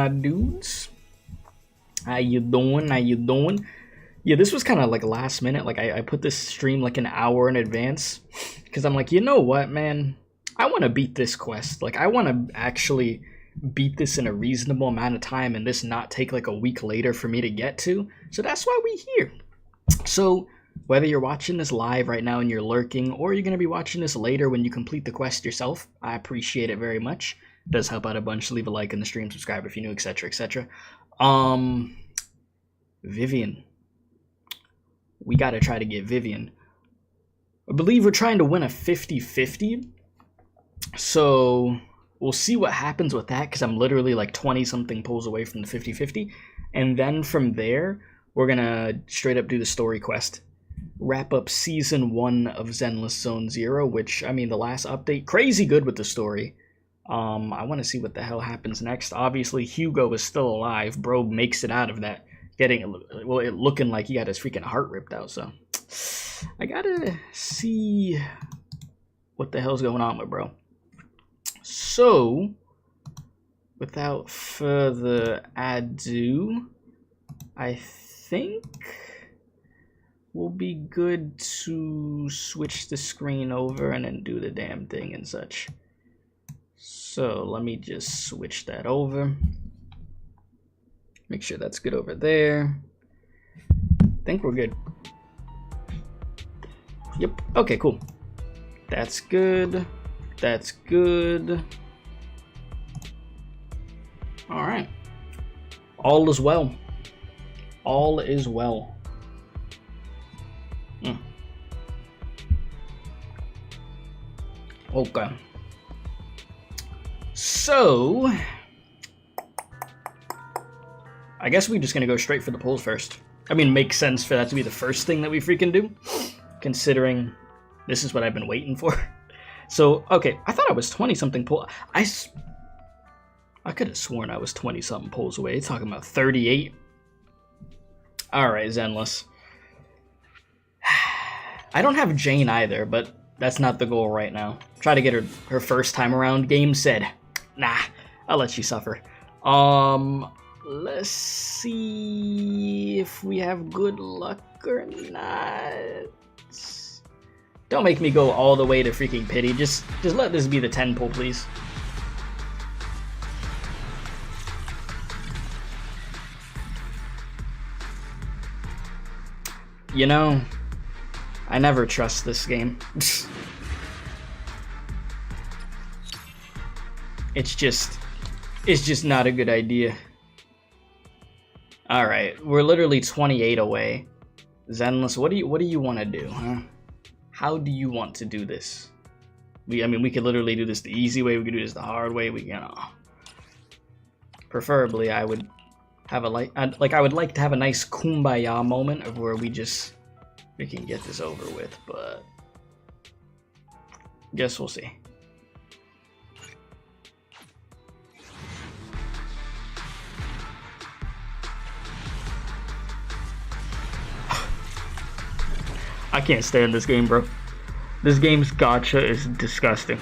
my dudes? How you doing? How you doing? Yeah, this was kind of like last minute. Like I put this stream like an hour in advance because I'm like, you know what, man? I want to beat this quest. Like I want to actually beat this in a reasonable amount of time and this not take like a week later for me to get to. So that's why we here. So whether you're watching this live right now and you're lurking, or you're going to be watching this later when you complete the quest yourself, I appreciate it very much. It does help out a bunch. Leave a like in the stream, subscribe if you're new, etc., etc. Vivian. We got to try to get Vivian. I believe we're trying to win a 50-50. So we'll see what happens with that, because I'm literally like 20-something pulls away from the 50-50. And then from there, we're going to straight up do the story quest. Wrap up Season 1 of Zenless Zone 0, which, I mean, the last update, crazy good with the story. I want to see what the hell happens next. Obviously, Hugo is still alive. Bro makes it out of that. It looking like he got his freaking heart ripped out, so. I gotta see what the hell's going on with bro. So, without further ado, I think we'll be good to switch the screen over and then do the damn thing and such. So let me just switch that over. Make sure that's good over there. I think we're good. Yep. Okay, cool. That's good. That's good. All right. All is well. All is well. Okay. So, I guess we're just gonna go straight for the polls first. I mean, it makes sense for that to be the first thing that we freaking do, considering this is what I've been waiting for. So, okay, I thought I was 20-something polls. I could have sworn I was 20-something polls away. It's talking about 38. Alright, Zenless. I don't have Jane either, but that's not the goal right now. Try to get her first time around. Game said, nah, I'll let you suffer. Let's see if we have good luck or not. Don't make me go all the way to freaking pity. Just let this be the 10 pull, please. You know, I never trust this game. It's just not a good idea. All right, we're literally 28 away. Zenless, what do you want to do, huh? How do you want to do this? I mean, we could literally do this the easy way. We could do this the hard way. Preferably, I would have I would like to have a nice kumbaya moment of where we can get this over with, but guess we'll see. I can't stand this game, bro. This game's gacha is disgusting.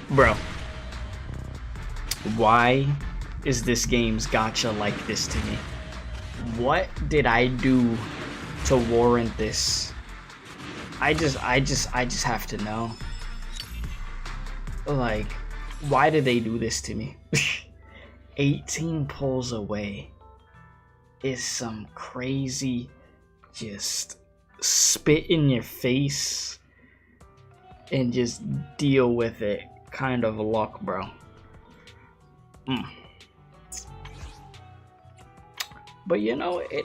Bro. Why is this game's gacha like this to me? What did I do to warrant this? I just have to know. Like, why did they do this to me? 18 pulls away is some crazy, just spit in your face and just deal with it kind of luck, bro. But you know, it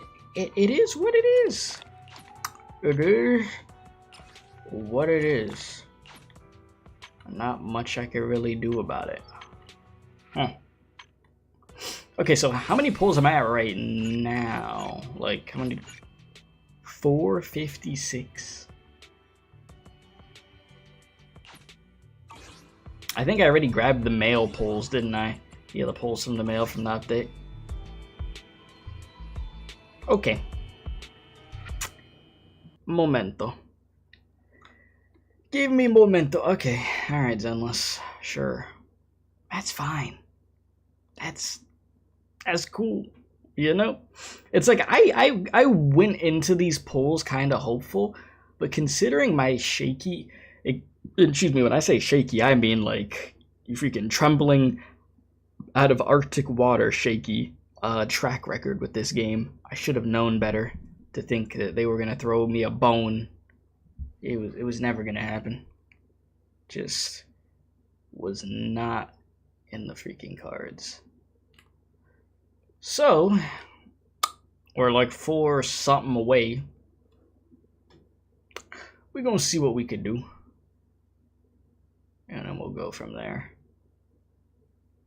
is what it is. It is what it is. Not much I can really do about it. Okay, so how many pulls am I at right now? Like, how many? 456. I think I already grabbed the mail pulls, didn't I? Yeah, the pulls from the mail from the update. Okay. Momento. Give me momento. Okay. Alright, Zenless. Sure. That's fine. as cool, you know? It's like I went into these polls kind of hopeful, but considering my shaky, excuse me, when I say shaky, I mean like you freaking trembling out of Arctic water shaky track record with this game, I should have known better to think that they were gonna throw me a bone. It was never gonna happen. Just was not in the freaking cards. So we're like 4 something away. We're gonna see what we could do, and then we'll go from there.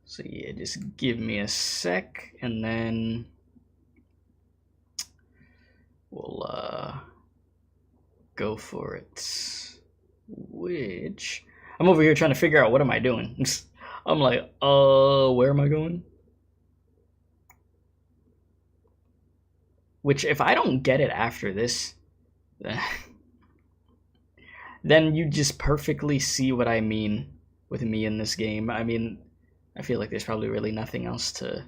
So yeah, just give me a sec, and then we'll go for it. Which I'm over here trying to figure out what am I doing. I'm like, where am I going? Which if I don't get it after this, then you just perfectly see what I mean with me in this game. I mean, I feel like there's probably really nothing else to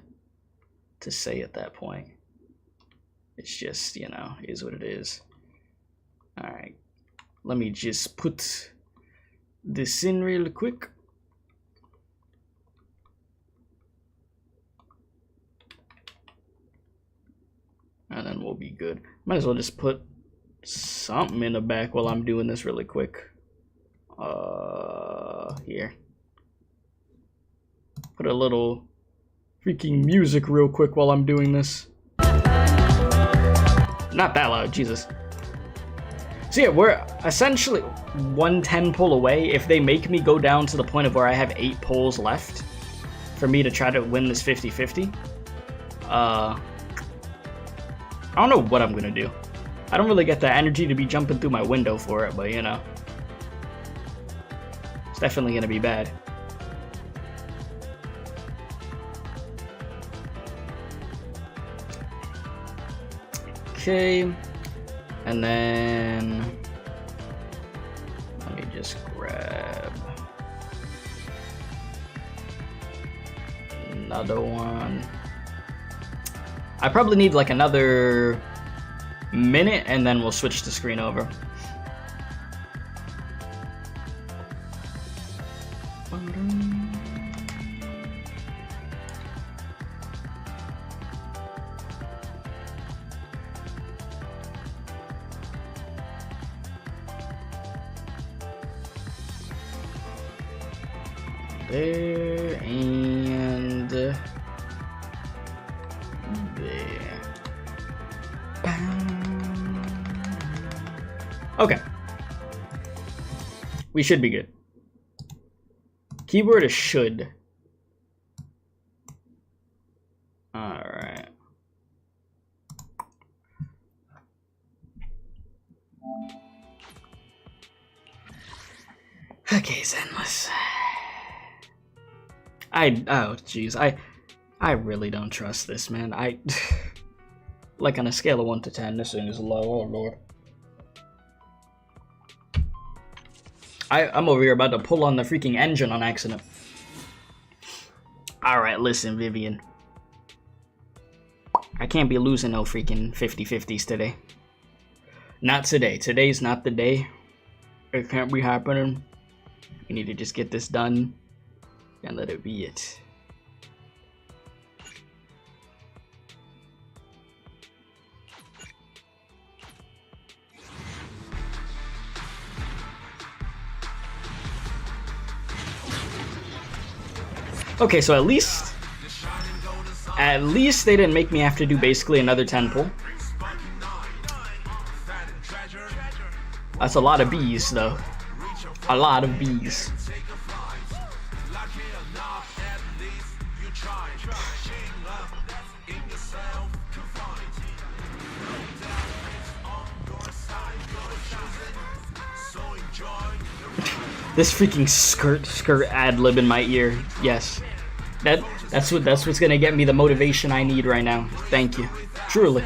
say at that point. It's just, you know, is what it is. Alright. Let me just put this in real quick. And then we'll be good. Might as well just put something in the back while I'm doing this really quick. Here. Put a little freaking music real quick while I'm doing this. Not that loud, Jesus. So yeah, we're essentially 110 pull away. If they make me go down to the point of where I have 8 pulls left for me to try to win this 50-50, I don't know what I'm gonna do. I don't really get the energy to be jumping through my window for it, but you know, it's definitely gonna be bad. Okay, and then let me just grab another one. I probably need like another minute, and then we'll switch the screen over. There and there. Okay. We should be good. Keyword is should. Alright. Okay, Zenless. Oh jeez, I really don't trust this, man. Like on a scale of 1 to 10, this thing is low. Oh lord. I'm over here about to pull on the freaking engine on accident. Alright, listen, Vivian. I can't be losing no freaking 50-50s today. Not today. Today's not the day. It can't be happening. We need to just get this done and let it be it. Okay, so at least they didn't make me have to do basically another 10 pull. That's a lot of bees, though. A lot of bees. This freaking skirt ad lib in my ear. Yes. That's what's gonna get me the motivation I need right now. Thank you. Truly.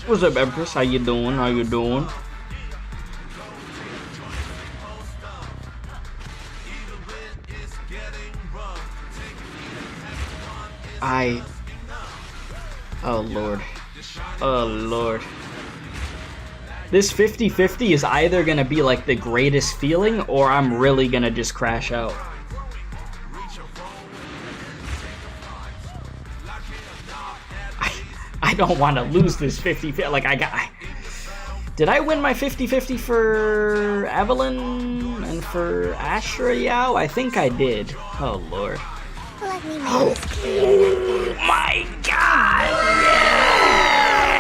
What's up, Empress? How you doing? How you doing? Oh lord. Oh lord. This 50-50 is either gonna be like the greatest feeling, or I'm really gonna just crash out. I don't want to lose this 50-50. Like, did I win my 50-50 for Evelyn and for Ashra Yao? I think I did. Oh lord. Let me Oh my god!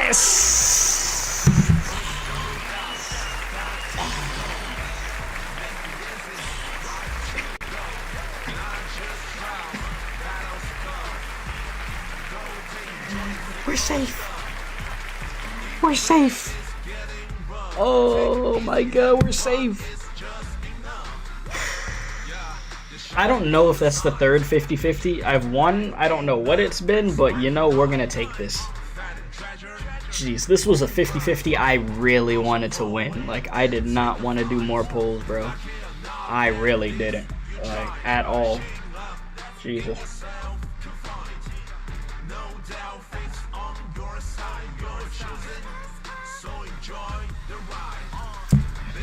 Yes! We're safe. We're safe. Oh my god, we're safe. I don't know if that's the third 50-50 I've won. I don't know what it's been, but you know, we're gonna take this. Jeez, this was a 50-50 I really wanted to win. Like, I did not want to do more pulls, bro. I really didn't. Like, at all. Jesus.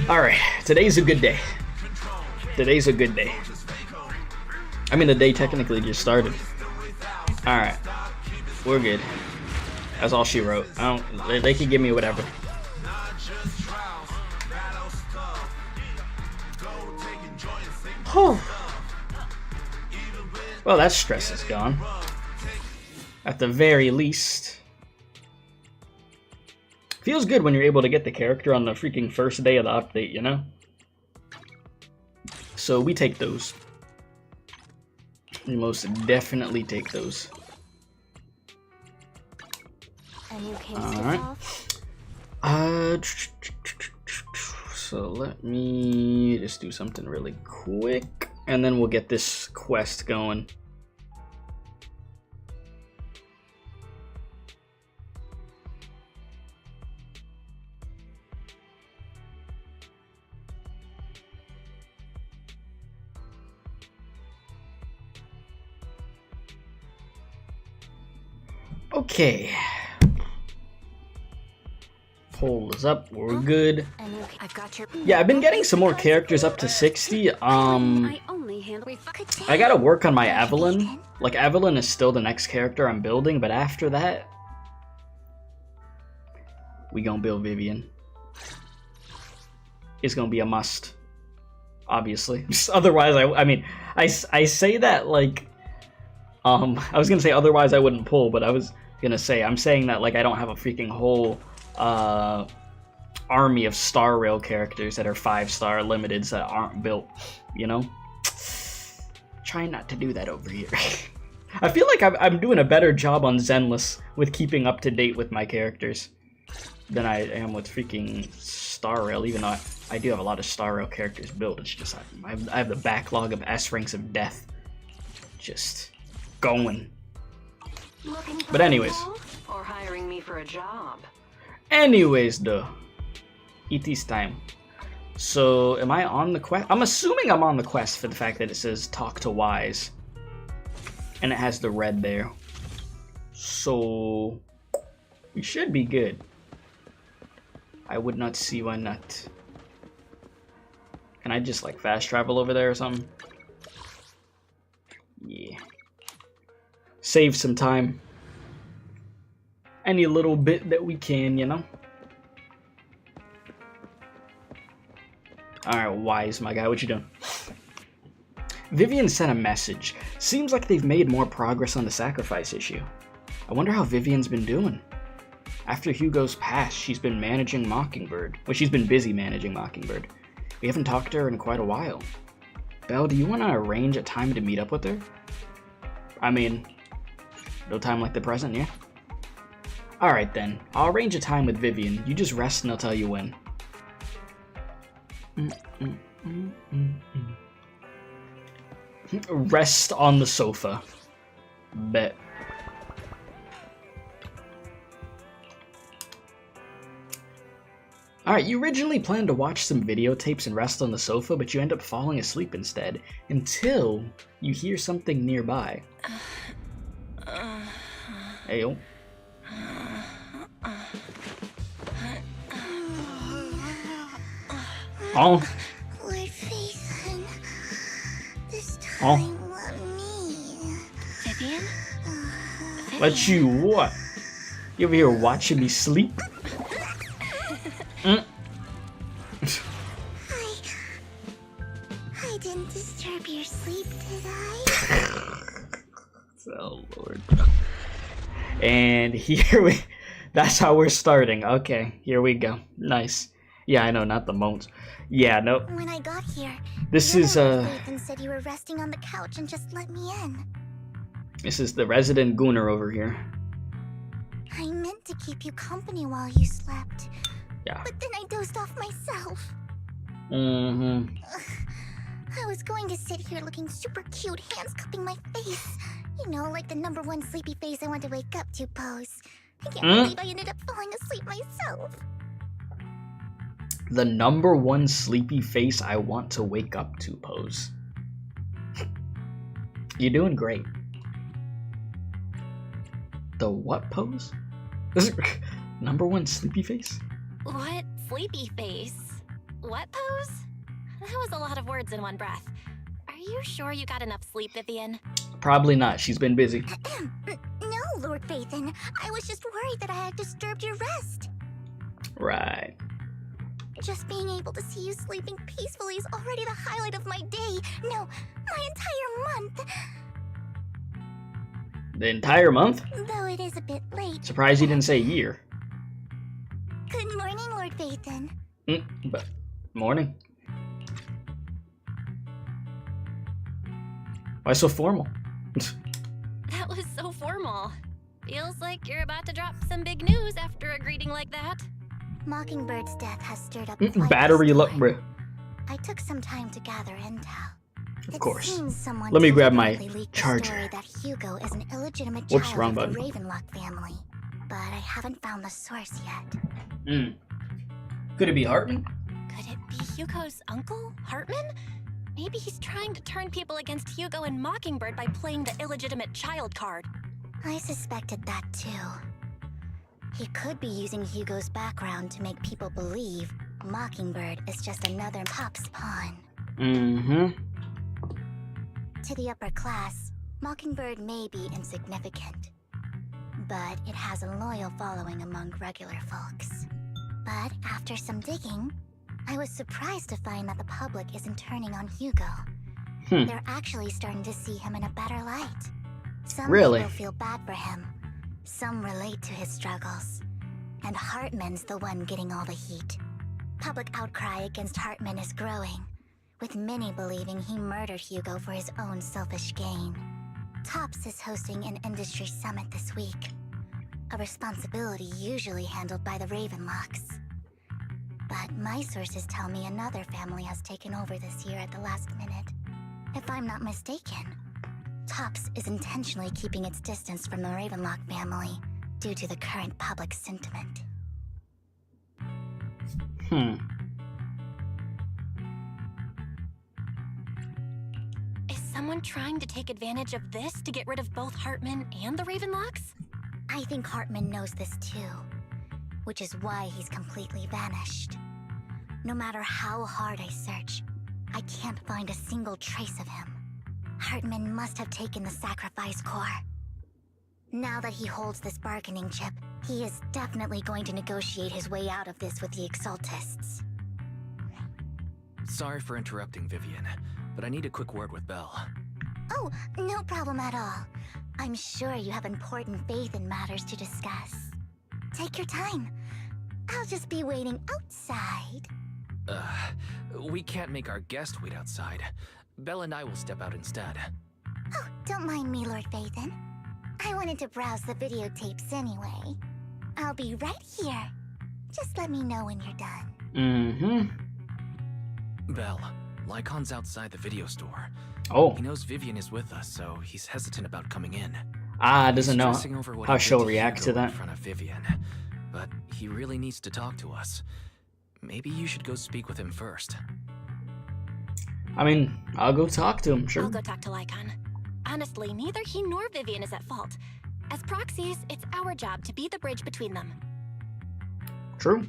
Alright, today's a good day. Today's a good day. I mean, the day technically just started. Alright, we're good. That's all she wrote. They can give me whatever. Well, that stress is gone. At the very least. Feels good when you're able to get the character on the freaking first day of the update, you know? So we take those. We most definitely take those. Alright. So let me just do something really quick, and then we'll get this quest going. Okay. Poll is up. We're good. Yeah, I've been getting some more characters up to 60. I gotta work on my Evelyn. Like, Evelyn is still the next character I'm building, but after that, we gonna build Vivian. It's gonna be a must, obviously. Otherwise, I mean, I say that like, I was gonna say otherwise I wouldn't pull, but I was gonna say, I'm saying that like I don't have a freaking whole army of Star Rail characters that are 5-star limiteds that aren't built, you know? Trying not to do that over here. I feel like I'm doing a better job on Zenless with keeping up to date with my characters than I am with freaking Star Rail, even though I do have a lot of Star Rail characters built. It's just I have the backlog of S ranks of death just going. But anyways. Or hiring me for a job. Anyways, though. It is time. So, am I on the quest? I'm assuming I'm on the quest for the fact that it says talk to Wise. And it has the red there. So, we should be good. I would not see why not. Can I just like fast travel over there or something? Yeah. Save some time. Any little bit that we can, you know? Alright, Wise, my guy, what you doing? Vivian sent a message. Seems like they've made more progress on the sacrifice issue. I wonder how Vivian's been doing. After Hugo's pass, she's been managing Mockingbird. Well, she's been busy managing Mockingbird. We haven't talked to her in quite a while. Belle, do you want to arrange a time to meet up with her? I mean, no time like the present, yeah? Alright then, I'll arrange a time with Vivian. You just rest and I'll tell you when. Rest on the sofa. Bet. Alright, you originally planned to watch some videotapes and rest on the sofa, but you end up falling asleep instead, until you hear something nearby. Ayo. Oh. Lord Phaethon, this Oh. time let me. Vivian? Let you what? You over here watching me sleep? Mm. I didn't disturb your sleep, did I? Oh Lord. And here we. That's how we're starting. Okay, here we go. Nice. Yeah, I know, not the moans. Yeah, no. When I got here, This the is other Lord Phaethon said you were resting on the couch and just let me in. This is the resident gooner over here. I meant to keep you company while you slept. Yeah. But then I dozed off myself. Mm-hmm. I was going to sit here looking super cute, hands cupping my face. You know, like the #1 sleepy face I want to wake up to pose. I can't believe I ended up falling asleep myself. The #1 sleepy face I want to wake up to pose. You're doing great. The what pose? #1 sleepy face? What sleepy face? What pose? That was a lot of words in one breath. Are you sure you got enough sleep, Vivian? Probably not. She's been busy. No, Lord Phaethon. I was just worried that I had disturbed your rest. Right. Just being able to see you sleeping peacefully is already the highlight of my day. No, my entire month. The entire month? Though it is a bit late. Surprised you didn't say year. Good morning, Lord Phaethon. But morning. Why so formal? That was so formal. Feels like you're about to drop some big news after a greeting like that. Mockingbird's death has stirred up quite Battery a look, storm. bruh. I took some time to gather intel. Of course. Seems someone Let me grab my deliberately leaked the charger. story that Hugo is an illegitimate Whoops, child wrong of button. the Ravenlock family, but I haven't found the source yet. Could it be Hartman? Could it be Hugo's uncle, Hartman? Maybe he's trying to turn people against Hugo and Mockingbird by playing the illegitimate child card. I suspected that too. He could be using Hugo's background to make people believe Mockingbird is just another pop's pawn. To the upper class, Mockingbird may be insignificant, but it has a loyal following among regular folks. But after some digging, I was surprised to find that the public isn't turning on Hugo. They're actually starting to see him in a better light. Some Really? people feel bad for him. Some relate to his struggles. And Hartman's the one getting all the heat. Public outcry against Hartman is growing, with many believing he murdered Hugo for his own selfish gain. Tops is hosting an industry summit this week, a responsibility usually handled by the Ravenlocks. But my sources tell me another family has taken over this year at the last minute. If I'm not mistaken, Tops is intentionally keeping its distance from the Ravenlock family due to the current public sentiment. Is someone trying to take advantage of this to get rid of both Hartman and the Ravenlocks? I think Hartman knows this too, which is why he's completely vanished. No matter how hard I search, I can't find a single trace of him. Hartman must have taken the sacrifice core. Now that he holds this bargaining chip, he is definitely going to negotiate his way out of this with the Exaltists. Sorry for interrupting, Vivian, but I need a quick word with Belle. Oh, no problem at all. I'm sure you have important faith in matters to discuss. Take your time. I'll just be waiting outside. We can't make our guest wait outside. Belle and I will step out instead. Oh, don't mind me, Lord Phaethon. I wanted to browse the videotapes anyway. I'll be right here. Just let me know when you're done. Belle, Lycaon's outside the video store. Oh. He knows Vivian is with us, so he's hesitant about coming in. Doesn't know Stressing over what how he did she'll to react to Hugo in that. front of Vivian, but he really needs to talk to us. Maybe you should go speak with him first. I mean, I'll go talk to him, sure. I'll go talk to Lycaon. Honestly, neither he nor Vivian is at fault. As proxies, it's our job to be the bridge between them. True.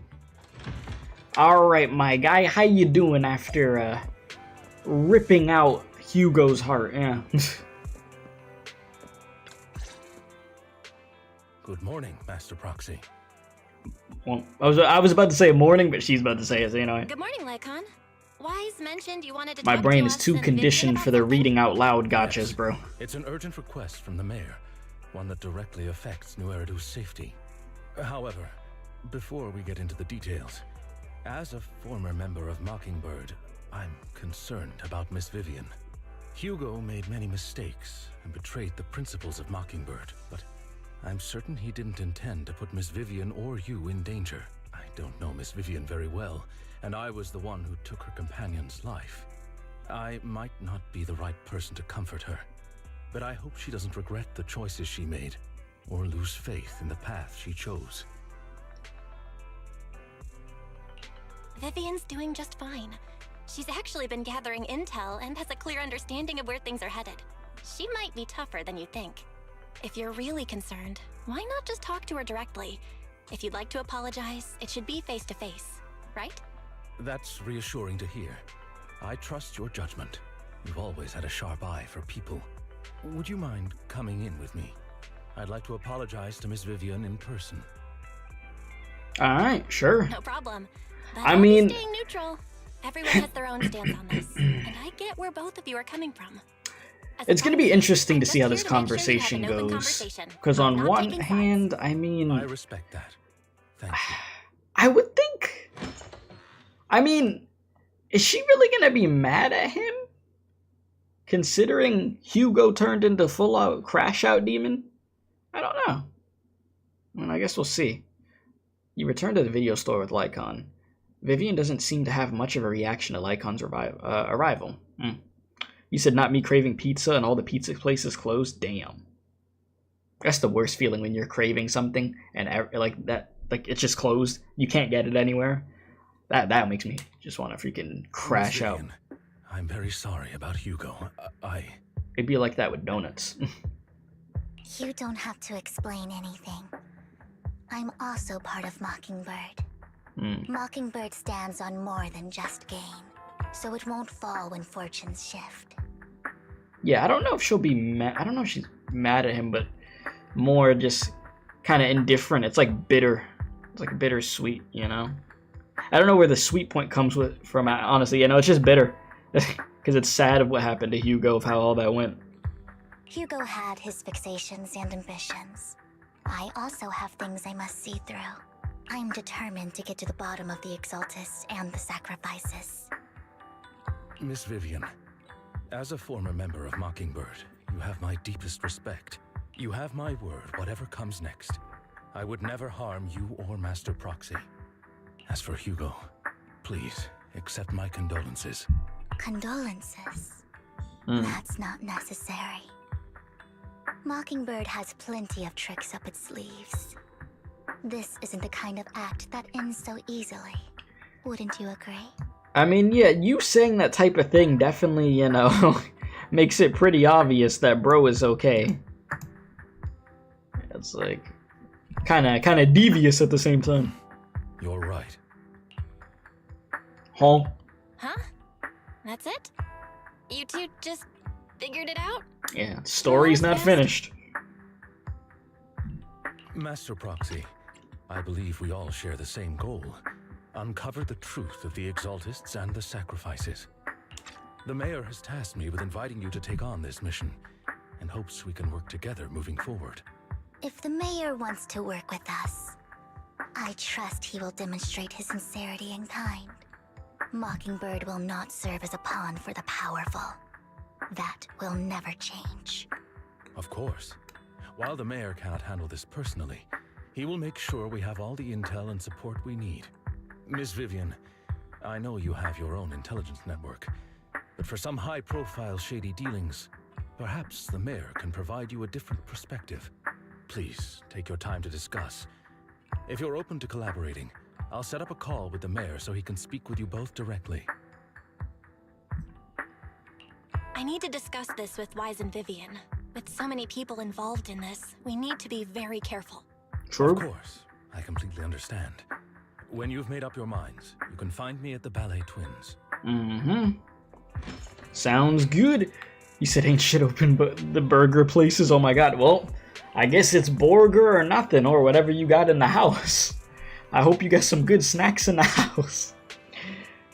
All right, my guy, how you doing after ripping out Hugo's heart? Yeah. Good morning, Master Proxy. Well, I was about to say morning, but she's about to say it. So, you know. Good morning, Lycaon. Wise mentioned you wanted to My talk brain to is us too and Vivian conditioned about for the something? reading out loud gotchas, bro. It's an urgent request from the mayor, one that directly affects New Eridu's safety. However, before we get into the details, as a former member of Mockingbird, I'm concerned about Miss Vivian. Hugo made many mistakes and betrayed the principles of Mockingbird, but I'm certain he didn't intend to put Miss Vivian or you in danger. I don't know Miss Vivian very well, and I was the one who took her companion's life. I might not be the right person to comfort her, but I hope she doesn't regret the choices she made, or lose faith in the path she chose. Vivian's doing just fine. She's actually been gathering intel and has a clear understanding of where things are headed. She might be tougher than you think. If you're really concerned, why not just talk to her directly? If you'd like to apologize, it should be face to face, right? That's reassuring to hear. I trust your judgment. You've always had a sharp eye for people. Would you mind coming in with me? I'd like to apologize to Miss Vivian in person. All right, sure. No problem. But I I'll be mean- staying neutral. Everyone has their own stance on this, and I get where both of you are coming from. As a It's going to be proxy, interesting I'm to just see how here this to make sure you have conversation an open goes. conversation. Because I'm on not one taking sides. hand, I mean, I respect that. Thank you. I would think. I mean, is she really going to be mad at him? Considering Hugo turned into full-out crash-out demon? I don't know. I mean, I guess we'll see. You return to the video store with Lycaon. Vivian doesn't seem to have much of a reaction to Lycaon's arrival. You said not me craving pizza and all the pizza places closed? Damn. That's the worst feeling when you're craving something and like that, like it's just closed. You can't get it anywhere. That makes me just want to freaking crash Miss out. Vivian, I'm very sorry about Hugo. It'd be like that with donuts. You don't have to explain anything. I'm also part of Mockingbird. Mockingbird stands on more than just gain, so it won't fall when fortunes shift. Yeah, I don't know if she'll be mad. I don't know if she's mad at him, but more just kind of indifferent. It's like bitter. It's like bittersweet, you know? I don't know where the sweet point comes from, honestly. You know, it's just bitter. Because it's sad of what happened to Hugo, of how all that went. Hugo had his fixations and ambitions. I also have things I must see through. I'm determined to get to the bottom of the Exaltists and the sacrifices. Miss Vivian, as a former member of Mockingbird, you have my deepest respect. You have my word, whatever comes next. I would never harm you or Master Proxy. As for Hugo, please accept my condolences. Condolences? That's not necessary. Mockingbird has plenty of tricks up its sleeves. This isn't the kind of act that ends so easily. Wouldn't you agree? I mean, yeah, you saying that type of thing definitely, you know, makes it pretty obvious that bro is okay. It's like kind of devious at the same time. You're right. Huh? Huh? That's it? You two just figured it out? Yeah, story's not finished. Master Proxy, I believe we all share the same goal. Uncover the truth of the Exaltists and the sacrifices. The mayor has tasked me with inviting you to take on this mission, and hopes we can work together moving forward. If the mayor wants to work with us, I trust he will demonstrate his sincerity in kind. Mockingbird will not serve as a pawn for the powerful. That will never change. Of course. While the mayor cannot handle this personally, he will make sure we have all the intel and support we need. Miss Vivian, I know you have your own intelligence network, but for some high-profile shady dealings, perhaps the mayor can provide you a different perspective. Please, take your time to discuss. If you're open to collaborating, I'll set up a call with the mayor so he can speak with you both directly. I need to discuss this with Wise and Vivian. With so many people involved in this, we need to be very careful. True. Of course, I completely understand. When you've made up your minds, you can find me at the Ballet Twins. Mm-hmm. Sounds good. You said ain't shit open but the burger places. Oh my god. Well, I guess it's burger or nothing, or whatever you got in the house. I hope you got some good snacks in the house.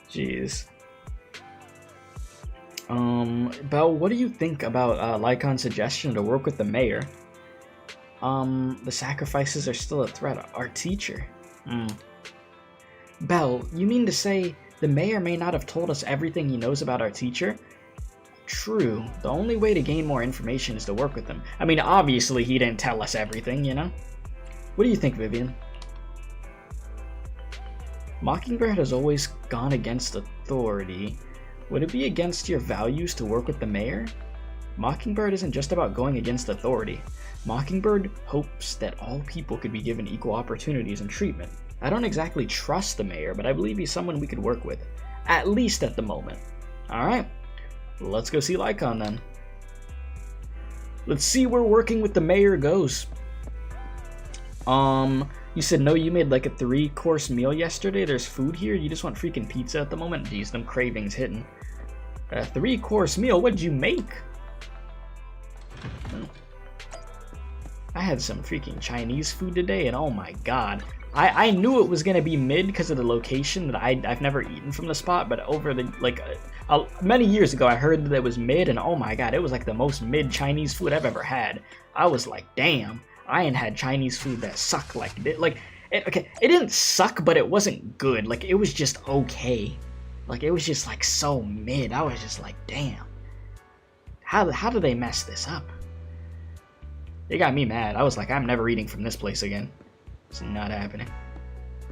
Jeez. Belle, what do you think about Lycaon's suggestion to work with the mayor? The sacrifices are still a threat. Our teacher. Belle, you mean to say the mayor may not have told us everything he knows about our teacher? True. The only way to gain more information is to work with him. I mean, obviously he didn't tell us everything, you know? What do you think, Vivian? Mockingbird has always gone against authority. Would it be against your values to work with the mayor? Mockingbird isn't just about going against authority. Mockingbird hopes that all people could be given equal opportunities and treatment. I don't exactly trust the mayor, but I believe he's someone we could work with. At least at the moment. Alright, let's go see Lycaon then. Let's see where working with the mayor goes. You said no, you made like a 3-course meal yesterday. There's food here. You just want freaking pizza at the moment? Jeez, them cravings hitting. A 3-course meal? What did you make? I had some freaking Chinese food today, and oh my god. I knew it was going to be mid because of the location that I've never eaten from the spot, but over the, many years ago I heard that it was mid, and oh my god, it was like the most mid Chinese food I've ever had. I was like, damn. I ain't had Chinese food that sucked like this. Okay, it didn't suck, but it wasn't good. Like, it was just okay. Like, it was just, like, so mid. I was just like, damn. How do they mess this up? It got me mad. I was like, I'm never eating from this place again. It's not happening.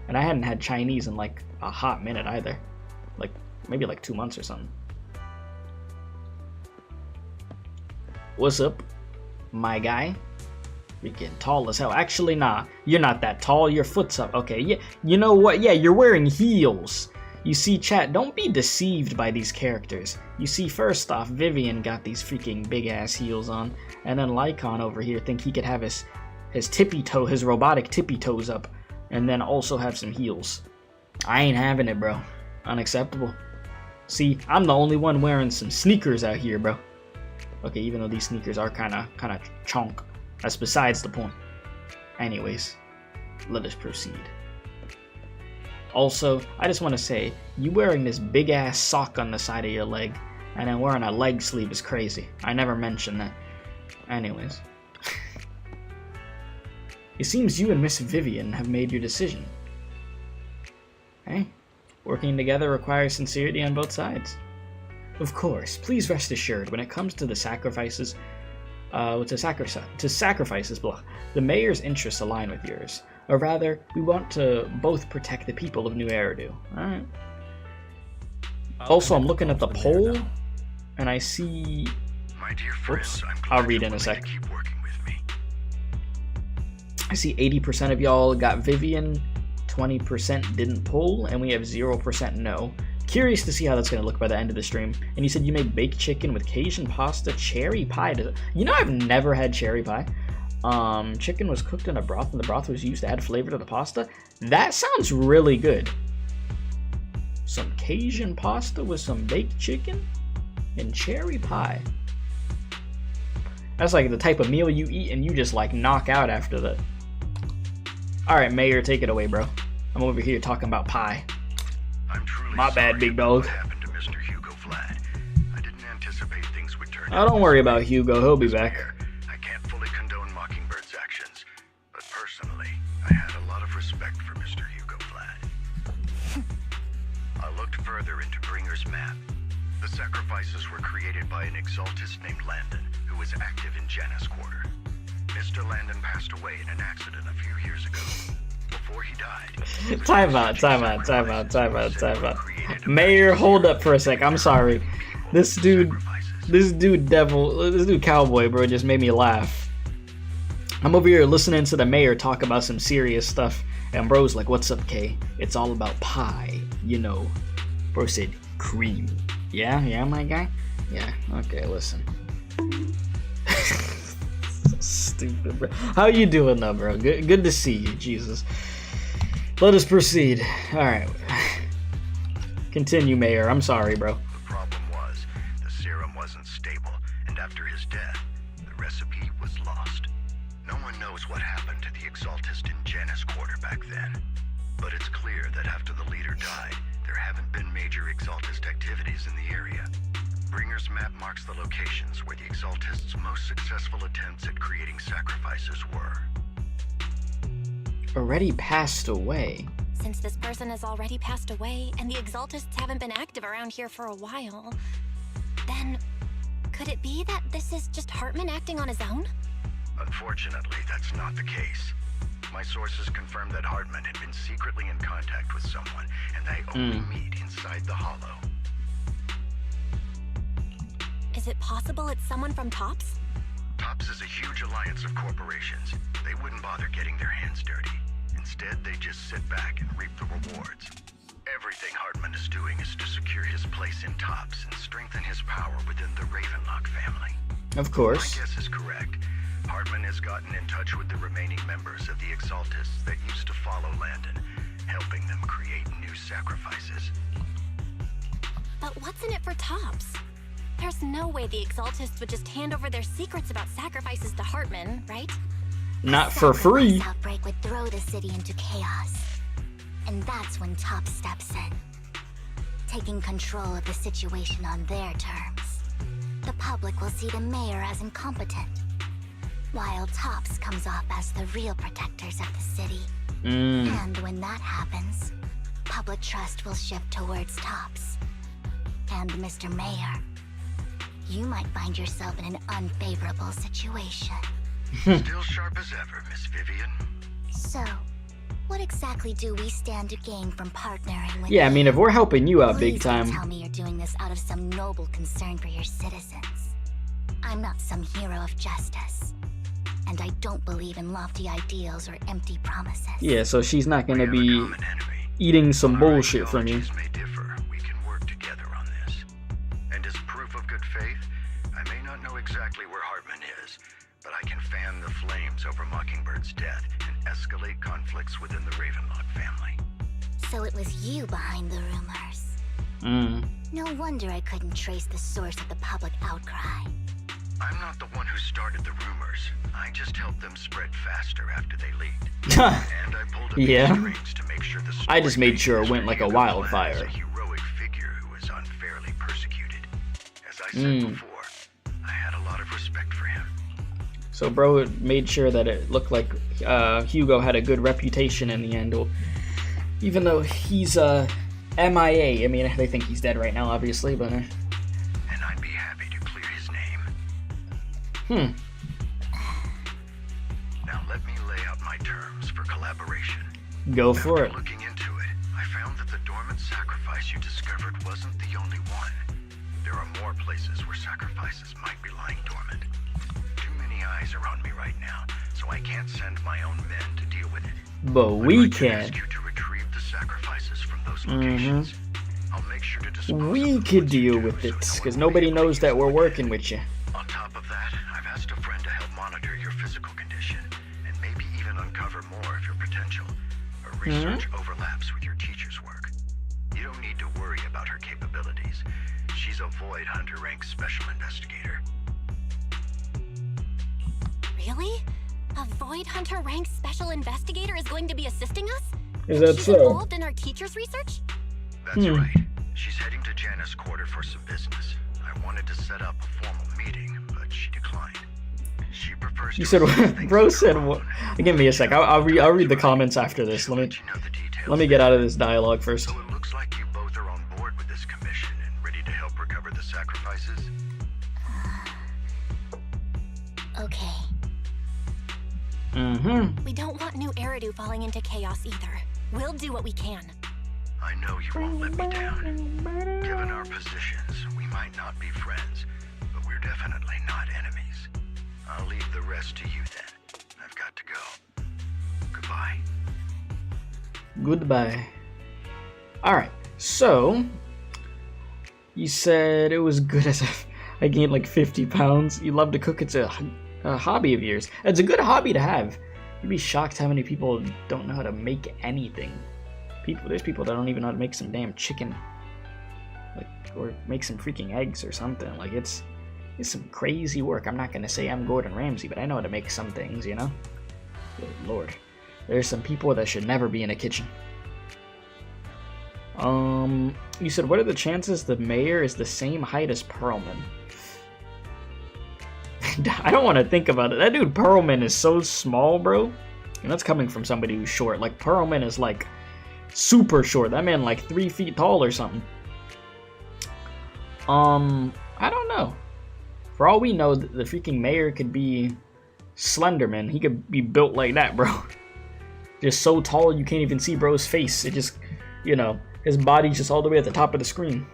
And I hadn't had Chinese in, like, a hot minute either. Like, maybe, like, 2 months or something. What's up, my guy? Freaking tall as hell. Actually, nah. You're not that tall. Your foot's up. Okay, yeah. You know what? Yeah, you're wearing heels. You see, chat, don't be deceived by these characters. You see, first off, Vivian got these freaking big-ass heels on. And then Lycaon over here think he could have his tippy toe, his robotic tippy toes up. And then also have some heels. I ain't having it, bro. Unacceptable. See, I'm the only one wearing some sneakers out here, bro. Okay, even though these sneakers are kind of chonk. That's besides the point. Anyways, let us proceed. Also, I just want to say, you wearing this big ass sock on the side of your leg and then wearing a leg sleeve is crazy. I never mentioned that. Anyways. It seems you and Miss Vivian have made your decision. Hey, working together requires sincerity on both sides. Of course, please rest assured, when it comes to the sacrifices, the mayor's interests align with yours. Or rather, we want to both protect the people of New Eridu. Alright. Also, I'm looking at the poll, and I see... My dear friends, I'll read in a sec. I see 80% of y'all got Vivian, 20% didn't pull, and we have 0% no. Curious to see how that's going to look by the end of the stream. And you said you made baked chicken with Cajun pasta, cherry pie. You know, I've never had cherry pie. Chicken was cooked in a broth, and the broth was used to add flavor to the pasta. That sounds really good. Some Cajun pasta with some baked chicken and cherry pie. That's like the type of meal you eat and you just like knock out after that. Alright, Mayor, take it away, bro. I'm over here talking about pie. I'm truly My bad, big dog. What happened to Mr. Hugo Vlad? I didn't anticipate things would turn Oh, don't worry about Hugo. He'll be back. I can't fully condone Mockingbird's actions, but personally, I had a lot of respect for Mr. Hugo Vlad. I looked further into Bringer's map. The sacrifices were created by an exaltist named Landon, who was active in Janus Quarter. Mr. Landon passed away in an accident a few years ago. Before he died... Time out. Mayor, hold up for a sec. I'm sorry. This dude cowboy, bro, just made me laugh. I'm over here listening to the mayor talk about some serious stuff, and bro's like, what's up, Kay? It's all about pie, you know. Bro said, cream. Yeah, my guy? Yeah, okay, listen. stupid, bro. How you doing, though, bro? Good to see you, Jesus. Let us proceed. All right. Continue, Mayor. I'm sorry, bro. The problem was, the serum wasn't stable, and after his death, the recipe was lost. No one knows what happened to the Exaltist in Janus Quarter back then. But it's clear that after the leader died, there haven't been major Exaltist activities in the area. Bringer's map marks the locations where the Exaltists' most successful attempts at creating sacrifices were. Already passed away. Since this person has already passed away, and the Exaltists haven't been active around here for a while, then could it be that this is just Hartman acting on his own? Unfortunately, that's not the case. My sources confirmed that Hartman had been secretly in contact with someone, and they only meet inside the Hollow. Is it possible it's someone from TOPS? TOPS is a huge alliance of corporations. They wouldn't bother getting their hands dirty. Instead, they just sit back and reap the rewards. Everything Hartman is doing is to secure his place in TOPS and strengthen his power within the Ravenlock family. Of course. My guess is correct. Hartman has gotten in touch with the remaining members of the Exaltists that used to follow Landon, helping them create new sacrifices. But what's in it for TOPS? There's no way the Exaltists would just hand over their secrets about sacrifices to Hartman, right? Not for free. Sacrifice outbreak would throw the city into chaos. And that's when TOPS steps in, taking control of the situation on their terms. The public will see the mayor as incompetent, while TOPS comes off as the real protectors of the city. And when that happens, public trust will shift towards TOPS. And Mr. Mayor, you might find yourself in an unfavorable situation. Still sharp as ever, Miss Vivian. So, what exactly do we stand to gain from partnering with Yeah, I mean, if we're helping you out big Please don't time. tell me you're doing this out of some noble concern for your citizens. I'm not some hero of justice, and I don't believe in lofty ideals or empty promises. Yeah, so she's not gonna We have a be common enemy. eating some While our bullshit from you. ideologies may differ, we can work together on this. And as proof of good faith, I may not know exactly where Hartman is, but I can fan the flames over Mockingbird's death and escalate conflicts within the Ravenlock family. So it was you behind the rumors. No wonder I couldn't trace the source of the public outcry. I'm not the one who started the rumors. I just helped them spread faster after they leaked. And I pulled up Yeah. the strings to make sure the I just story made sure it made went like a Hugo Glad as wildfire. a heroic figure who was unfairly persecuted. As I said before, I had a lot of respect for him. So bro made sure that it looked like Hugo had a good reputation in the end. Well, even though he's MIA. I mean, they think he's dead right now, obviously, but... And I'd be happy to clear his name. Now let me lay out my terms for collaboration. Go for After it. looking into it, I found that the dormant sacrifice you discovered wasn't the only one. There are more places where sacrifices might be lying dormant. Too many eyes are on me right now, so I can't send my own men to deal with it. But we I'd can. ask you to retrieve the sacrifices from those locations. I'll make sure to dispose of We them could once you deal do, with so it, no because one will nobody be able to knows use that them we're again. working with you. On top of that, I've asked a friend to help monitor your physical condition, and maybe even uncover more of your potential. Her research overlaps with your teacher's work. You don't need to worry about her capabilities. She's a Void Hunter rank special investigator. Really? A Void Hunter ranked special investigator is going to be assisting us? Is that She's so? involved in our teacher's research? That's right. She's heading to Janus Quarter for some business. I wanted to set up a formal meeting, but she declined. She prefers You to said assess what? things Bro on said her what? own. Give me a sec. I'll read the comments after this. She'll Let let you know the details me get out of this dialogue first. So it looks like you both are on board with this commission and ready to help recover the sacrifices. Okay. We don't want new Eridu falling into chaos either. We'll do what we can. I know you won't let me down. Given our positions, we might not be friends, but we're definitely not enemies. I'll leave the rest to you then. I've got to go. Goodbye. Goodbye. Alright, so... You said it was good as I gained like 50 pounds. You love to cook. It's a a hobby of yours. It's a good hobby to have. You'd be shocked how many people don't know how to make anything. There's people that don't even know how to make some damn chicken, like, or make some freaking eggs or something. Like it's some crazy work. I'm not gonna say I'm Gordon Ramsay, but I know how to make some things, you know. Good Lord, there's some people that should never be in a kitchen. You said, what are the chances the mayor is the same height as Perlman? I don't want to think about it. That dude Perlman is so small, bro. And that's coming from somebody who's short. Like, Perlman is, like, super short. That man, like, 3 feet tall or something. I don't know. For all we know, the freaking mayor could be Slenderman. He could be built like that, bro. Just so tall you can't even see bro's face. It just, you know, his body's just all the way at the top of the screen.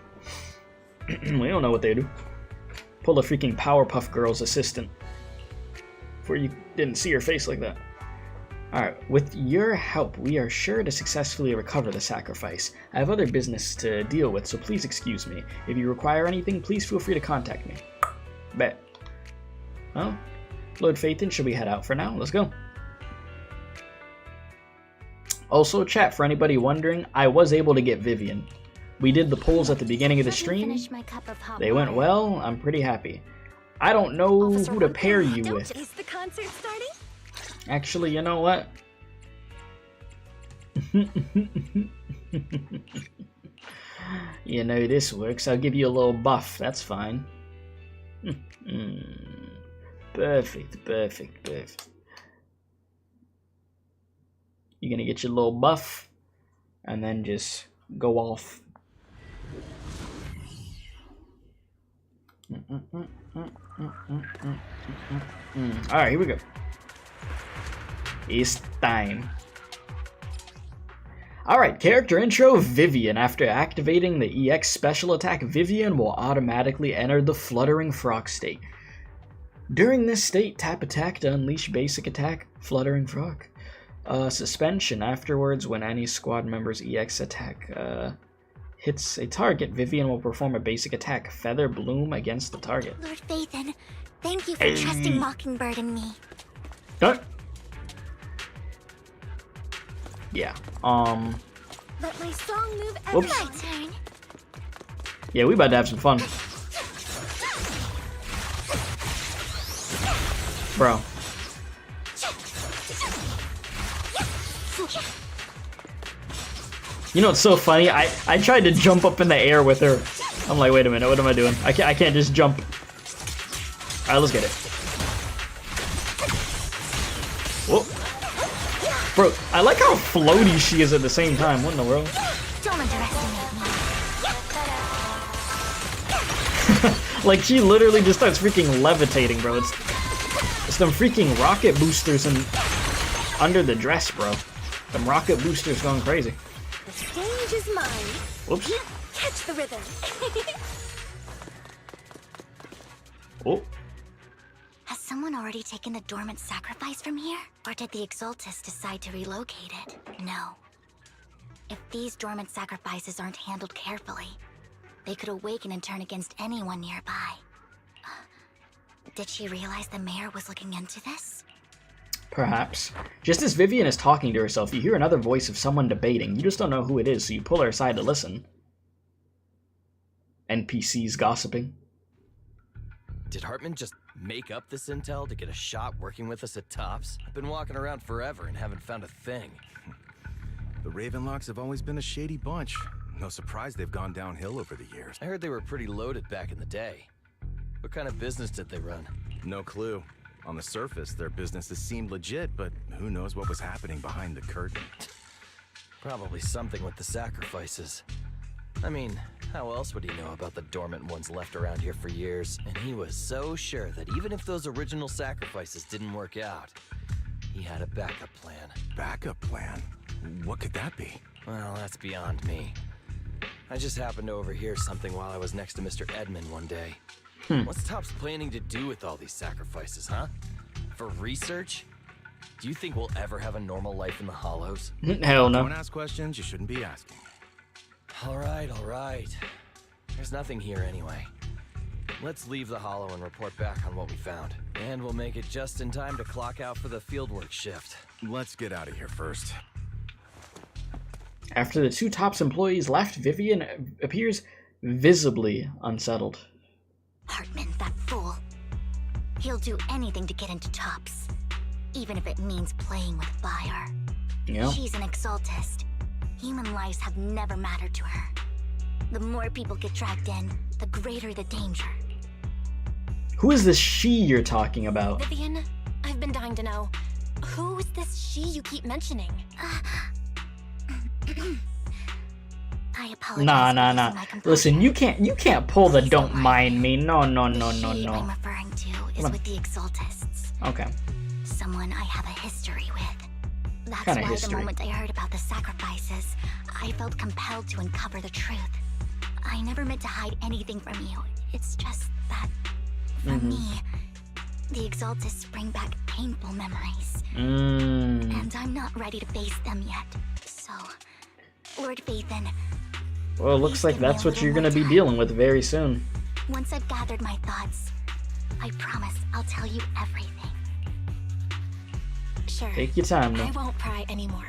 We don't know what they do. Pull a freaking Powerpuff Girls assistant. Before you didn't see her face like that. Alright, with your help, we are sure to successfully recover the sacrifice. I have other business to deal with, so please excuse me. If you require anything, please feel free to contact me. Bet. Well, Lord Phaethon, should we head out for now? Let's go. Also, chat, for anybody wondering, I was able to get Vivian. We did the polls at the beginning of the stream. They went well. I'm pretty happy. I don't know who to pair you with. Is the concert starting? Actually, you know what? You know, this works. I'll give you a little buff. That's fine. Perfect, perfect, perfect. You're gonna get your little buff and then just go off. Alright, here we go. It's time. Alright, character intro, Vivian. After activating the EX special attack, Vivian will automatically enter the Fluttering Frog state. During this state, tap attack to unleash basic attack, Fluttering Frog. Suspension. Afterwards, when any squad member's EX attack hits a target, Vivian will perform a basic attack, Feather Bloom, against the target. Lord Phaethon, thank you for trusting Mockingbird and me. Yeah. Let my song move Whoops. my turn. Yeah, we about to have some fun. Bro. You know what's so funny? I tried to jump up in the air with her. I'm like, wait a minute, what am I doing? I can't just jump. Alright, let's get it. Whoa. Bro, I like how floaty she is at the same time. What in the world? Don't underestimate me. Like, she literally just starts freaking levitating, bro. It's them freaking rocket boosters and under the dress, bro. Them rocket boosters going crazy. The stage is mine. Whoops. Catch the rhythm. Oh. Has someone already taken the dormant sacrifice from here? Or did the Exaltus decide to relocate it? No. If these dormant sacrifices aren't handled carefully, they could awaken and turn against anyone nearby. Did she realize the mayor was looking into this? Perhaps. Just as Vivian is talking to herself, you hear another voice of someone debating. You just don't know who it is, so you pull her aside to listen. NPCs gossiping. Did Hartman just make up this intel to get a shot working with us at Tops? I've been walking around forever and haven't found a thing. The Ravenlocks have always been a shady bunch. No surprise they've gone downhill over the years. I heard they were pretty loaded back in the day. What kind of business did they run? No clue. On the surface, their businesses seemed legit, but who knows what was happening behind the curtain. Probably something with the sacrifices. I mean, how else would he know about the dormant ones left around here for years? And he was so sure that even if those original sacrifices didn't work out, he had a backup plan. Backup plan? What could that be? Well, that's beyond me. I just happened to overhear something while I was next to Mr. Edmund one day. What's Tops planning to do with all these sacrifices, huh? For research? Do you think we'll ever have a normal life in the Hollows? Hell no. Don't ask questions you shouldn't be asking. All right. There's nothing here anyway. Let's leave the Hollow and report back on what we found. And we'll make it just in time to clock out for the fieldwork shift. Let's get out of here first. After the two TOPS employees left, Vivian appears visibly unsettled. Hartman, that fool. He'll do anything to get into TOPS, even if it means playing with fire. Yeah. She's an exaltist. Human lives have never mattered to her. The more people get dragged in, the greater the danger. Who is this she you're talking about? Vivian, I've been dying to know. Who is this she you keep mentioning? I apologize. Nah. Listen, you can't pull the don't mind me. No. The she I'm referring to is with the exaltists. Okay. Someone I have a history with. That's Kinda why history. the moment I heard about the sacrifices, I felt compelled to uncover the truth. I never meant to hide anything from you. It's just that, for me, the exaltists bring back painful memories. And I'm not ready to face them yet. So, Lord Vathan. Well, it looks like that's what you're gonna be dealing with very soon. Once I've gathered my thoughts, I promise I'll tell you everything. Sure. Take your time, though. I won't pry anymore.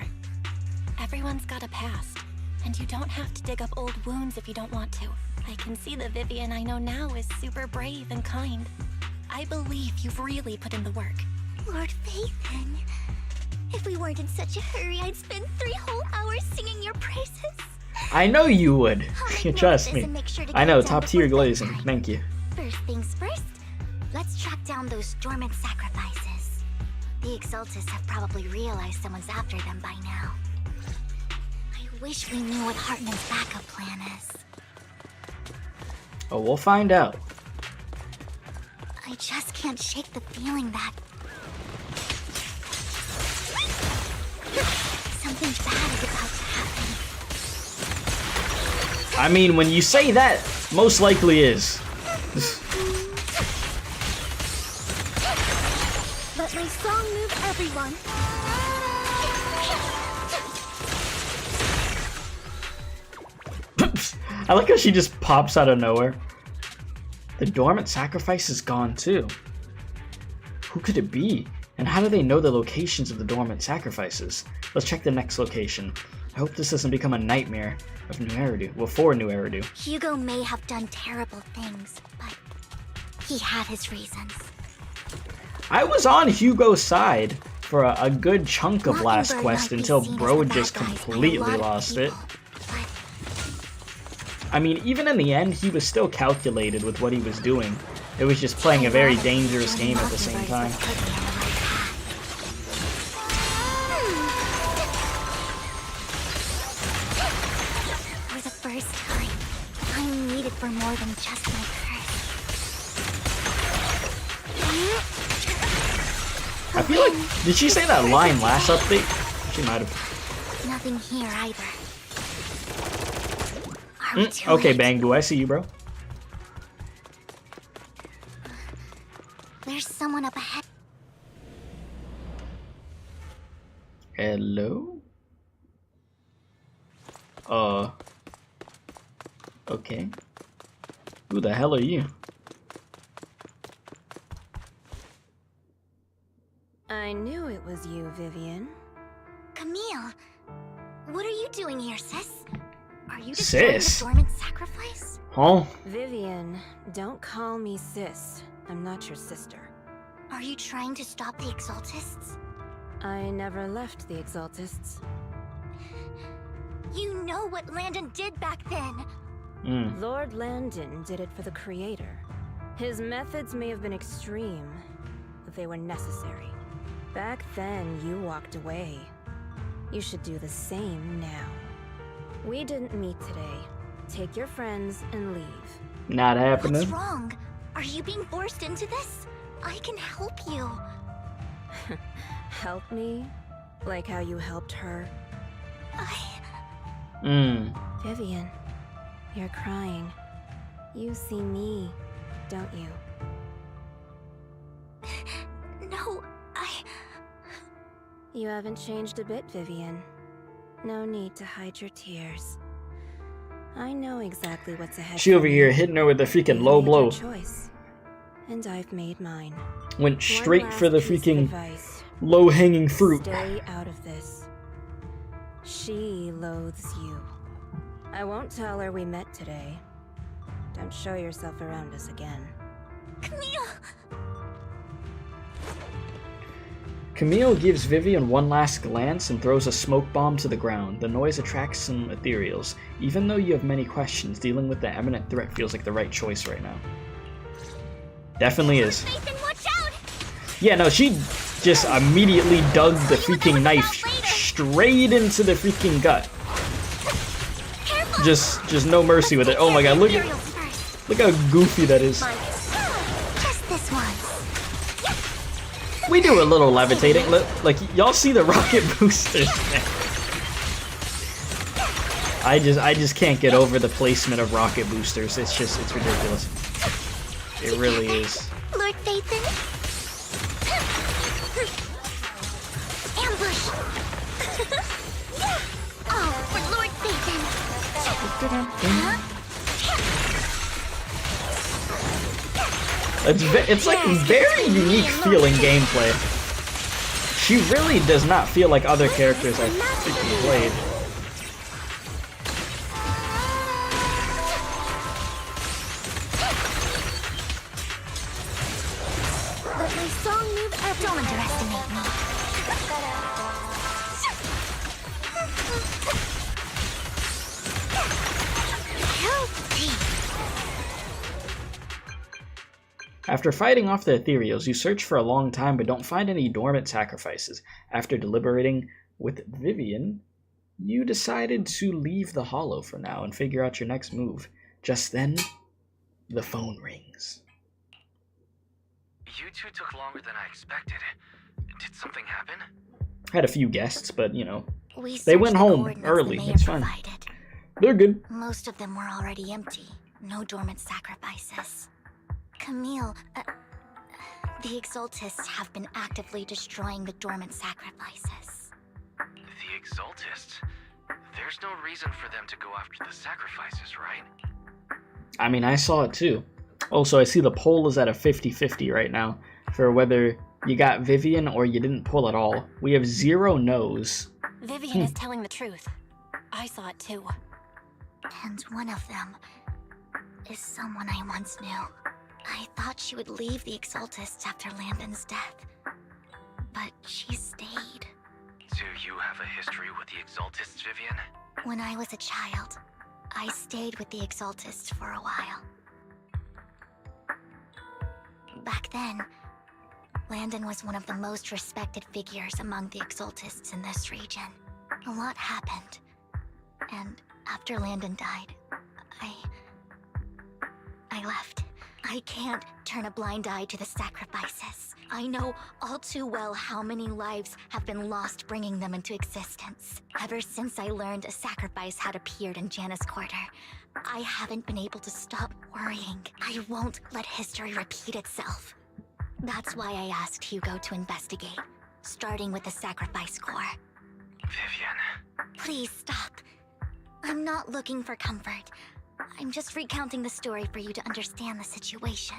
Everyone's got a past, and you don't have to dig up old wounds if you don't want to. I can see the Vivian I know now is super brave and kind. I believe you've really put in the work. Lord Vathan, if we weren't in such a hurry, I'd spend 3 whole hours singing your praises. I know you would. You Trust me. I know, top tier glazing. Thank you. First things first, let's track down those dormant sacrifices. The exaltists have probably realized someone's after them by now. I wish we knew what Hartman's backup plan is. Oh, we'll find out. I just can't shake the feeling that something bad is about to happen. I mean, when you say that, most likely is. Let my song move everyone. I like how she just pops out of nowhere. The dormant sacrifice is gone too. Who could it be? And how do they know the locations of the dormant sacrifices? Let's check the next location. I hope this doesn't become a nightmare of New Eridu. Well, for New Eridu. Hugo may have done terrible things, but he had his reasons. I was on Hugo's side for a good chunk of last Mockingbird quest might be until seen as bro the bad just guys by a completely lot of lost it. people, but I mean, even in the end, he was still calculated with what he was doing. It was just playing a very dangerous game at the same time. For the first time, I'm needed for more than just my curse. I feel like, did she say that line last update? She might have. Nothing here either. Are we too Okay, late? Bangu, I see you, bro. There's someone up ahead. Hello? Okay. Who the hell are you? I knew it was you, Vivian. Camille, what are you doing here, sis? Are you destroying Sis? the dormant sacrifice? Huh? Vivian, don't call me sis. I'm not your sister. Are you trying to stop the exaltists? I never left the exaltists. You know what Landon did back then. Lord Landon did it for the Creator. His methods may have been extreme, but they were necessary. Back then, you walked away. You should do the same now. We didn't meet today. Take your friends and leave. Not happening. What's wrong? Are you being forced into this? I can help you. Help me? Like how you helped her? Vivian, you're crying. You see me, don't you? No, You haven't changed a bit, Vivian. No need to hide your tears. I know exactly what's ahead. She over here hitting her with a freaking low blow. Choice. And I've made mine. Went straight One for the last piece of freaking advice. low-hanging fruit. Stay out of this. She loathes you. I won't tell her we met today. Don't show yourself around us again. Camille! Camille gives Vivian one last glance and throws a smoke bomb to the ground. The noise attracts some Ethereals. Even though you have many questions, dealing with the imminent threat feels like the right choice right now. Definitely is. Nathan, watch out! Yeah, no, she just immediately dug the freaking knife straight into the freaking gut. Just no mercy with it. Oh my god, look how goofy that is. Just this once. We do a little levitating. Like, y'all see the rocket boosters, man. I just can't get over the placement of rocket boosters. It's ridiculous. It really is. Lord Phaethon? Ambush! Oh, for Lord Phaethon! It's like very unique feeling gameplay. She really does not feel like other characters I've freaking played. But my song move don't underestimate me. After fighting off the Ethereals, you search for a long time but don't find any dormant sacrifices. After deliberating with Vivian, you decided to leave the Hollow for now and figure out your next move. Just then, the phone rings. You two took longer than I expected. Did something happen? Had a few guests, but you know, We they went searched the home coordinates early. the mayor It's fine. provided. They're good. Most of them were already empty. No dormant sacrifices. Camille, the Exaltists have been actively destroying the dormant sacrifices. The Exaltists? There's no reason for them to go after the sacrifices, right? I mean, I saw it too. Also, I see the poll is at a 50-50 right now for whether you got Vivian or you didn't pull at all. We have 0 no's. Vivian is telling the truth. I saw it too. And one of them is someone I once knew. I thought she would leave the Exaltists after Landon's death, but she stayed. Do you have a history with the Exaltists, Vivian? When I was a child, I stayed with the Exaltists for a while. Back then, Landon was one of the most respected figures among the Exaltists in this region. A lot happened, and after Landon died, I left. I can't turn a blind eye to the sacrifices. I know all too well how many lives have been lost bringing them into existence. Ever since I learned a sacrifice had appeared in Janna's quarter, I haven't been able to stop worrying. I won't let history repeat itself. That's why I asked Hugo to investigate, starting with the sacrifice core. Vivian. Please stop. I'm not looking for comfort. I'm just recounting the story for you to understand the situation.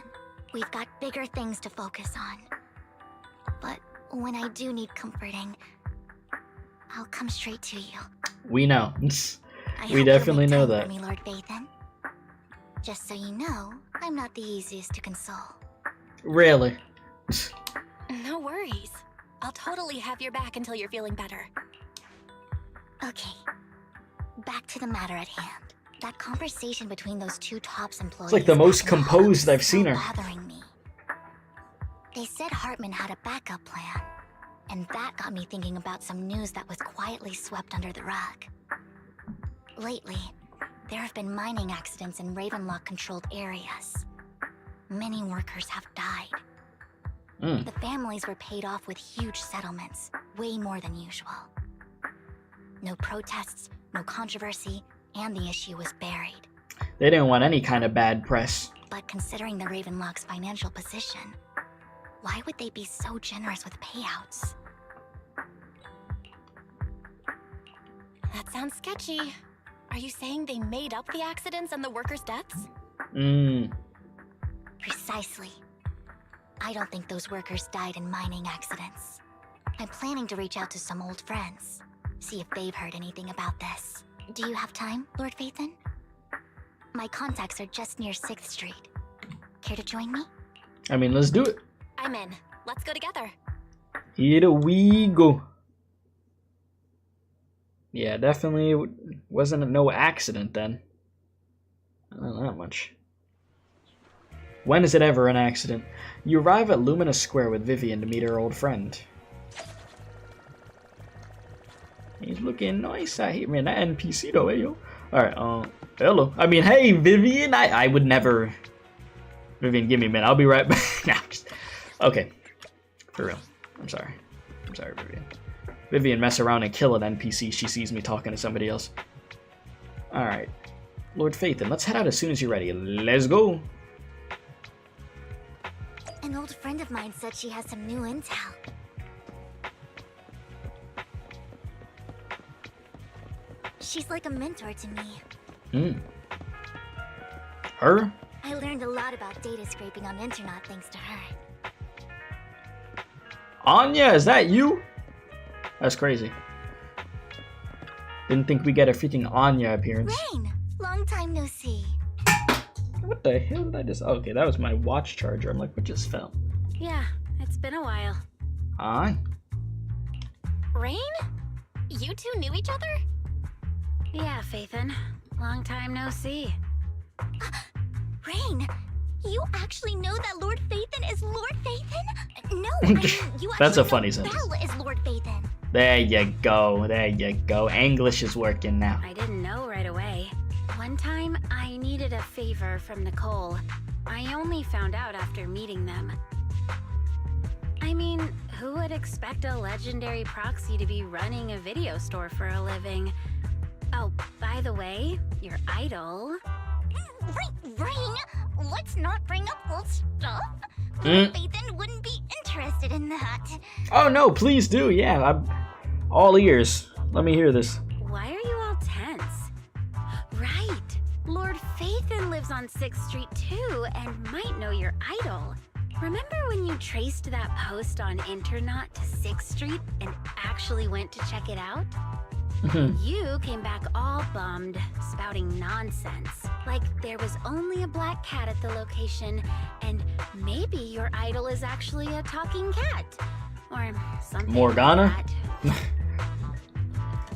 We've got bigger things to focus on. But when I do need comforting, I'll come straight to you. We know. I We hope definitely you'll know make that. time for me, Lord Phaethon. Just so you know, I'm not the easiest to console. Really? No worries. I'll totally have your back until you're feeling better. Okay, back to the matter at hand. That conversation between those two TOPS employees. It's like the most back in the composed hall I've is seen so her. bothering me. They said Hartman had a backup plan, and that got me thinking about some news that was quietly swept under the rug. Lately, there have been mining accidents in Ravenlock-controlled areas. Many workers have died. The families were paid off with huge settlements, way more than usual. No protests, no controversy, and the issue was buried. They didn't want any kind of bad press. But considering the Ravenlock's financial position, why would they be so generous with payouts? That sounds sketchy. Are you saying they made up the accidents and the workers' deaths? Precisely. I don't think those workers died in mining accidents. I'm planning to reach out to some old friends, see if they've heard anything about this. Do you have time, Lord Phaethon? My contacts are just near 6th Street. Care to join me? I mean, let's do it. I'm in. Let's go together. Here we go. Yeah, definitely wasn't no accident then. Not that much. When is it ever an accident? You arrive at Luminous Square with Vivian to meet her old friend. He's looking nice out here, man. That NPC though, yo. Alright, hello. I mean, hey, Vivian. I would never... Vivian, give me a minute. I'll be right back. Nah, okay. For real. I'm sorry. I'm sorry, Vivian. Vivian mess around and kill an NPC. She sees me talking to somebody else. Alright. Lord Phaethon, let's head out as soon as you're ready. Let's go. An old friend of mine said she has some new intel. She's like a mentor to me. Her? I learned a lot about data scraping on internet thanks to her. Anya, is that you? That's crazy. Didn't think we get a freaking Anya appearance. Rain! Long time no see. What the hell did I just... Okay, that was my watch charger. I'm like, what just fell? Yeah, it's been a while. Aye. Rain? You two knew each other? Yeah, Phaethon. Long time no see. Rain, you actually know that Lord Phaethon is Lord Phaethon? No, I mean, you actually That's a know funny sentence. Belle is Lord Phaethon. There you go. There you go. English is working now. I didn't know right away. One time, I needed a favor from Nicole. I only found out after meeting them. I mean, who would expect a legendary proxy to be running a video store for a living? Oh, by the way, your idol... Rain, let's not bring up old stuff. Lord Phaethon wouldn't be interested in that. Oh no, please do. Yeah, I'm all ears. Let me hear this. Why are you all tense? Right, Lord Phaethon lives on 6th Street too and might know your idol. Remember when you traced that post on Internet to 6th Street and actually went to check it out? You came back all bummed, spouting nonsense. Like there was only a black cat at the location, and maybe your idol is actually a talking cat. Or something Morgana? like that.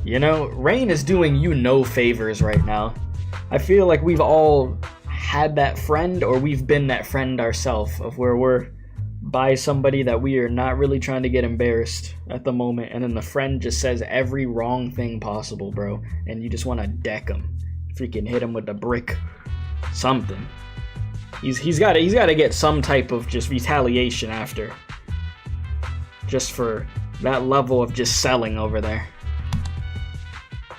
You know, Rain is doing you no favors right now. I feel like we've all had that friend, or we've been that friend ourselves, of where we're by somebody that we are not really trying to get embarrassed at the moment, and then the friend just says every wrong thing possible, bro, and you just want to deck him, freaking hit him with a brick, something. He's got to get some type of just retaliation after, just for that level of just selling over there.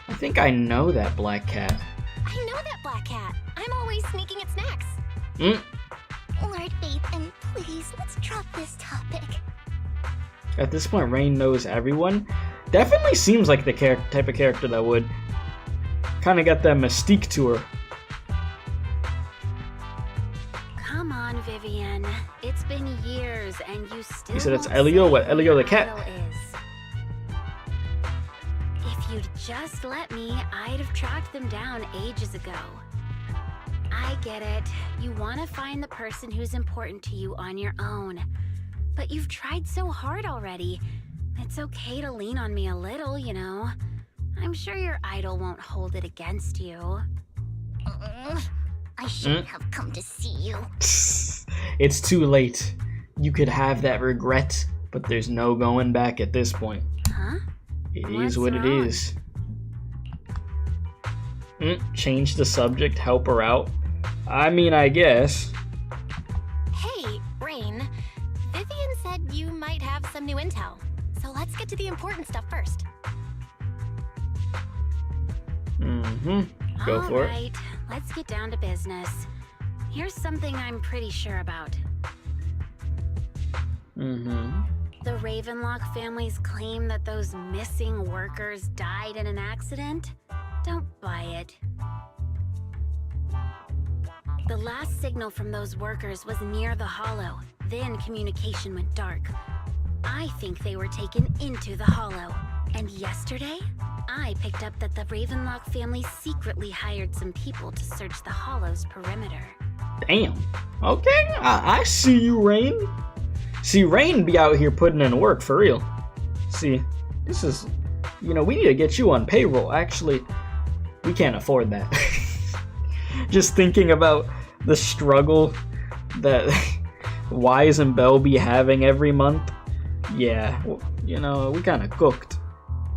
I think I know that black cat. I know that black cat. I'm always sneaking at snacks. Lord Phaethon, please, let's drop this topic. At this point, Rain knows everyone. Definitely seems like the type of character that would kind of get that mystique to her. Come on, Vivian. It's been years and you still. You said it's won't Elio? say What, who Elio your the cat? idol is. If you'd just let me, I'd have tracked them down ages ago. I get it. You want to find the person who's important to you on your own. But you've tried so hard already. It's okay to lean on me a little, you know. I'm sure your idol won't hold it against you. I shouldn't have come to see you. It's too late. You could have that regret, but there's no going back at this point. Huh? It What's is what it wrong? is. Change the subject, help her out. I mean, I guess. Hey, Rain. Vivian said you might have some new intel. So let's get to the important stuff first. Go for it. Alright, let's get down to business. Here's something I'm pretty sure about. The Ravenlock family's claim that those missing workers died in an accident? Don't buy it. The last signal from those workers was near the hollow, Then communication went dark. I think they were taken into the Hollow. And yesterday, I picked up that the Ravenlock family secretly hired some people to search the Hollow's perimeter. Damn. Okay, I see you, Rain. See, Rain be out here putting in work, for real. See, this is... You know, we need to get you on payroll. Actually, we can't afford that. Just thinking about the struggle that Wise and Belle be having every month. Yeah, you know, we kind of cooked.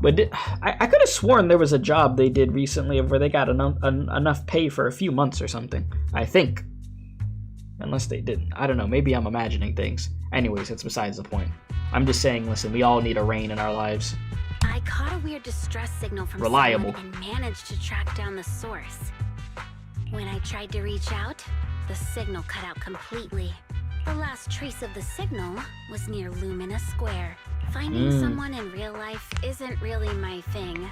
But I could have sworn there was a job they did recently where they got enough pay for a few months or something. I think. Unless they didn't. I don't know. Maybe I'm imagining things. Anyways, that's besides the point. I'm just saying, listen, we all need a Rain in our lives. I caught a weird distress signal from Reliable. someone and managed to track down the source. When I tried to reach out, the signal cut out completely. The last trace of the signal was near Lumina Square. Finding someone in real life isn't really my thing.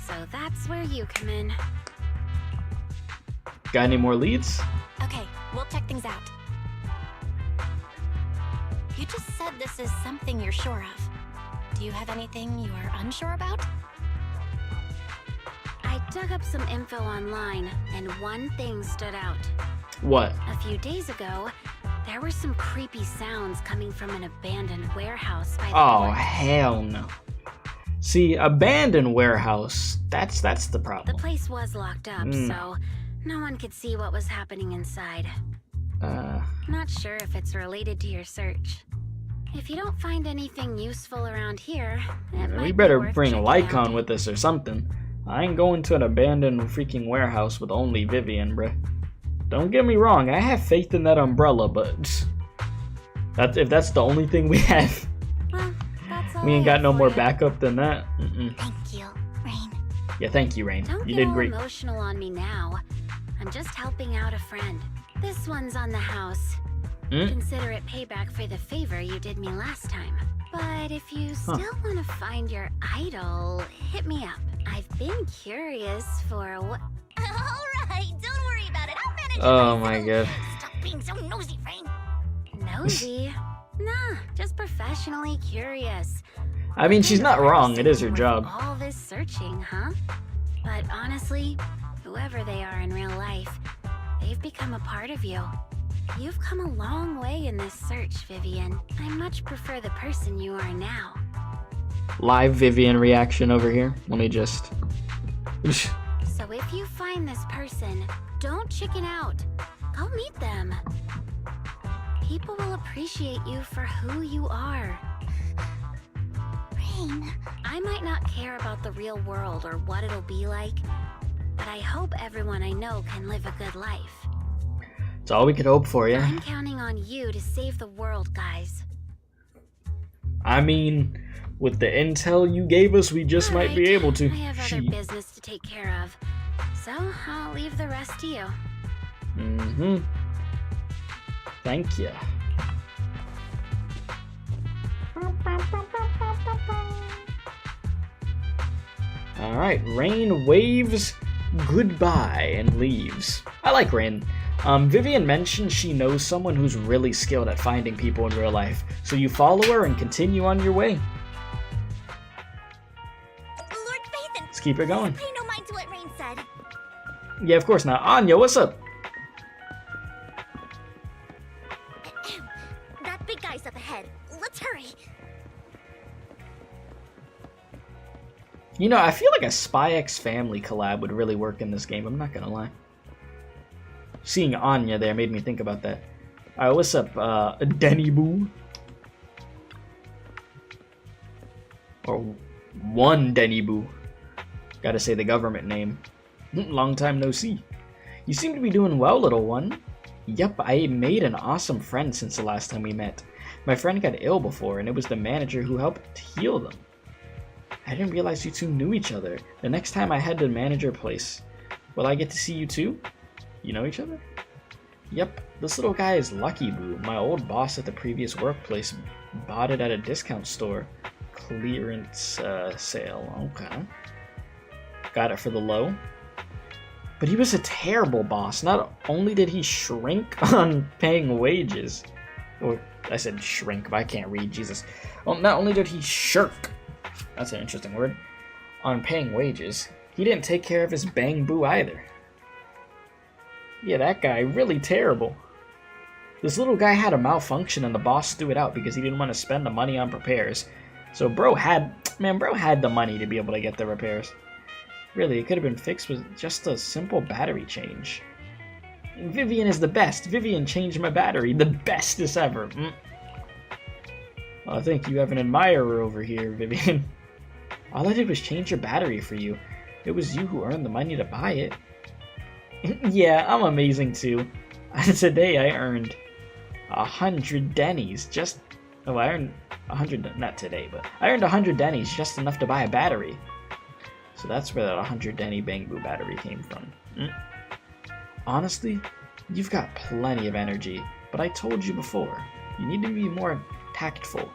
So that's where you come in. Got any more leads? Okay, we'll check things out. You just said this is something you're sure of. Do you have anything you are unsure about? I dug up some info online, and one thing stood out. What? A few days ago, there were some creepy sounds coming from an abandoned warehouse by the port. Hell no. See, abandoned warehouse, that's the problem. The place was locked up, so no one could see what was happening inside. Not sure if it's related to your search. If you don't find anything useful around here, it might We better be worth bring checking Lycaon out. with us or something. I ain't going to an abandoned freaking warehouse with only Vivian, bruh. Don't get me wrong, I have faith in that umbrella, but if that's the only thing we have, Well, that's all we ain't I got have no for more ya. backup than that. Thank you, Rain. Yeah, thank you, Rain. Don't You get did all great. emotional on me now. I'm just helping out a friend. This one's on the house. Consider it payback for the favor you did me last time. But if you still want to find your idol, hit me up. I've been curious for what... Alright, don't worry about it. I'll manage it Oh myself. my god. Stop being so nosy, Rain. Nosy? Nah, just professionally curious. I mean, she's not wrong. It is her With job. all this searching, huh? But honestly, whoever they are in real life, they've become a part of you. You've come a long way in this search, Vivian. I much prefer the person you are now. Live Vivian reaction over here. Let me just... So if you find this person, don't chicken out. Go meet them. People will appreciate you for who you are. Rain. I might not care about the real world or what it'll be like, but I hope everyone I know can live a good life. It's all we could hope for, yeah. I'm counting on you to save the world, guys. I mean, with the intel you gave us, we just might be able to. I have other Shit. business to take care of, so I'll leave the rest to you. Thank you. Alright, Rain waves goodbye and leaves. I like Rain. Vivian mentioned she knows someone who's really skilled at finding people in real life, so you follow her and continue on your way. Lord Phaethon. Let's keep it going. Pay no mind to what Rain said. Yeah, of course not. Anya, what's up? That big guy's up ahead. Let's hurry. You know, I feel like a Spy X Family collab would really work in this game, I'm not gonna lie. Seeing Anya there made me think about that. Alright, what's up, Denny Boo? Or one Denny Boo. Gotta say the government name. Long time no see. You seem to be doing well, little one. Yep, I made an awesome friend since the last time we met. My friend got ill before, and it was the manager who helped heal them. I didn't realize you two knew each other. The next time I head to manager place, will I get to see you too? You know each other? Yep, this little guy is Lucky Boo. My old boss at the previous workplace bought it at a discount store. Clearance sale, okay. Got it for the low. But he was a terrible boss. Not only did he shrink on paying wages, or I said shrink, but I can't read, Jesus. Well, not only did he shirk, that's an interesting word, on paying wages, he didn't take care of his bang boo either. Yeah, that guy, really terrible. This little guy had a malfunction and the boss threw it out because he didn't want to spend the money on repairs. So bro had the money to be able to get the repairs. Really, it could have been fixed with just a simple battery change. Vivian is the best. Vivian changed my battery. The bestest ever. Well, I think you have an admirer over here, Vivian. All I did was change your battery for you. It was you who earned the money to buy it. Yeah, I'm amazing too. Today I earned 100 dennies just... Oh, I earned 100... Not today, but... I earned 100 dennies, just enough to buy a battery. So that's where that 100 denny Bang Boo battery came from. Honestly, you've got plenty of energy, but I told you before, you need to be more tactful.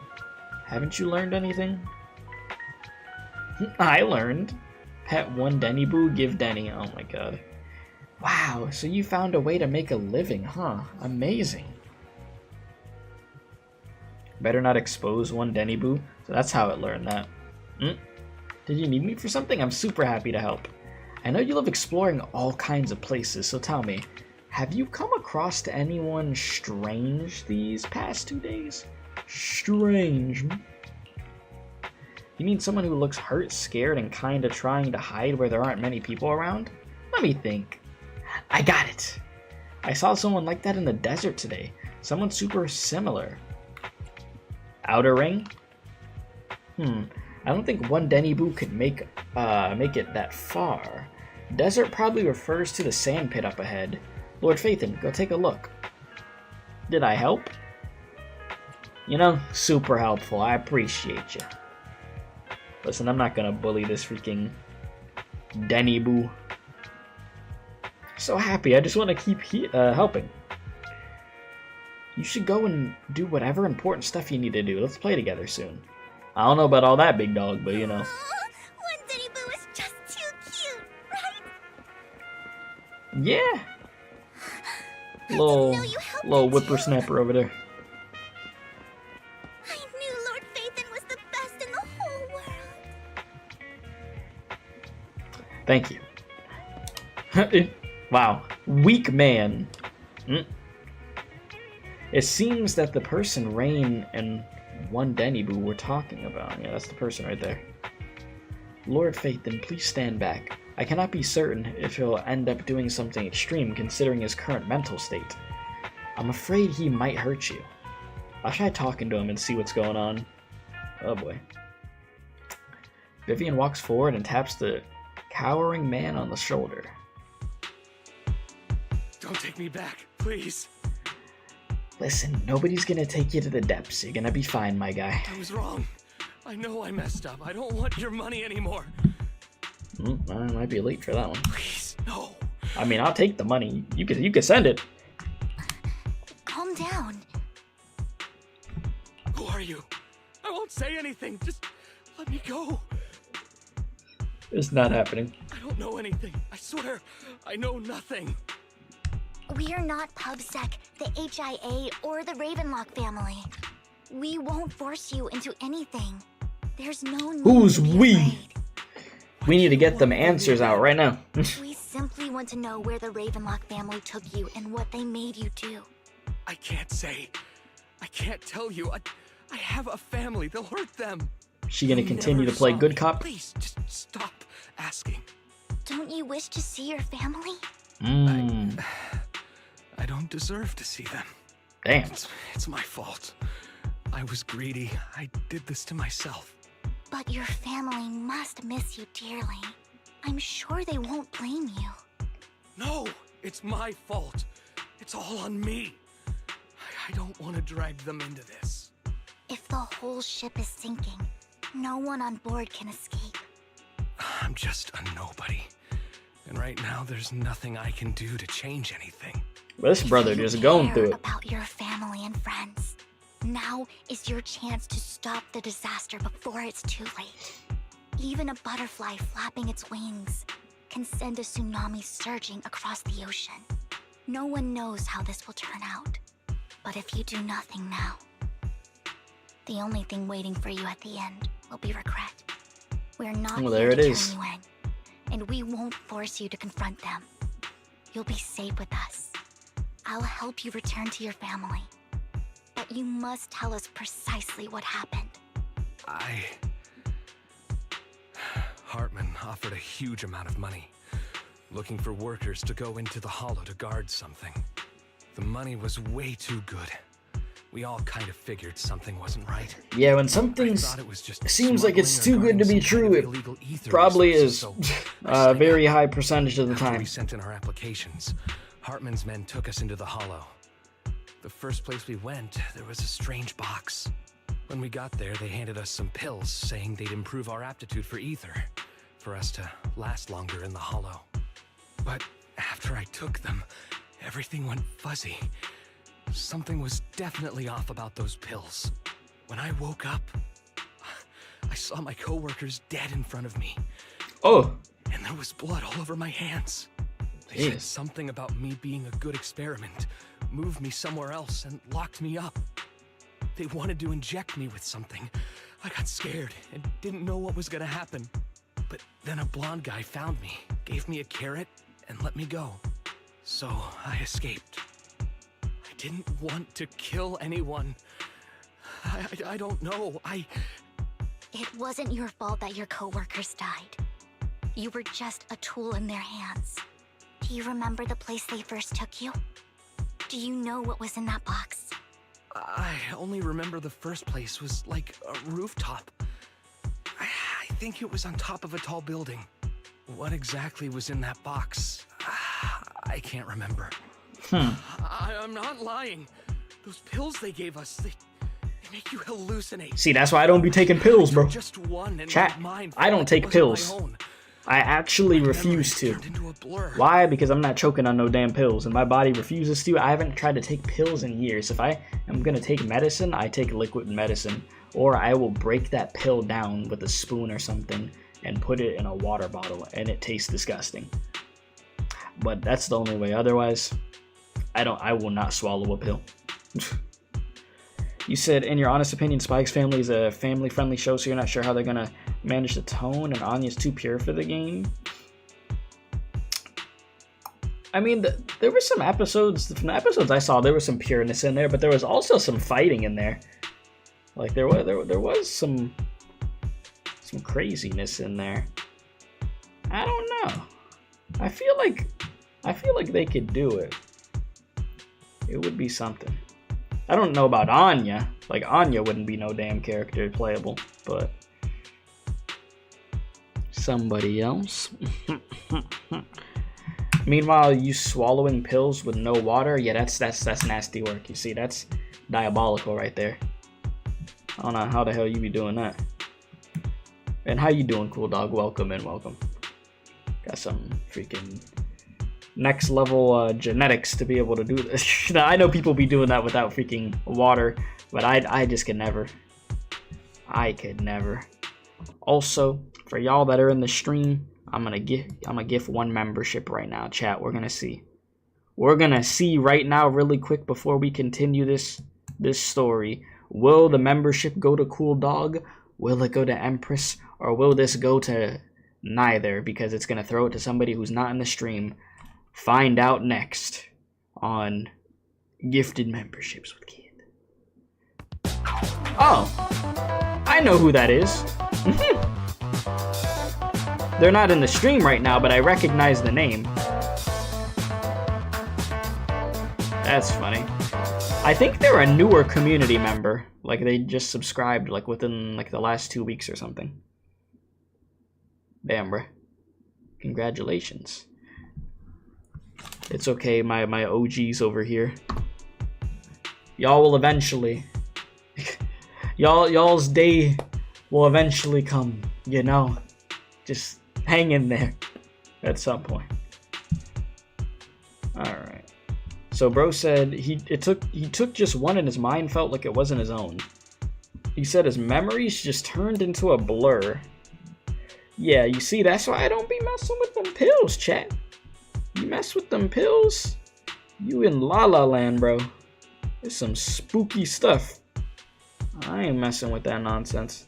Haven't you learned anything? I learned. Pet one Denny Boo, give Denny. Oh my god. Wow, so you found a way to make a living, huh? Amazing. Better not expose one Denny Boo. So that's how it learned that. Did you need me for something? I'm super happy to help. I know you love exploring all kinds of places, so tell me, have you come across to anyone strange these past 2 days? Strange. You mean someone who looks hurt, scared, and kinda trying to hide where there aren't many people around? Let me think. I got it! I saw someone like that in the desert today. Someone super similar. Outer Ring? I don't think one Denny Boo could make it that far. Desert probably refers to the sand pit up ahead. Lord Phaethon, go take a look. Did I help? You know, super helpful. I appreciate you. Listen, I'm not gonna bully this freaking Denny Boo. So happy. I just want to keep helping. You should go and do whatever important stuff you need to do. Let's play together soon. I don't know about all that, big dog, but you know. One Denny Boo is just too cute, right? Yeah. Little whippersnapper over there. I knew Lord Phaethon was the best in the whole world. Thank you. Wow. Weak man. It seems that the person Rain and one Denny Boo were talking about. Yeah, that's the person right there. Lord Phaethon, please stand back. I cannot be certain if he'll end up doing something extreme considering his current mental state. I'm afraid he might hurt you. I'll try talking to him and see what's going on. Oh boy. Vivian walks forward and taps the cowering man on the shoulder. Don't take me back, please. Listen, nobody's gonna take you to the depths. You're gonna be fine, my guy. I was wrong. I know I messed up. I don't want your money anymore. I might be late for that one. Please, no. I mean, I'll take the money. You can send it. Calm down. Who are you? I won't say anything. Just let me go. It's not happening. I don't know anything. I swear, I know nothing. We're not PubSec, the HIA, or the Ravenlock family. We won't force you into anything. There's no need Who's to be we? afraid. We need to get them answers out right now. We simply want to know where the Ravenlock family took you and what they made you do. I can't say. I can't tell you. I have a family. They'll hurt them. She gonna continue to play good cop? Please, just stop asking. Don't you wish to see your family? I don't deserve to see them. Damn. It's my fault. I was greedy. I did this to myself. But your family must miss you dearly. I'm sure they won't blame you. No, it's my fault. It's all on me. I don't want to drag them into this. If the whole ship is sinking, no one on board can escape. I'm just a nobody. And right now, there's nothing I can do to change anything. This brother just going through it. About your family and friends. Now is your chance to stop the disaster before it's too late. Even a butterfly flapping its wings can send a tsunami surging across the ocean. No one knows how this will turn out. But if you do nothing now, The only thing waiting for you at the end will be regret. We're not Well, here there to it turn is. you in, and we won't force you to confront them. You'll be safe with us. I'll help you return to your family. But you must tell us precisely what happened. Hartman offered a huge amount of money, looking for workers to go into the hollow to guard something. The money was way too good. We all kind of figured something wasn't right. Yeah, when something seems like it's too good to be true, it probably is. A very high percentage of the time. We sent in our applications. Hartman's men took us into the hollow. The first place we went, there was a strange box. When we got there, they handed us some pills, saying they'd improve our aptitude for ether, for us to last longer in the hollow. But after I took them, everything went fuzzy. Something was definitely off about those pills. When I woke up, I saw my coworkers dead in front of me. Oh. And there was blood all over my hands. They said something about me being a good experiment, moved me somewhere else, and locked me up. They wanted to inject me with something. I got scared and didn't know what was gonna happen. But then a blonde guy found me, gave me a carrot, and let me go. So I escaped. I didn't want to kill anyone. I don't know. It wasn't your fault that your coworkers died. You were just a tool in their hands. Do you remember the place they first took you? Do you know what was in that box? I only remember the first place was like a rooftop. I think it was on top of a tall building. What exactly was in that box? I can't remember. I'm not lying. Those pills they gave us, they make you hallucinate. See, that's why I don't be taking pills, bro. Just one and Chat, my mind I don't take wasn't pills. my own. I actually refuse to. Why? Because I'm not choking on no damn pills, and my body refuses to. I haven't tried to take pills in years. If I am gonna take medicine, I take liquid medicine, or I will break that pill down with a spoon or something and put it in a water bottle, and it tastes disgusting. But that's the only way. Otherwise, I will not swallow a pill. You said, in your honest opinion, Spike's Family is a family-friendly show, so you're not sure how they're gonna manage the tone, and Anya's too pure for the game. I mean, there were some episodes, from the episodes I saw, there was some pureness in there, but there was also some fighting in there. Like, there was some craziness in there. I don't know. I feel like they could do it. It would be something. I don't know about Anya. Like, Anya wouldn't be no damn character playable, but somebody else. Meanwhile, you swallowing pills with no water, yeah, that's nasty work. You see, that's diabolical right there. I don't know how the hell you be doing that. And how you doing, cool dog? Welcome and welcome. Got some freaking next level genetics to be able to do this. Now, I know people be doing that without freaking water, but I just could never. I could never. Also, for y'all that are in the stream, I'm gonna gift one membership right now, chat. We're gonna see. We're gonna see right now, really quick, before we continue this story. Will the membership go to Cool Dog? Will it go to Empress? Or will this go to neither? Because it's gonna throw it to somebody who's not in the stream. Find out next on Gifted Memberships with Kid. Oh, I know who that is. They're not in the stream right now, but I recognize the name. That's funny. I think they're a newer community member. Like, they just subscribed like within like the last 2 weeks or something. Damn, bruh. Congratulations. It's okay, my OGs over here. Y'all will eventually. Y'all's day will eventually come, you know. Just hang in there at some point. Alright. So bro said he took just one and his mind felt like it wasn't his own. He said his memories just turned into a blur. Yeah, you see, that's why I don't be messing with them pills, chat. You mess with them pills, you in La La Land, bro. It's some spooky stuff. I ain't messing with that nonsense.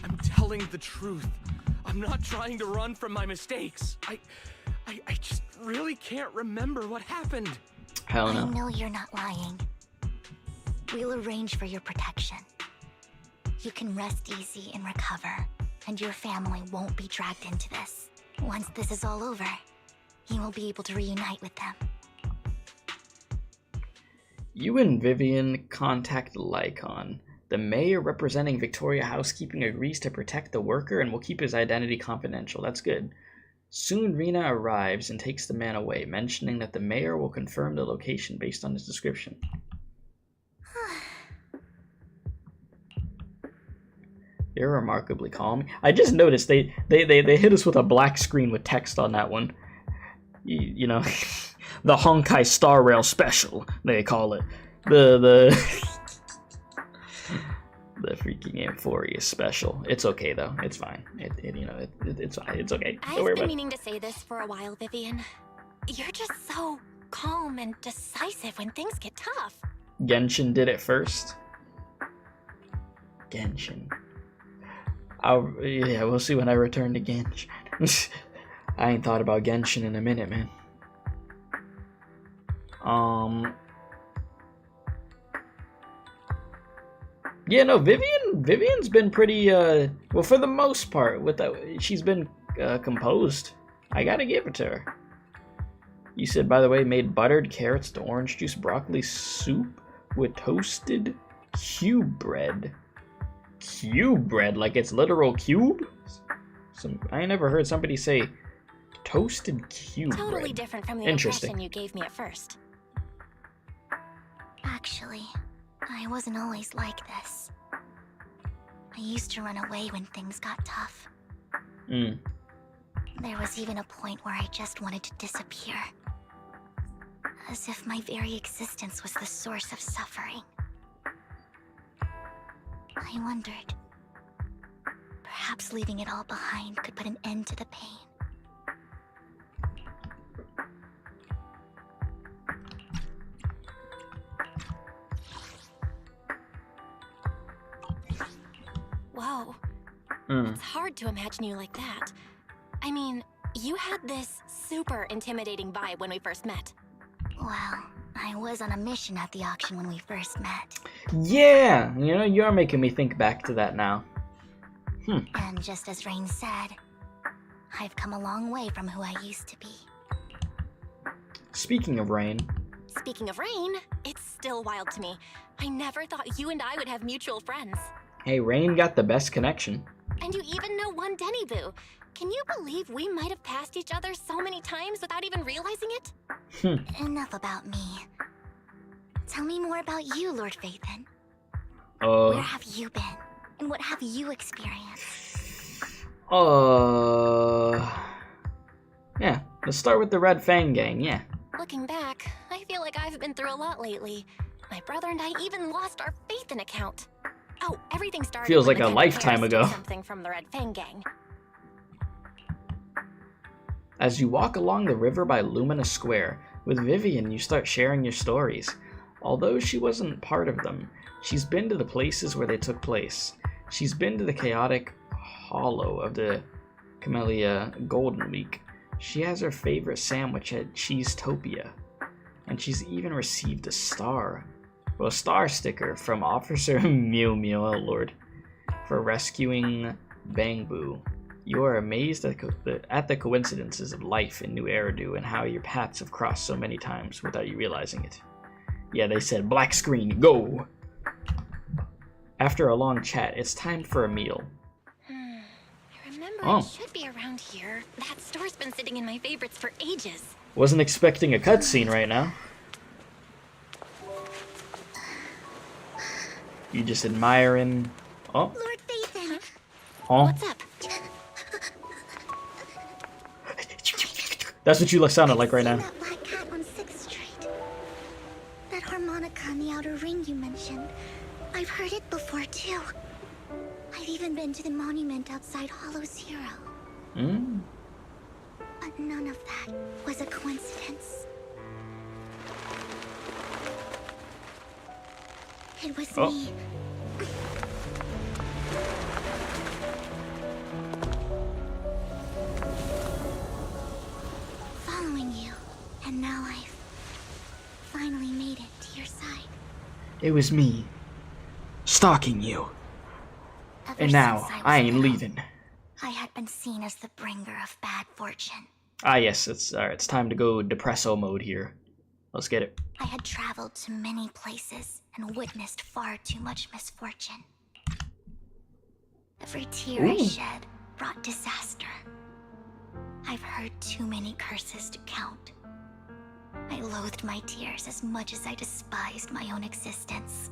I'm telling the truth. I'm not trying to run from my mistakes. I just really can't remember what happened. Hell no. I know you're not lying. We'll arrange for your protection. You can rest easy and recover, and your family won't be dragged into this. Once this is all over, you will be able to reunite with them. You and Vivian contact Lycaon. The mayor representing Victoria Housekeeping agrees to protect the worker and will keep his identity confidential. That's good. Soon Rena arrives and takes the man away, mentioning that the mayor will confirm the location based on his description. You're remarkably calm. I just noticed they hit us with a black screen with text on that one. You know, the Honkai Star Rail Special, they call it. The freaking Euphoria Special. It's okay though. It's fine. It's fine. It's okay. I've been meaning to say this for a while, Vivian. You're just so calm and decisive when things get tough. Genshin did it first. Genshin. Yeah, we'll see when I return to Genshin. I ain't thought about Genshin in a minute, man. Yeah, no, Vivian's been pretty, well, for the most part, she's been composed. I gotta give it to her. You said, by the way, made buttered carrots to orange juice broccoli soup with toasted cube bread. Cube bread, like it's literal cube? I ain't never heard somebody say toasted cube bread. Totally different from the impression you gave me at first. Actually, I wasn't always like this. I used to run away when things got tough. There was even a point where I just wanted to disappear. As if my very existence was the source of suffering. I wondered, perhaps leaving it all behind could put an end to the pain. Whoa. It's hard to imagine you like that. I mean, you had this super intimidating vibe when we first met. Well, I was on a mission at the auction when we first met. Yeah, you know, you're making me think back to that now. And just as Rain said, I've come a long way from who I used to be. Speaking of Rain, it's still wild to me. I never thought you and I would have mutual friends. hey, Rain got the best connection. And you even know one Denny Boo. Can you believe we might have passed each other so many times without even realizing it? Enough about me. Tell me more about you, Lord Phaethon. Where have you been? And what have you experienced? Yeah, let's start with the Red Fang Gang, yeah. Looking back, I feel like I've been through a lot lately. My brother and I even lost our Phaethon account. Oh, everything started Feels when like a lifetime ago. Something from the Red Fang Gang. As you walk along the river by Lumina Square, with Vivian you start sharing your stories. Although she wasn't part of them, she's been to the places where they took place. She's been to the chaotic hollow of the Camellia Golden Week. She has her favorite sandwich at Cheesetopia. And she's even received a star sticker from Officer Mew Mew, oh lord, for rescuing Bangbu. You are amazed at the coincidences of life in New Eridu and how your paths have crossed so many times without you realizing it. Yeah, they said black screen, go! After a long chat, it's time for a meal. I remember it should be around here. That store's been sitting in my favorites for ages. Wasn't expecting a cutscene right now. You just admiring... Oh. Lord Phaethon! Oh. What's up? That's what you sounded like right now. That black cat on 6th Street. That harmonica in the outer ring you mentioned. I've heard it before too. I've even been to the monument outside Hollow Zero. But none of that was a coincidence. It was me, It was me. Stalking you. Ever And now, since I was ain't little, leaving. I had been seen as the bringer of bad fortune. Ah yes, it's time to go depresso mode here. Let's get it. I had traveled to many places and witnessed far too much misfortune. Every tear I shed brought disaster. I've heard too many curses to count. I loathed my tears as much as I despised my own existence.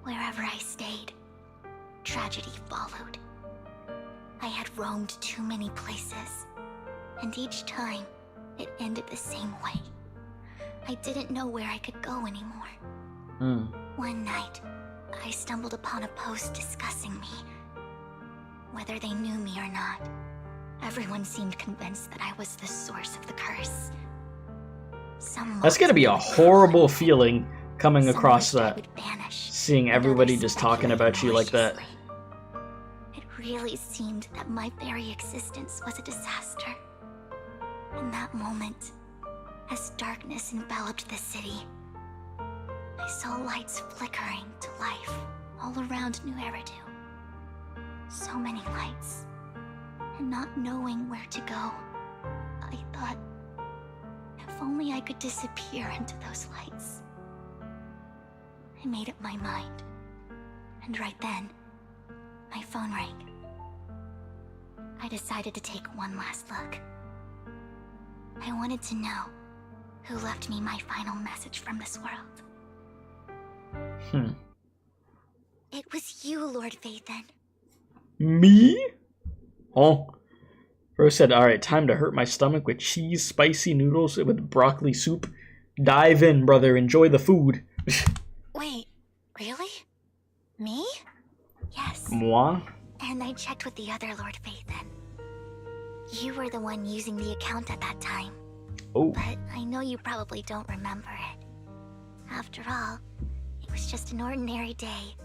Wherever I stayed, tragedy followed. I had roamed too many places, and each time, it ended the same way. I didn't know where I could go anymore. One night, I stumbled upon a post discussing me. Whether they knew me or not, everyone seemed convinced that I was the source of the curse. That's gonna be a horrible feeling coming across that. Seeing everybody just talking about you like that. It really seemed that my very existence was a disaster. In that moment, as darkness enveloped the city, I saw lights flickering to life all around New Eridu. So many lights, and not knowing where to go, I thought, if only I could disappear into those lights. I made up my mind, and right then, my phone rang. I decided to take one last look. I wanted to know who left me my final message from this world. It was you, Lord Vathan. Me? Oh. Rose said, alright, time to hurt my stomach with cheese, spicy noodles with broccoli soup. Dive in, brother. Enjoy the food. Wait, really? Me? Yes. Moi? And I checked with the other Lord Vathan. You were the one using the account at that time. Oh. But I know you probably don't remember it. After all, it was just an ordinary day,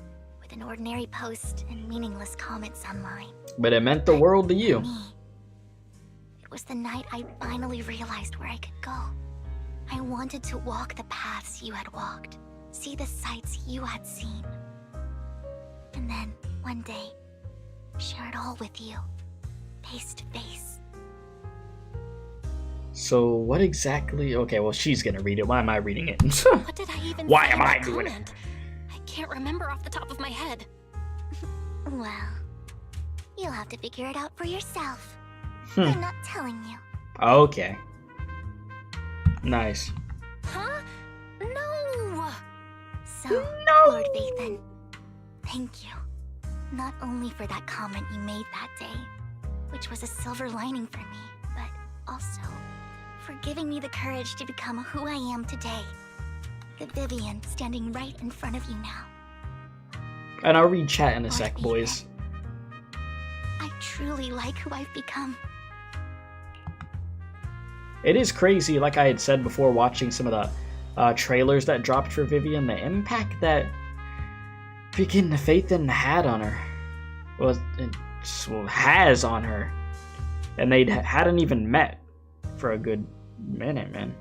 with an ordinary post and meaningless comments online. But it meant the world to you. Me, it was the night I finally realized where I could go. I wanted to walk the paths you had walked, see the sights you had seen. And then, one day, share it all with you, face to face. So what exactly? Okay, well she's gonna read it. Why am I reading it? What did I even Why say am in I that doing comment? I can't remember off the top of my head. Well, you'll have to figure it out for yourself. I'm not telling you. Okay. Nice. Huh? No! So, Lord Vathan, thank you. Not only for that comment you made that day, which was a silver lining for me, but also for giving me the courage to become who I am today. The Vivian standing right in front of you now. And I'll read chat in a sec, boys. I truly like who I've become. It is crazy, like I had said before watching some of the trailers that dropped for Vivian, the impact that freaking Vathan had on her. Has on her. And they hadn't even met for a good minute, man.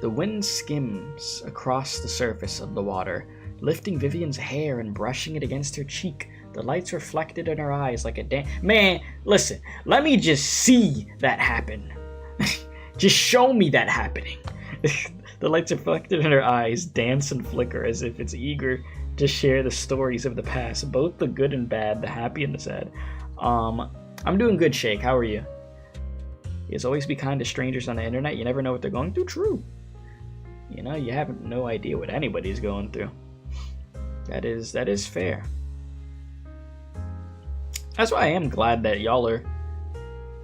The wind skims across the surface of the water, lifting Vivian's hair and brushing it against her cheek. The lights reflected in her eyes like a man, listen, let me just see that happen. Just show me that happening. The lights reflected in her eyes dance and flicker as if it's eager to share the stories of the past, both the good and bad, the happy and the sad. I'm doing good, Shake. How are you? Yes, always be kind to strangers on the internet. You never know what they're going through. True. You know, you have no idea what anybody's going through. That is fair. That's why I am glad that y'all are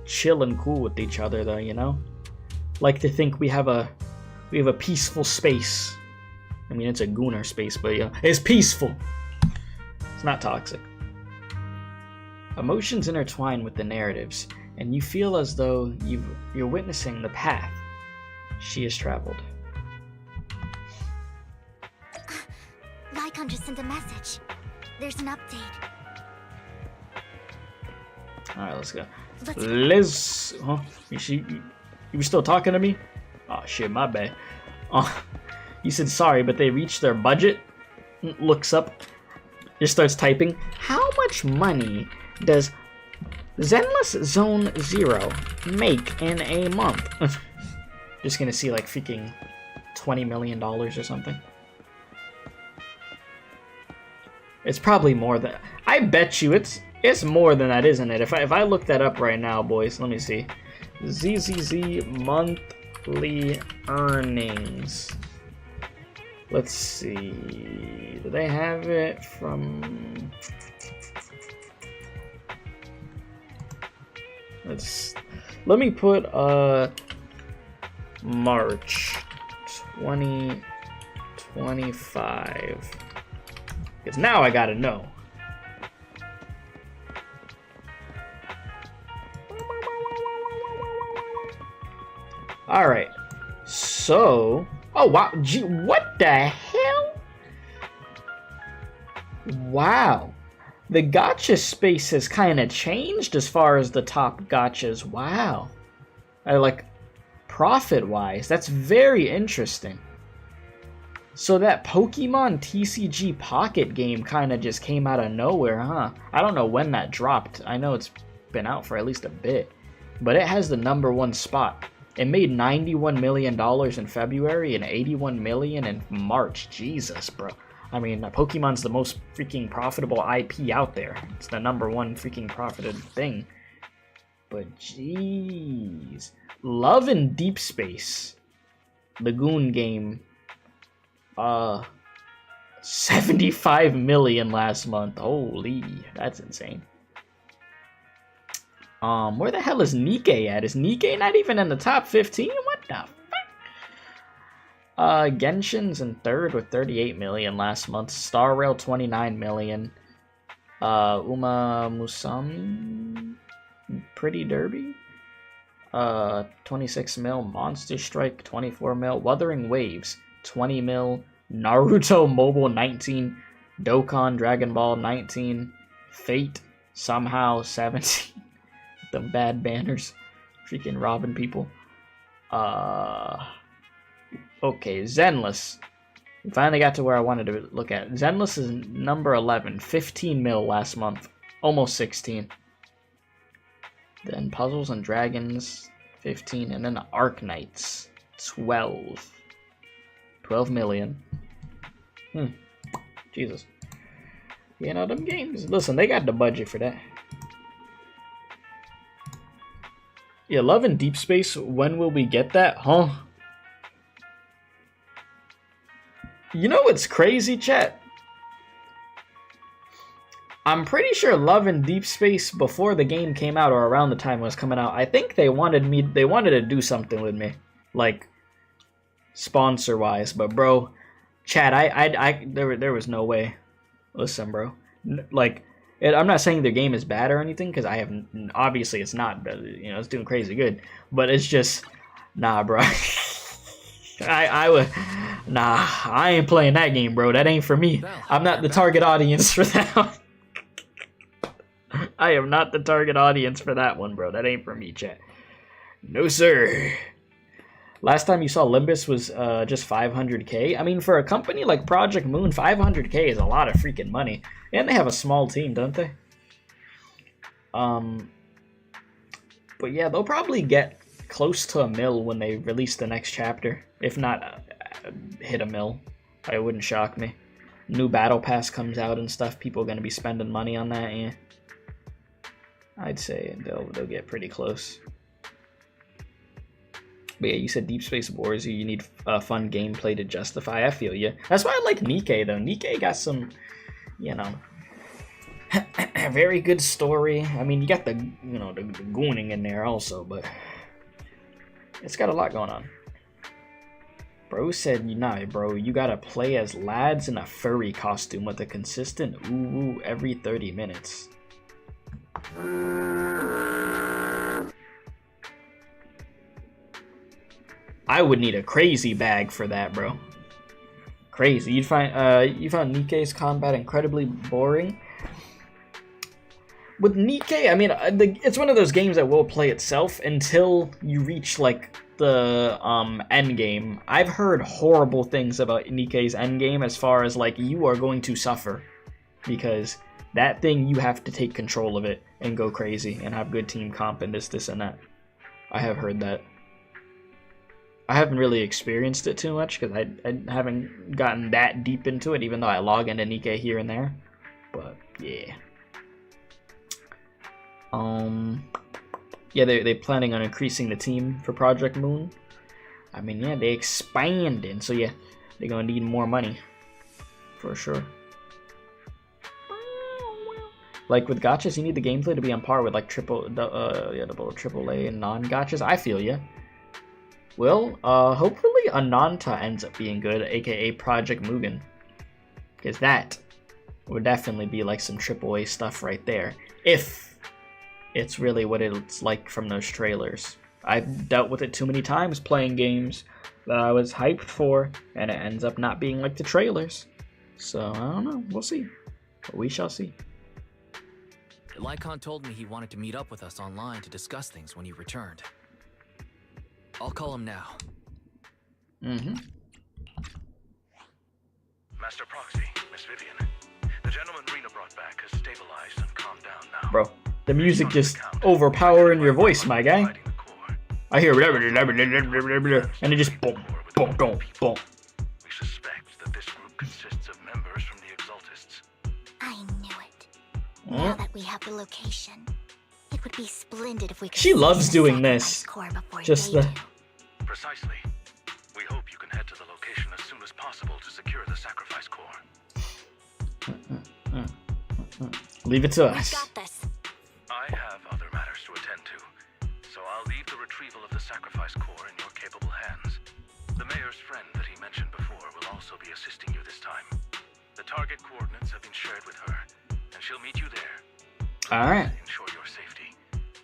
chill and cool with each other, though. You know, like to think we have a peaceful space. I mean, it's a Gunnar space, but yeah, it's peaceful. It's not toxic. Emotions intertwine with the narratives, and you feel as though you're witnessing the path she has traveled. Lycaon just sent a message. There's an update. Alright, let's go. Liz, huh? You were still talking to me? Oh shit, my bad. You said sorry, but they reached their budget. Looks up, just starts typing. How much money does Zenless Zone 0 make in a month? Just gonna see like freaking $20 million or something. It's probably more than, I bet you it's more than that, isn't it? If I look that up right now, boys, let me see. ZZZ monthly earnings. Let's see. Do they have it from? Let me put March 2025. Because now I gotta know. Alright. So. Oh, wow. Gee, what the hell? Wow. The gacha space has kind of changed as far as the top gachas. Wow. I like profit-wise. That's very interesting. So that Pokemon TCG Pocket game kind of just came out of nowhere, huh? I don't know when that dropped. I know it's been out for at least a bit. But it has the #1 spot. It made $91 million in February and $81 million in March. Jesus, bro. I mean, Pokemon's the most freaking profitable IP out there. It's the #1 freaking profited thing. But jeez. Love and Deep Space. Lagoon game. 75 million last month. Holy, that's insane. Where the hell is Nikkei at? Is Nikkei not even in the top 15? What the fuck? Genshin's in third with 38 million last month. Star Rail 29 million. Uma Musami Pretty Derby 26 mil. Monster Strike 24 mil. Wuthering Waves 20 mil. Naruto Mobile 19. Dokkan Dragon Ball 19. Fate somehow 17. Them bad banners. Freaking robbing people. Okay, Zenless. We finally got to where I wanted to look at. Zenless is number 11. 15 mil last month. Almost 16. Then Puzzles and Dragons 15. And then Arc Knights 12. 12 million. Jesus. You know, them games. Listen, they got the budget for that. Yeah, Love and Deep Space. When will we get that? Huh? You know what's crazy, chat? I'm pretty sure Love and Deep Space, before the game came out or around the time it was coming out, I think they wanted to do something with me. Like, sponsor-wise. But, bro, chat, there was no way. Listen, bro. Like, I'm not saying their game is bad or anything, because obviously it's not, you know, it's doing crazy good. But it's just, nah, bro. I ain't playing that game, bro. That ain't for me. I'm not the target audience for that one. I am not the target audience for that one, bro. That ain't for me, chat. No, sir. Last time you saw Limbus was just 500k. I mean, for a company like Project Moon, 500k is a lot of freaking money. And they have a small team, don't they? But yeah, they'll probably get close to $1 million when they release the next chapter. If not, hit $1 million. It wouldn't shock me. New Battle Pass comes out and stuff. People are going to be spending money on that, yeah. I'd say they'll get pretty close. But yeah, you said Deep Space bores you. You need fun gameplay to justify. I feel you. That's why I like Nikkei, though. Nikkei got some, you know, very good story. I mean, you got the, you know, the gooning in there also, but it's got a lot going on. Bro said, nah, bro, you gotta play as lads in a furry costume with a consistent ooh every 30 minutes. I would need a crazy bag for that, bro. Crazy. You found Nikkei's combat incredibly boring. With Nikkei, I mean, it's one of those games that will play itself until you reach like the end game. I've heard horrible things about Nikkei's end game, as far as like you are going to suffer, because that thing, you have to take control of it and go crazy and have good team comp and this and that. I have heard that. I haven't really experienced it too much because I haven't gotten that deep into it, even though I log into Nikkei here and there. But yeah. Yeah, they're planning on increasing the team for Project Moon. I mean, yeah, they expanding, so yeah, they're gonna need more money for sure. Like with gachas, you need the gameplay to be on par with like AAA and non-gachas. I feel ya. Well, hopefully Ananta ends up being good, aka Project Mugen, because that would definitely be like some AAA stuff right there, if it's really what it's like from those trailers. I've dealt with it too many times playing games that I was hyped for, and it ends up not being like the trailers. So, I don't know. We'll see. But we shall see. Lycaon told me he wanted to meet up with us online to discuss things when he returned. I'll call him now. Master Proxy, Miss Vivian. The gentleman Rena brought back has stabilized and calmed down now. Bro, the music just overpowering your voice, my guy. I hear and it just boom, boom, boom, boom. We suspect that this group consists of members from the Exaltists. I knew it. Now that we have the location, it would be splendid if we could. She loves doing this. Just the. Precisely. We hope you can head to the location as soon as possible to secure the sacrifice core. Leave it to us. Got this. I have other matters to attend to, so I'll leave the retrieval of the sacrifice core in your capable hands. The mayor's friend that he mentioned before will also be assisting you this time. The target coordinates have been shared with her, and she'll meet you there. All right. Ensure your safety,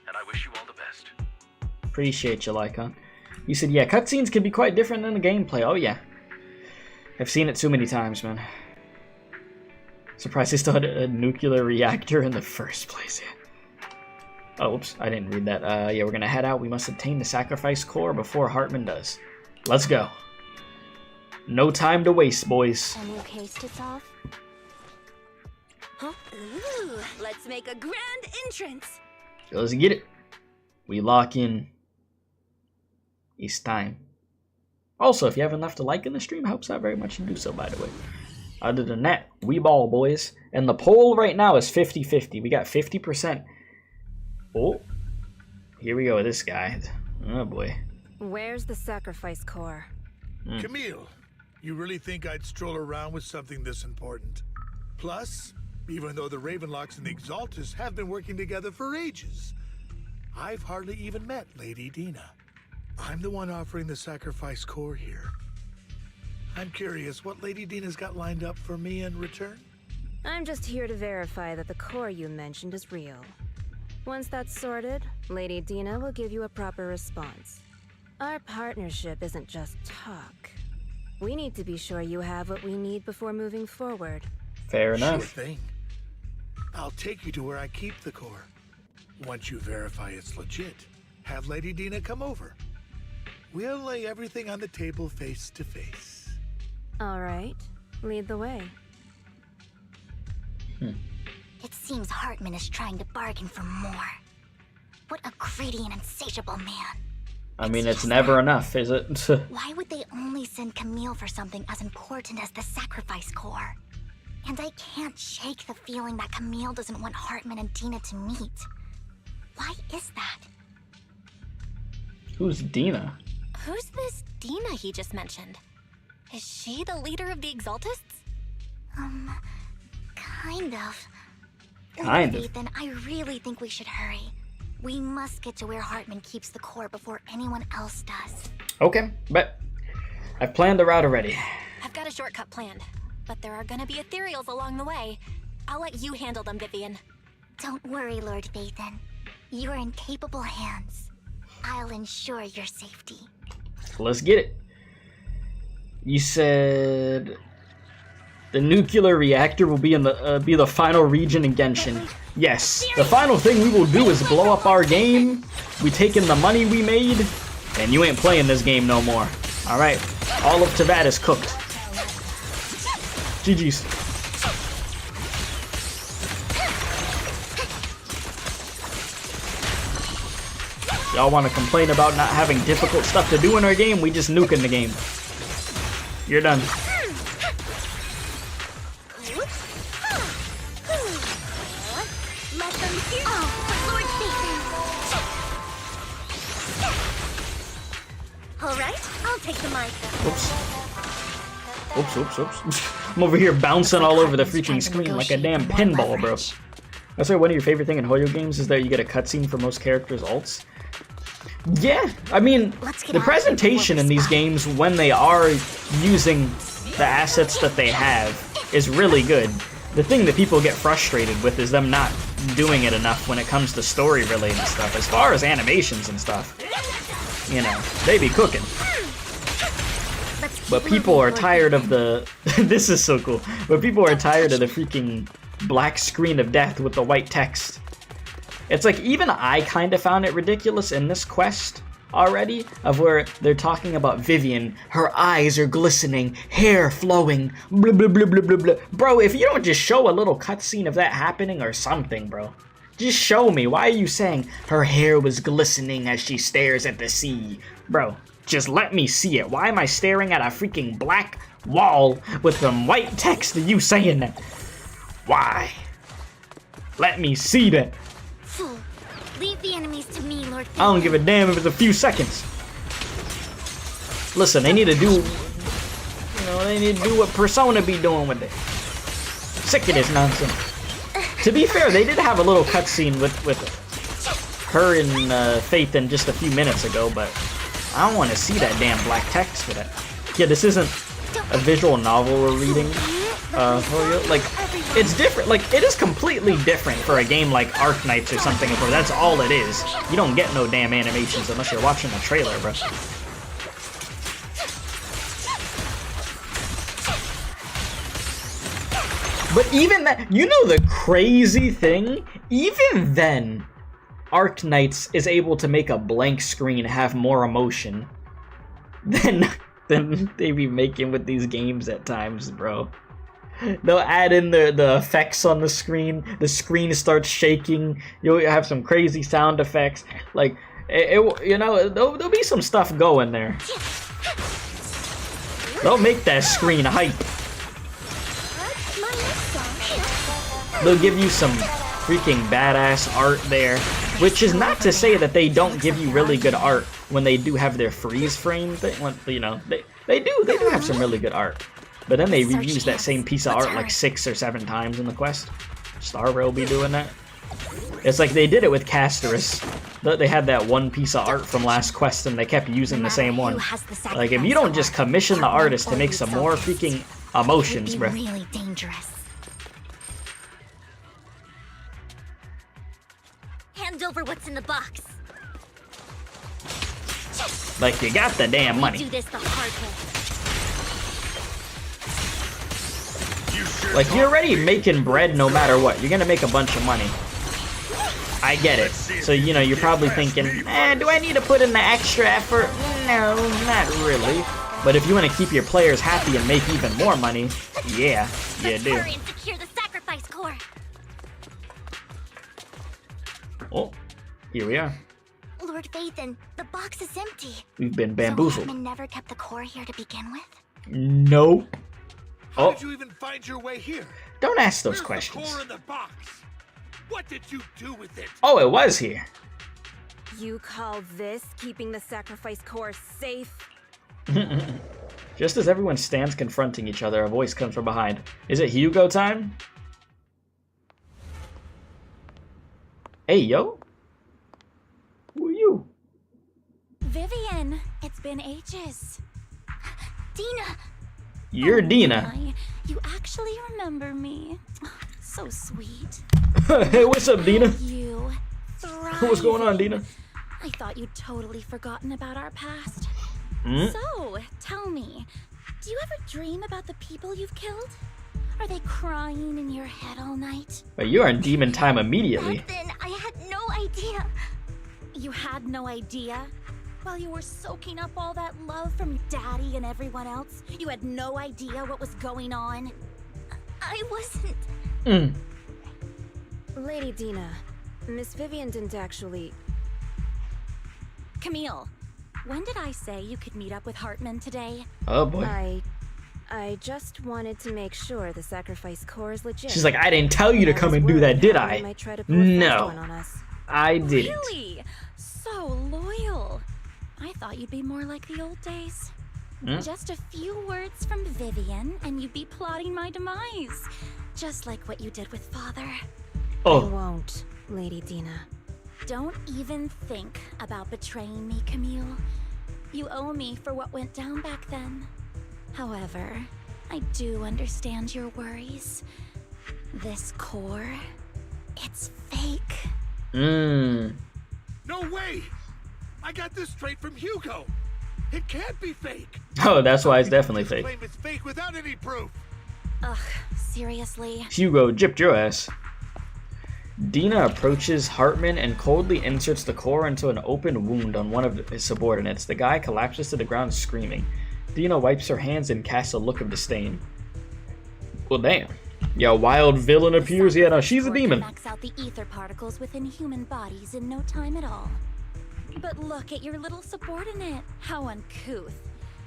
and I wish you all the best. Appreciate you, Lycaon. You said, yeah, cutscenes can be quite different than the gameplay. Oh, yeah. I've seen it too many times, man. Surprised they still had a nuclear reactor in the first place. Yeah. Oh, oops. I didn't read that. Yeah, we're going to head out. We must obtain the sacrifice core before Hartman does. Let's go. No time to waste, boys. A new case to solve? Huh? Ooh, let's make a grand entrance. So let's get it. We lock in. It's time. Also, if you haven't left a like in the stream, it helps out very much to do so, by the way. Other than that, we ball, boys. And the poll right now is 50-50. We got 50%. Oh. Here we go with this guy. Oh, boy. Where's the sacrifice core? Camille, you really think I'd stroll around with something this important? Plus, even though the Ravenlocks and the Exaltists have been working together for ages, I've hardly even met Lady Dena. I'm the one offering the sacrifice core here. I'm curious what Lady Dena's got lined up for me in return? I'm just here to verify that the core you mentioned is real. Once that's sorted, Lady Dena will give you a proper response. Our partnership isn't just talk. We need to be sure you have what we need before moving forward. Fair enough. Sure thing. I'll take you to where I keep the core. Once you verify it's legit, have Lady Dena come over. We'll lay everything on the table face to face. All right, lead the way. It seems Hartman is trying to bargain for more. What a greedy and insatiable man. I mean, it's never enough, is it? Why would they only send Camille for something as important as the sacrifice core? And I can't shake the feeling that Camille doesn't want Hartman and Dena to meet. Why is that? Who's Dena? Who's this Dena he just mentioned? Is she the leader of the Exaltists? Kind of. Kind of. Ethan, I really think we should hurry. We must get to where Hartman keeps the core before anyone else does. Okay, but I've planned the route already. I've got a shortcut planned, but there are gonna be Ethereals along the way. I'll let you handle them, Vivian. Don't worry, Lord Vathan. You're in capable hands. I'll ensure your safety. Let's get it. You said the nuclear reactor will be in the final region in Genshin. Yes, the final thing we will do is blow up our game. We take in the money we made, and you ain't playing this game no more. Alright? All of Tavad is cooked. GG's. Y'all want to complain about not having difficult stuff to do in our game? We just nuking the game. You're done. Oops. I'm over here bouncing all over the freaking screen like a damn pinball, bro. That's why one of your favorite thing in Hoyo games is that you get a cutscene for most characters' ults. Yeah, I mean, the presentation in these games when they are using the assets that they have is really good. The thing that people get frustrated with is them not doing it enough when it comes to story-related stuff. As far as animations and stuff, you know, they be cooking. But people are tired of the... This is so cool. But people are tired of the freaking black screen of death with the white text. It's like, even I kind of found it ridiculous in this quest already, of where they're talking about Vivian, her eyes are glistening, hair flowing, blah blah blah blah blah blah. Bro, if you don't just show a little cutscene of that happening or something, bro. Just show me. Why are you saying her hair was glistening as she stares at the sea? Bro, just let me see it. Why am I staring at a freaking black wall with some white text of you saying that? Why? Let me see that. Leave the enemies to me, Lord. I don't give a damn if it's a few seconds. Listen, they need to do, they need to do what Persona be doing with it. Sick of this nonsense. To be fair, they did have a little cutscene with her and Faith in just a few minutes ago, but I don't want to see that damn black text for that. Yeah, this isn't a visual novel we're reading. Like, it's different. Like, it is completely different for a game like Arknights or something, where that's all it is. You don't get no damn animations unless you're watching the trailer, bro. But even that, you know the crazy thing? Even then, Arknights is able to make a blank screen have more emotion than they be making with these games at times, bro. They'll add in the effects on the screen starts shaking, you'll have some crazy sound effects, like, there'll be some stuff going there. They'll make that screen hype. They'll give you some freaking badass art there, which is not to say that they don't give you really good art when they do have their freeze frame thing. They do have some really good art. But then they reuse that same piece of art like 6 or 7 times in the quest. Star Rail be doing that. It's like they did it with Casterus. They had that one piece of art from last quest and they kept using the same one. Like, if you don't just commission the artist to make some more freaking emotions, bro. Really dangerous. Hand over what's in the box. Like, you got the damn money. Do this the hard way. Like, you're already making bread no matter what. You're gonna make a bunch of money. I get it. So, you're probably thinking, do I need to put in the extra effort? No, not really. But if you want to keep your players happy and make even more money, yeah, you do. Hurry and secure the sacrifice core. Oh, here we are. Lord Vathan, the box is empty. We've been bamboozled. So Hartman never kept the core here to begin with? Nope. How did you even find your way here? Don't ask those Where's questions. The core in the box? What did you do with it? Oh, it was here. You call this keeping the sacrifice core safe? Just as everyone stands confronting each other, a voice comes from behind. Is it Hugo time? Hey, yo. Who are you? Vivian, it's been ages. Dena! You're Dena. You actually remember me. So sweet. Hey, what's up, Dena? You What's going on, Dena? I thought you'd totally forgotten about our past. Mm? So, tell me, do you ever dream about the people you've killed? Are they crying in your head all night? But you're in demon time immediately. Back then, I had no idea. You had no idea? While you were soaking up all that love from Daddy and everyone else, you had no idea what was going on. I wasn't... Lady Dena, Miss Vivian didn't actually... Camille, when did I say you could meet up with Hartman today? Oh boy. I just wanted to make sure the sacrifice core is legit. She's like, I didn't tell you to come and do that, did I? No, I didn't. Really? So loyal. I thought you'd be more like the old days. Just a few words from Vivian and you'd be plotting my demise. Just like what you did with Father. Oh. I won't, Lady Dena. Don't even think about betraying me, Camille. You owe me for what went down back then. However, I do understand your worries. This core, it's fake. No way! I got this straight from Hugo. It can't be fake. Oh, that's why it's definitely fake. Claim it's fake without any proof. Ugh, seriously. Hugo gypped your ass. Dena approaches Hartman and coldly inserts the core into an open wound on one of his subordinates. The guy collapses to the ground screaming. Dena wipes her hands and casts a look of disdain. Well, damn. Your wild villain appears. Yeah, no, she's a demon. Max out the ether particles within human bodies in no time at all. But look at your little subordinate. How uncouth.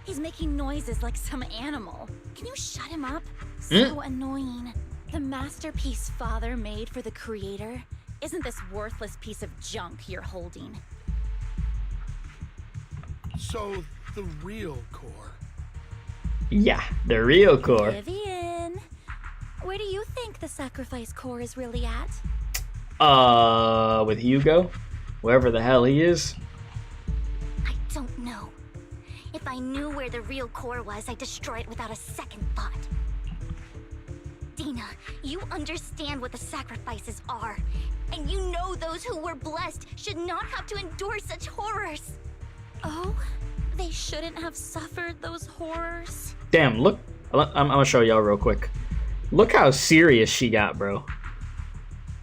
He's making noises like some animal. Can you shut him up? So annoying. The masterpiece Father made for the Creator isn't this worthless piece of junk you're holding. So, the real core. Yeah, the real core. Vivian, where do you think the sacrifice core is really at? With Hugo? Wherever the hell he is. I don't know. If I knew where the real core was, I'd destroy it without a second thought. Dena, you understand what the sacrifices are. And you know those who were blessed should not have to endure such horrors. Oh? They shouldn't have suffered those horrors. Damn, look. I'm gonna show y'all real quick. Look how serious she got, bro.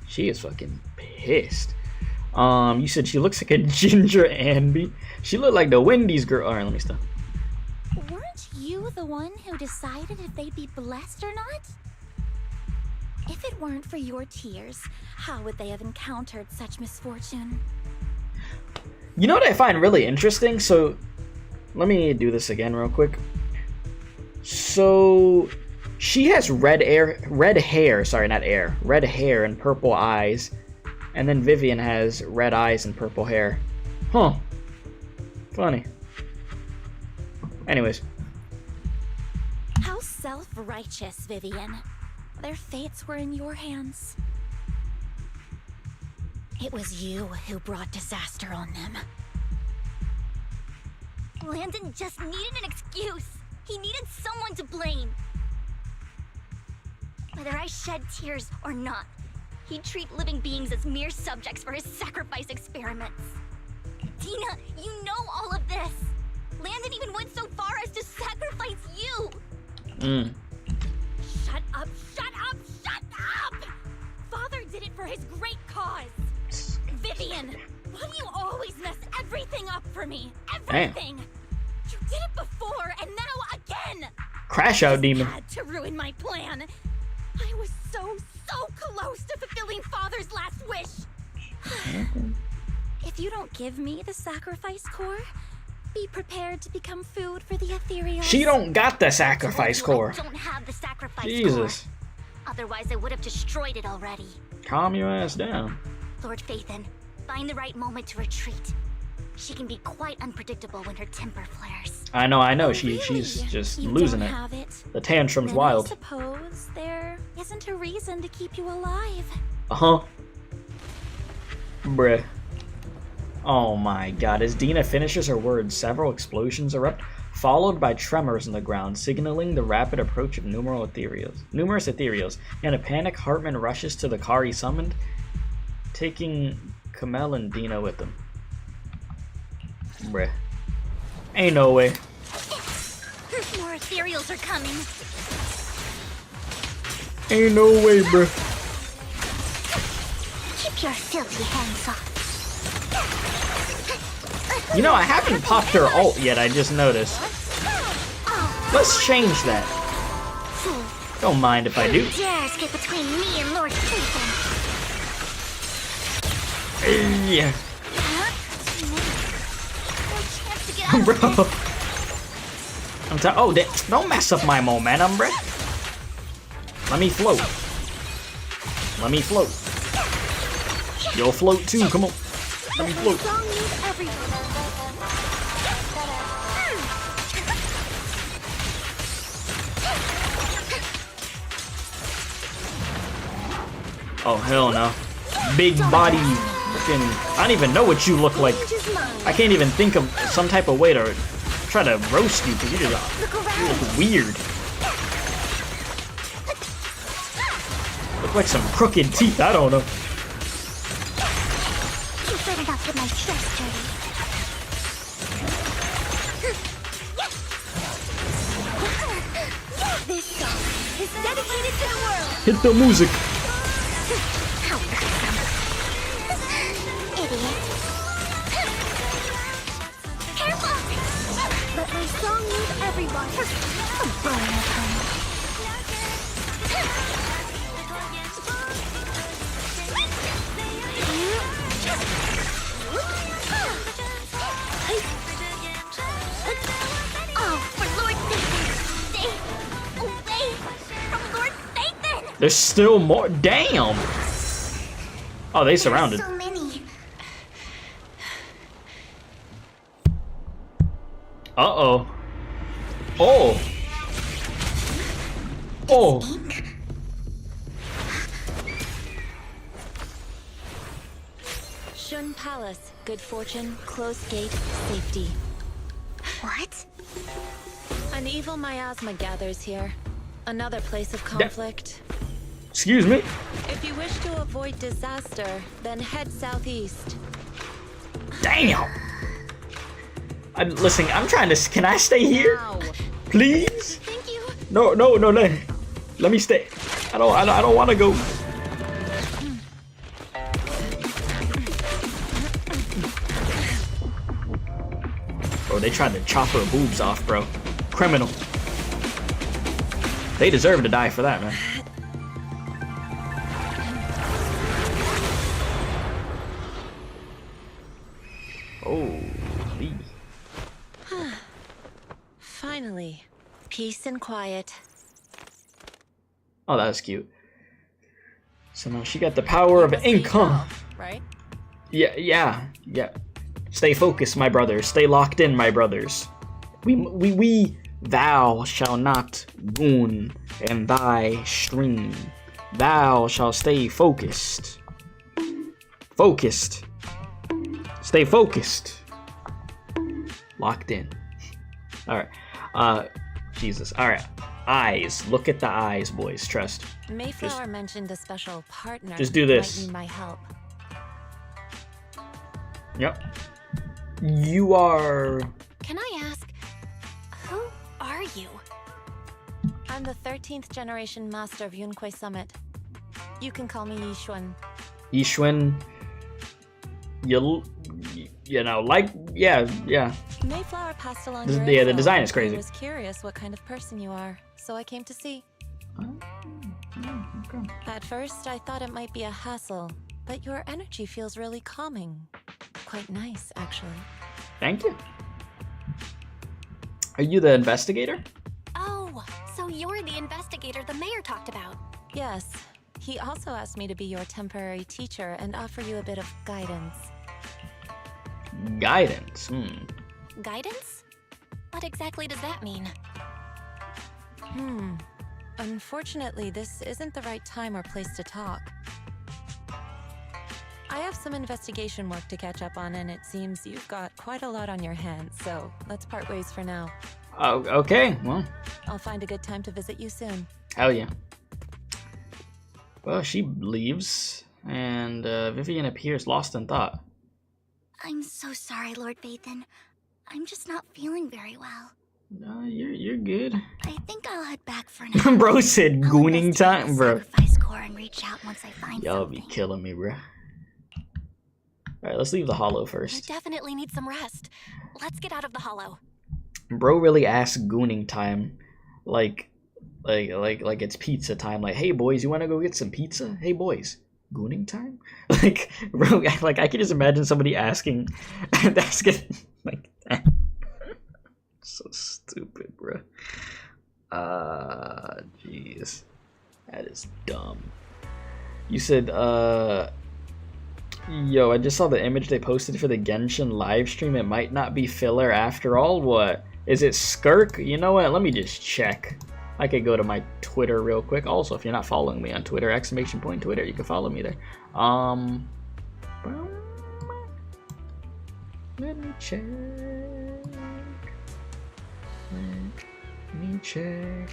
She is fucking pissed. You said she looks like a ginger Anby. She looked like the Wendy's girl. Alright, let me stop. Weren't you the one who decided if they'd be blessed or not? If it weren't for your tears, how would they have encountered such misfortune? You know what I find really interesting? So, let me do this again real quick. So, she has red hair and purple eyes. And then Vivian has red eyes and purple hair. Huh. Funny. Anyways. How self-righteous, Vivian. Their fates were in your hands. It was you who brought disaster on them. Landon just needed an excuse. He needed someone to blame. Whether I shed tears or not, he'd treat living beings as mere subjects for his sacrifice experiments. Dena, you know all of this. Landon even went so far as to sacrifice you. Shut up, shut up, shut up! Father did it for his great cause. Vivian, why do you always mess everything up for me? Everything! Damn. You did it before, and now again! Crash out, demon. You had to ruin my plan. I was so close to fulfilling Father's last wish. If you don't give me the sacrifice core, be prepared to become food for the Ethereals. She don't got the sacrifice core. I don't have the sacrifice Jesus. core. Otherwise, I would have destroyed it already. Calm your ass down. Lord Phaethon, find the right moment to retreat. She can be quite unpredictable when her temper flares. I know. Oh, She's just you losing don't it. Have it. The tantrum's Then wild. I suppose there isn't a reason to keep you alive. Uh-huh. Bruh. Oh my god. As Dena finishes her words, several explosions erupt, followed by tremors in the ground, signaling the rapid approach of numerous Ethereals. In a panic, Hartman rushes to the car he summoned, taking Camille and Dena with him. Bruh. Ain't no way. More Ethereals are coming. Ain't no way, bruh. Keep your filthy hands off. You know, I haven't popped her ult yet, I just noticed. Let's change that. Don't mind if I do. Who dares get between me and Lord Clayton? Yeah. No chance to get out Bro. of this. Oh, don't mess up my momentum, bro. Let me float. Let me float. You'll float too, come on. Let me float. Oh, hell no. Big body, freaking. I don't even know what you look like. I can't even think of some type of way to try to roast you because you look weird. Look like some crooked teeth, I don't know. You better not get my chest dirty. This song is dedicated to the world. Hit the music. Idiot. Careful! Let my song move everyone. I'm burning at home. Oh, for Lord Nathan! Stay away from Lord Nathan! There's still more. Damn! Oh, they surrounded. So many. Uh-oh. Oh. Oh. Shun Palace, good fortune, closed gate, safety. What? An evil miasma gathers here. Another place of conflict. Excuse me? If you wish to avoid disaster, then head southeast. Damn! Listen, I'm trying to. Can I stay here? Please? Thank you. No, let me stay. I don't want to go. Bro, they tried to chop her boobs off, bro. Criminal. They deserve to die for that, man. Holy. Finally, peace and quiet. Oh, that was cute. So now she got the power of income. Right? Yeah. Stay focused, my brothers. Stay locked in, my brothers. We thou shall not goon in thy stream. Thou shall stay focused. Focused. Stay focused. Locked in. Alright. Jesus. Alright. Eyes. Look at the eyes, boys. Trust. Mayflower mentioned a special partner. Just do this. Might need my help. Yep. You are... Can I ask, who are you? I'm the 13th generation master of Yunque Summit. You can call me Yishuan. Yishuan. You know, like, yeah. Mayflower passed along The your info. design is crazy. I was curious what kind of person you are, so I came to see. Okay. At first, I thought it might be a hassle, but your energy feels really calming. Quite nice, actually. Thank you. Are you the investigator? Oh, so you're the investigator the mayor talked about. Yes. He also asked me to be your temporary teacher and offer you a bit of guidance. Guidance? Guidance? What exactly does that mean? Unfortunately, this isn't the right time or place to talk. I have some investigation work to catch up on, and it seems you've got quite a lot on your hands, so let's part ways for now. Oh, okay. Well, I'll find a good time to visit you soon. hell yeah. Well, she leaves, and Vivian appears lost in thought. I'm so sorry, Lord Vathan. I'm just not feeling very well. No, you're good. I think I'll head back for now. Bro said gooning time, bro. Sacrifice core and reach out once I find Y'all something. be killing me, bro. Alright, let's leave the hollow I first. definitely need some rest. Let's get out of the hollow. Bro really asks gooning time. Like it's pizza time. Like, hey boys, you wanna go get some pizza? Hey boys, gooning time? Like, bro, like I can just imagine somebody asking like that. So stupid, bro. Jeez. That is dumb. You said, yo, I just saw the image they posted for the Genshin live stream. It might not be filler after all. What? Is it Skirk? You know what? Let me just check. I could go to my Twitter real quick. Also, if you're not following me on Twitter, !Twitter, you can follow me there. Let me check. Let me check.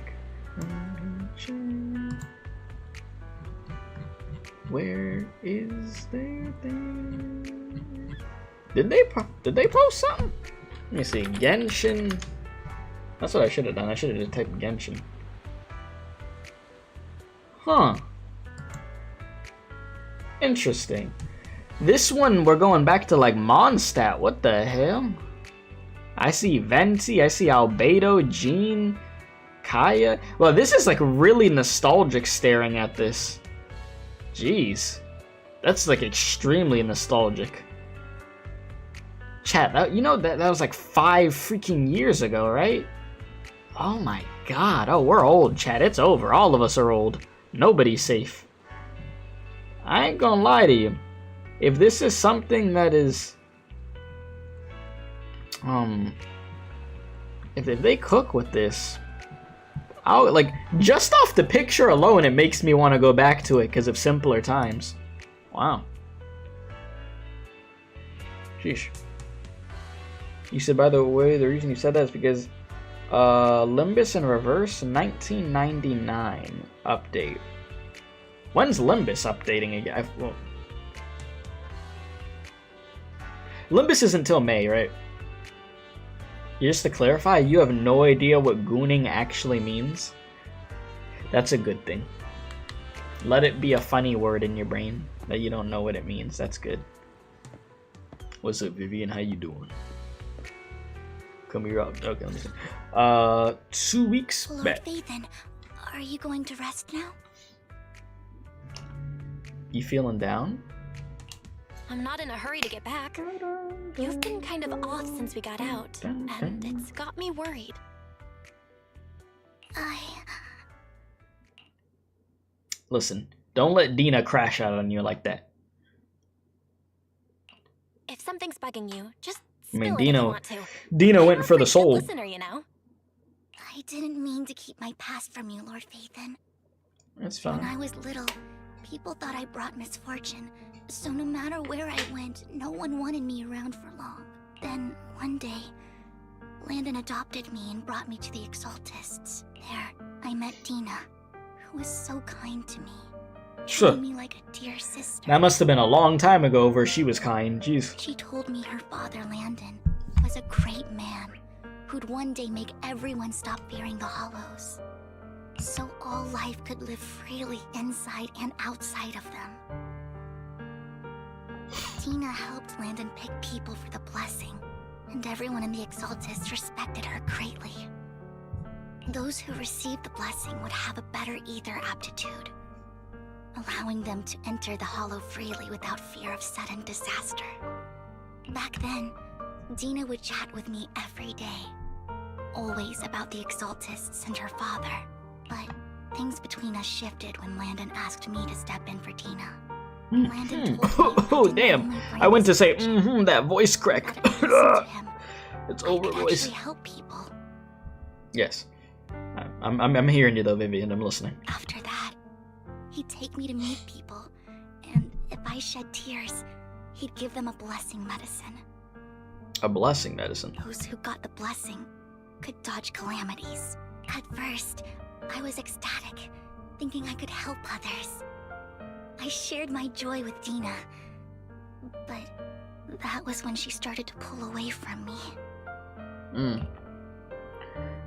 Where is their thing? Did they post something? Let me see. Genshin. That's what I should have done. I should have just typed Genshin. Huh. Interesting. This one we're going back to like Mondstadt. What the hell? I see Venti. I see Albedo, Jean, Kaya. Well, this is like really nostalgic staring at this. Jeez. That's like extremely nostalgic. Chat, that, you know that was like 5 freaking years ago, right? Oh my god. Oh, we're old, chat. It's over. All of us are old. Nobody's safe. I ain't gonna lie to you. If this is something that is if they cook with this, I'll like just off the picture alone it makes me want to go back to it because of simpler times. Wow. Sheesh. You said, by the way, the reason you said that is because Limbus in Reverse 1999 update. When's Limbus updating again? Well, Limbus is until May, right? Just to clarify, you have no idea what gooning actually means? That's a good thing. Let it be a funny word in your brain that you don't know what it means. That's good. What's up, Vivian? How you doing? Come here up. Okay, let me see. 2 weeks back. Lord Vathan, are you going to rest now? You feeling down? I'm not in a hurry to get back. You've been kind of off since we got out, and it's got me worried. Listen, don't let Dena crash out on you like that. If something's bugging you, just I mean, spill it if you want to. Dena went for the soul. Listener, you know. I didn't mean to keep my past from you, Lord Vathan. That's fine. When I was little, people thought I brought misfortune, so no matter where I went, no one wanted me around for long. Then, one day, Landon adopted me and brought me to the Exaltists. There, I met Dena, who was so kind to me. Sure. Me like a dear sister. That must have been a long time ago where she was kind. Jeez. She told me her father, Landon, was a great man who'd one day make everyone stop fearing the Hollows, so all life could live freely inside and outside of them. Dena helped Landon pick people for the blessing, and everyone in the Exaltists respected her greatly. Those who received the blessing would have a better ether aptitude, allowing them to enter the Hollow freely without fear of sudden disaster. Back then, Dena would chat with me every day, always about the Exaltists and her father. But things between us shifted when Landon asked me to step in for Dena. Landon told me oh damn! I went to say that voice crack. It's over, voice. Actually help people. Yes, I'm hearing you though, Vivian. I'm listening. After that, he'd take me to meet people, and if I shed tears, he'd give them a blessing medicine. A blessing medicine? Those who got the blessing could dodge calamities. At first, I was ecstatic, thinking I could help others. I shared my joy with Dena, but that was when she started to pull away from me.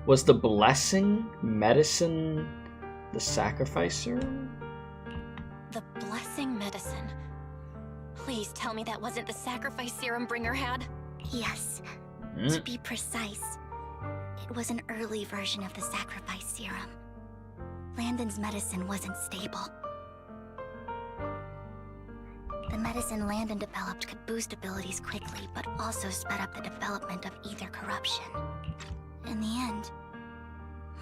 Was the blessing medicine the sacrificer? The blessing medicine. Please tell me that wasn't the sacrifice serum Bringer had. Yes. To be precise, it was an early version of the sacrifice serum. Landon's medicine wasn't stable. The medicine Landon developed could boost abilities quickly, but also sped up the development of ether corruption. In the end,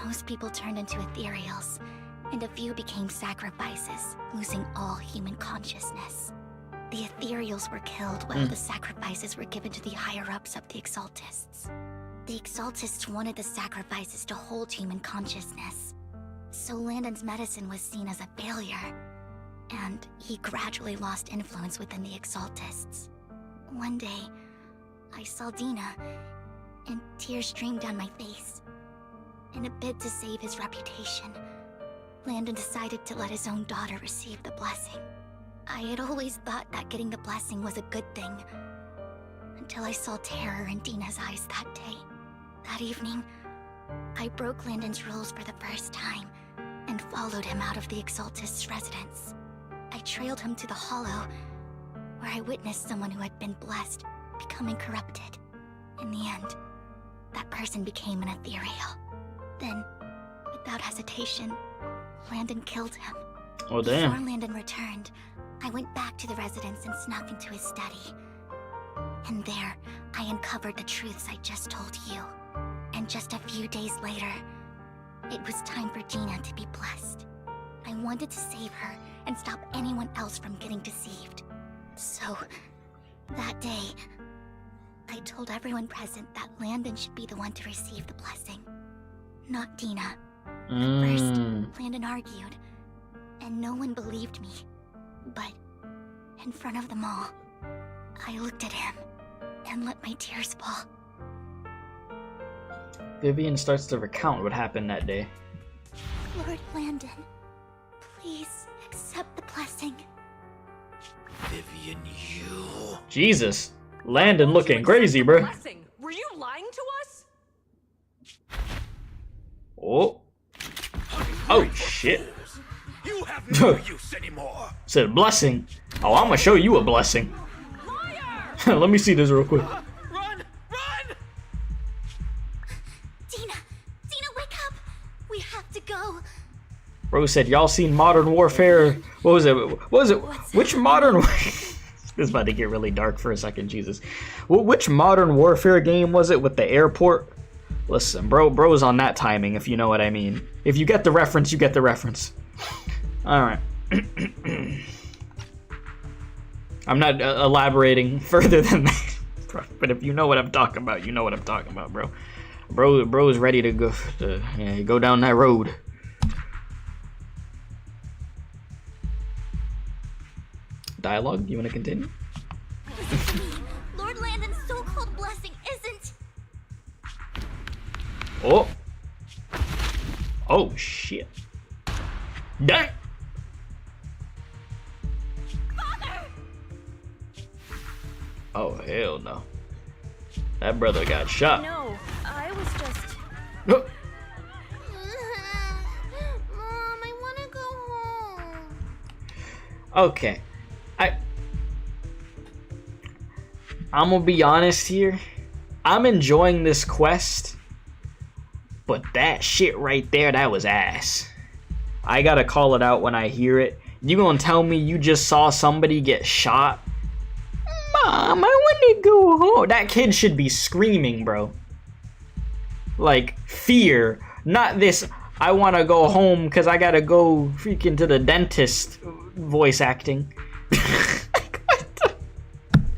most people turned into Ethereals, and a few became sacrifices, losing all human consciousness. The Ethereals were killed while the sacrifices were given to the higher-ups of the Exaltists. The Exaltists wanted the sacrifices to hold human consciousness, so Landon's medicine was seen as a failure, and he gradually lost influence within the Exaltists. One day, I saw Dena, and tears streamed down my face. In a bid to save his reputation, Landon decided to let his own daughter receive the blessing. I had always thought that getting the blessing was a good thing, until I saw terror in Dena's eyes that day. That evening, I broke Landon's rules for the first time, and followed him out of the Exaltist's residence. I trailed him to the Hollow, where I witnessed someone who had been blessed becoming corrupted. In the end, that person became an Ethereal. Then, without hesitation, Landon killed him. Oh, damn. Before Landon returned, I went back to the residence and snuck into his study. And there, I uncovered the truths I just told you. And just a few days later, it was time for Dena to be blessed. I wanted to save her and stop anyone else from getting deceived. So, that day, I told everyone present that Landon should be the one to receive the blessing, not Dena. At first, Landon argued, and no one believed me. But, in front of them all, I looked at him and let my tears fall. Vivian starts to recount what happened that day. Lord Landon, please accept the blessing. Vivian, you... Jesus. Landon looking crazy, bro. Were you lying to us? Oh. Oh, shit. You have no use anymore. Said blessing. Oh, I'm gonna show you a blessing. Let me see this real quick. Run! Run! Dena, wake up! We have to go. Bro said, y'all seen Modern Warfare? What was it? Which Modern... This is about to get really dark for a second, Jesus. Which Modern Warfare game was it with the airport? Listen, bro's on that timing, if you know what I mean. If you get the reference, you get the reference. Alright. I'm not elaborating further than that. But if you know what I'm talking about, you know what I'm talking about, bro. Bro is ready to go down that road. Dialogue? You want to continue? Lord Landon's so-called blessing isn't... Oh. Oh, shit. Dang. Father! Oh, hell no. That brother got shot. No, I was just... No. Mom, I want to go home. Okay. I'm gonna be honest here. I'm enjoying this quest, but that shit right there, that was ass. I gotta call it out when I hear it. You gonna tell me you just saw somebody get shot? Mom, I wanna go home. That kid should be screaming, bro. Like, fear. Not this, I wanna go home because I gotta go freaking to the dentist voice acting.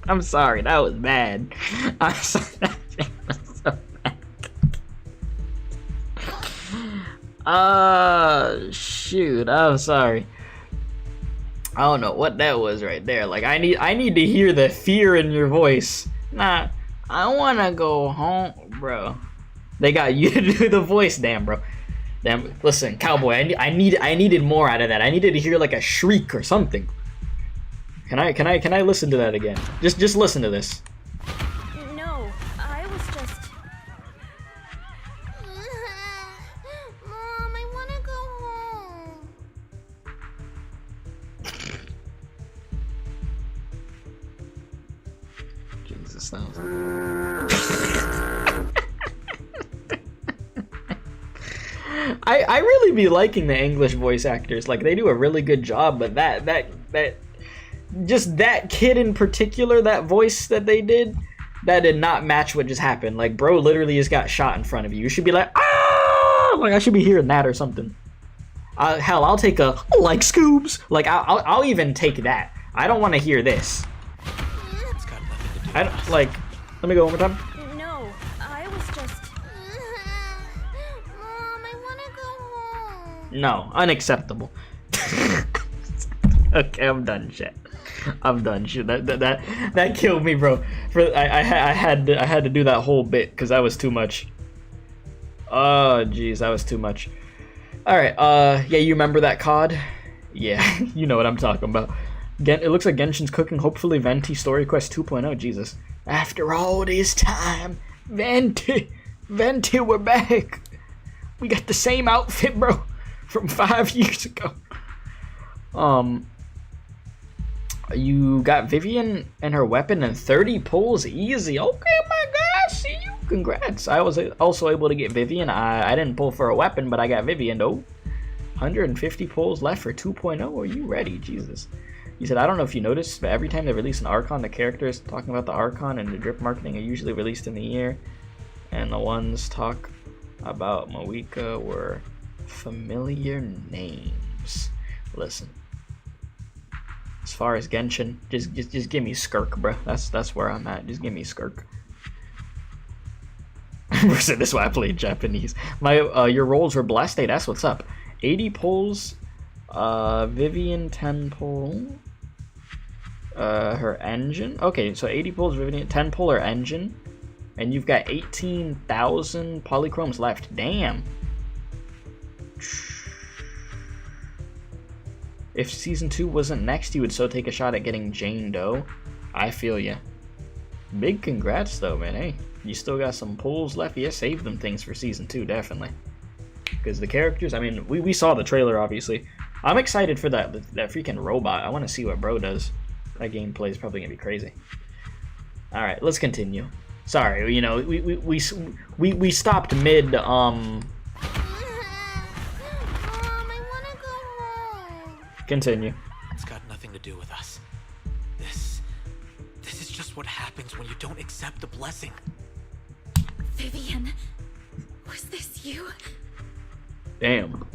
I'm sorry, that was bad. I'm sorry, that was so bad. Shoot, I'm sorry. I don't know what that was right there. Like, I need to hear the fear in your voice. Nah, I wanna go home, bro. They got you to do the voice, damn, bro. Damn, listen, cowboy, I needed more out of that. I needed to hear like a shriek or something. Can I listen to that again? Just listen to this. No, I was just... Mom, I want to go home. Jesus, that was... I really be liking the English voice actors. Like, they do a really good job, but that just that kid in particular, that voice that they did, that did not match what just happened. Like, bro literally just got shot in front of you. You should be like, ah! Like, I should be hearing that or something. Hell, I'll take a, like, Scoobs. Like, I'll even take that. I don't want to hear this. I don't, like, let me go one more time. No, I was just... Mom, I want to go home. No, unacceptable. Okay, I'm done, shit. I'm done, shit. That killed me, bro. I had to do that whole bit because that was too much. Oh, jeez, that was too much. All right, yeah, you remember that COD? Yeah, you know what I'm talking about. It looks like Genshin's cooking. Hopefully, Venti Story Quest 2.0. Jesus, after all this time, Venti, we're back. We got the same outfit, bro, from 5 years ago. You got Vivian and her weapon and 30 pulls easy. Okay, my God, see you. Congrats. I was also able to get Vivian. I didn't pull for a weapon, but I got Vivian, though. 150 pulls left for 2.0. Are you ready? Jesus. He said, I don't know if you noticed, but every time they release an Archon, the characters talking about the Archon and the drip marketing are usually released in the year. And the ones talk about Moika were familiar names. Listen. As far as Genshin, just give me Skirk, bro. That's where I'm at. Just give me Skirk. So this is why I played Japanese. My your rolls were blessed. Hey, that's what's up. 80 pulls. Vivian 10 pull. Her engine. Okay, so 80 pulls, Vivian 10 pull her engine, and you've got 18,000 polychromes left. Damn. If Season 2 wasn't next, you would so take a shot at getting Jane Doe. I feel ya. Big congrats, though, man. Hey, you still got some pulls left. Yeah, save them things for Season 2, definitely. Because the characters, I mean, we saw the trailer, obviously. I'm excited for that freaking robot. I want to see what bro does. That gameplay is probably going to be crazy. Alright, let's continue. Sorry, you know, we stopped mid, Continue. It's got nothing to do with us. This is just what happens when you don't accept the blessing. Vivian, was this you? Damn.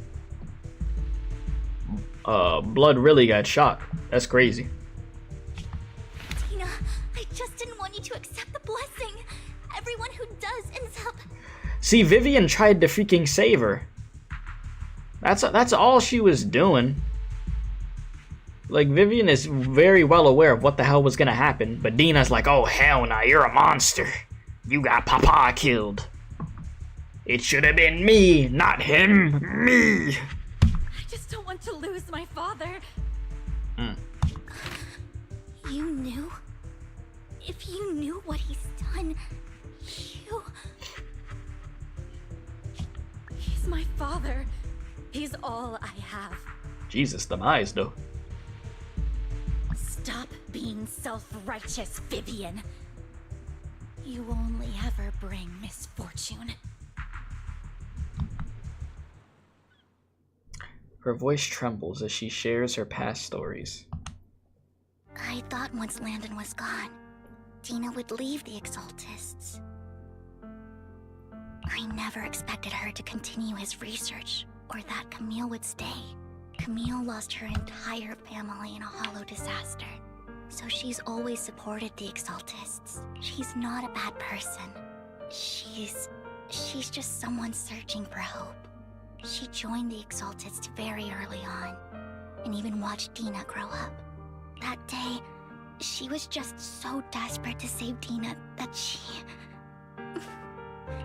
Blood really got shot. That's crazy. Dena, I just didn't want you to accept the blessing. Everyone who does ends up... See, Vivian tried to freaking save her. That's all she was doing. Like, Vivian is very well aware of what the hell was gonna happen, but Dena's like, oh hell nah, you're a monster. You got Papa killed. It should have been me, not him. Me. I just don't want to lose my father. You knew? If you knew what he's done, you... He's my father. He's all I have. Jesus, them eyes, though. Stop being self-righteous, Vivian. You only ever bring misfortune. Her voice trembles as she shares her past stories. I thought once Landon was gone, Dena would leave the Exaltists. I never expected her to continue his research, or that Camille would stay. Camille lost her entire family in a hollow disaster, so she's always supported the Exaltists. She's not a bad person. She's just someone searching for hope. She joined the Exaltists very early on, and even watched Dena grow up. That day, she was just so desperate to save Dena that she...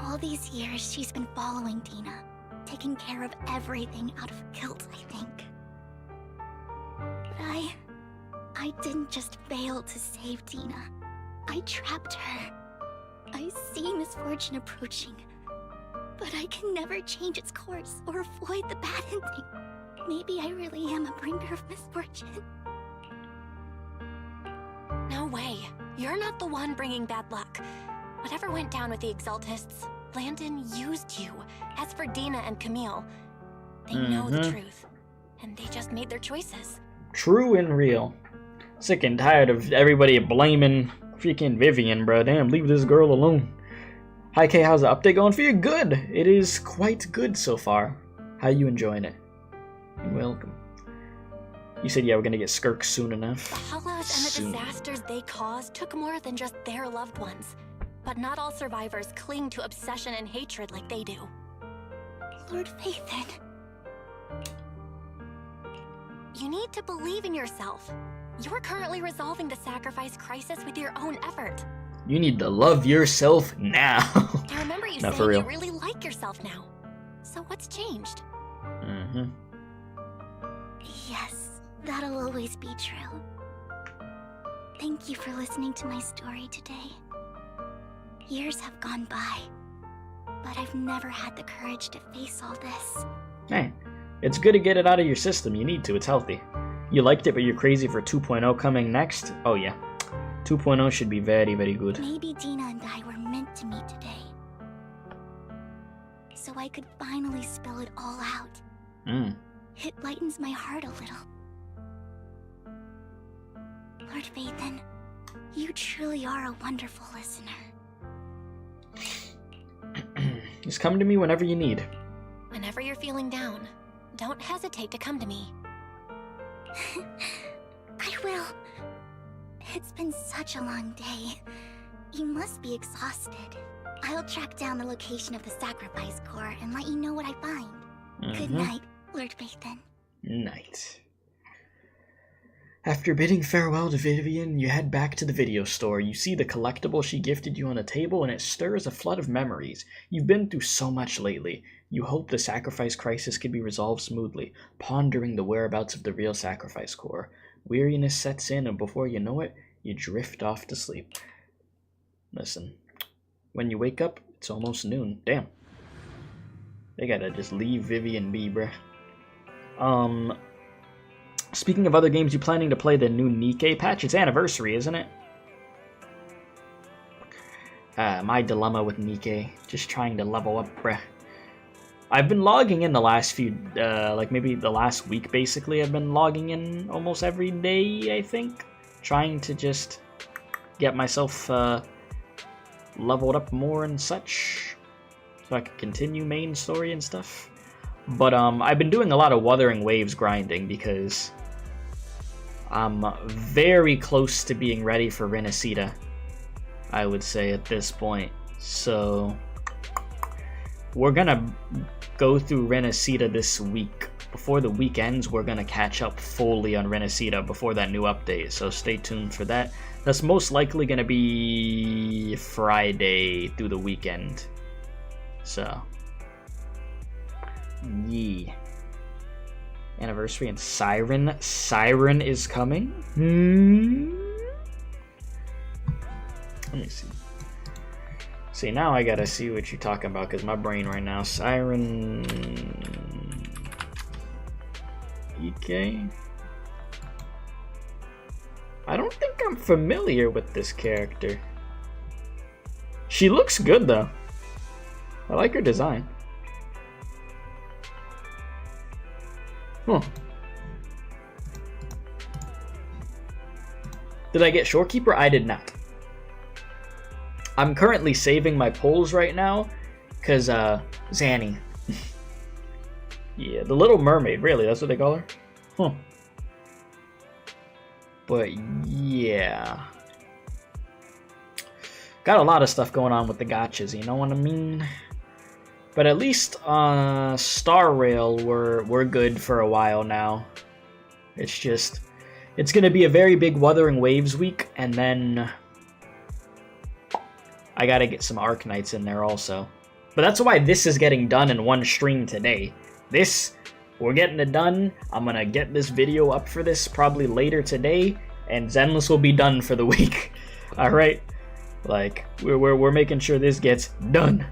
All these years, she's been following Dena, taking care of everything out of guilt, I think. But I didn't just fail to save Dena. I trapped her. I see misfortune approaching, but I can never change its course or avoid the bad ending. Maybe I really am a bringer of misfortune. No way. You're not the one bringing bad luck. Whatever went down with the Exaltists, Landon used you. As for Dena and Camille, they know the truth, and they just made their choices. True and real. Sick and tired of everybody blaming freaking Vivian, bro. Damn, leave this girl alone. Hi Kay, how's the update going for you? Good. It is quite good so far. How you enjoying it? You're welcome. You said, yeah, we're gonna get Skirk soon enough. The Hollows and the disasters they caused took more than just their loved ones. But not all survivors cling to obsession and hatred like they do. Lord Phaethon. You need to believe in yourself. You're currently resolving the sacrifice crisis with your own effort. You need to love yourself now. I remember you No, saying for real. you really like yourself now. So what's changed? Yes, that'll always be true. Thank you for listening to my story today. Years have gone by, but I've never had the courage to face all this. Hey, it's good to get it out of your system. You need to. It's healthy. You liked it, but you're crazy for 2.0 coming next? Oh yeah. 2.0 should be very, very good. Maybe Dena and I were meant to meet today. So I could finally spill it all out. It lightens my heart a little. Lord Phaethon, you truly are a wonderful listener. Just come to me whenever you need. Whenever you're feeling down, don't hesitate to come to me. I will. It's been such a long day. You must be exhausted. I'll track down the location of the sacrifice core and let you know what I find. Good night, Lord Phaethon. Night. After bidding farewell to Vivian, you head back to the video store. You see the collectible she gifted you on a table, and it stirs a flood of memories. You've been through so much lately. You hope the sacrifice crisis could be resolved smoothly, pondering the whereabouts of the real sacrifice core. Weariness sets in, and before you know it, you drift off to sleep. Listen, when you wake up, it's almost noon. Damn. They gotta just leave Vivian be, bruh. Speaking of other games, you planning to play the new Nikke patch? It's anniversary, isn't it? My dilemma with Nikke. Just trying to level up, bruh. I've been logging in the last few, like maybe the last week basically, I've been logging in almost every day, I think. Trying to just get myself leveled up more and such. So I can continue main story and stuff. But I've been doing a lot of Wuthering Waves grinding because I'm very close to being ready for Renacida, I would say at this point. So we're gonna go through Renacida this week. Before the week ends, we're gonna catch up fully on Renacida before that new update, so stay tuned for that. That's most likely gonna be Friday through the weekend. So yeah. Anniversary and Siren. Siren is coming. Let me see. See, now I gotta see what you're talking about because my brain right now. Siren. EK. I don't think I'm familiar with this character. She looks good though. I like her design. Huh. Did I get Shorekeeper? I did not. I'm currently saving my polls right now, because, Zanny. Yeah, the Little Mermaid, really, that's what they call her? Huh. But, yeah. Got a lot of stuff going on with the gachas, you know what I mean? But at least Star Rail we're good for a while now. It's just it's gonna be a very big Wuthering Waves week, and then I gotta get some Arknights in there also. But that's why this is getting done in one stream today. We're getting it done. I'm gonna get this video up for this probably later today, and Zenless will be done for the week. Alright? Like, we're making sure this gets done.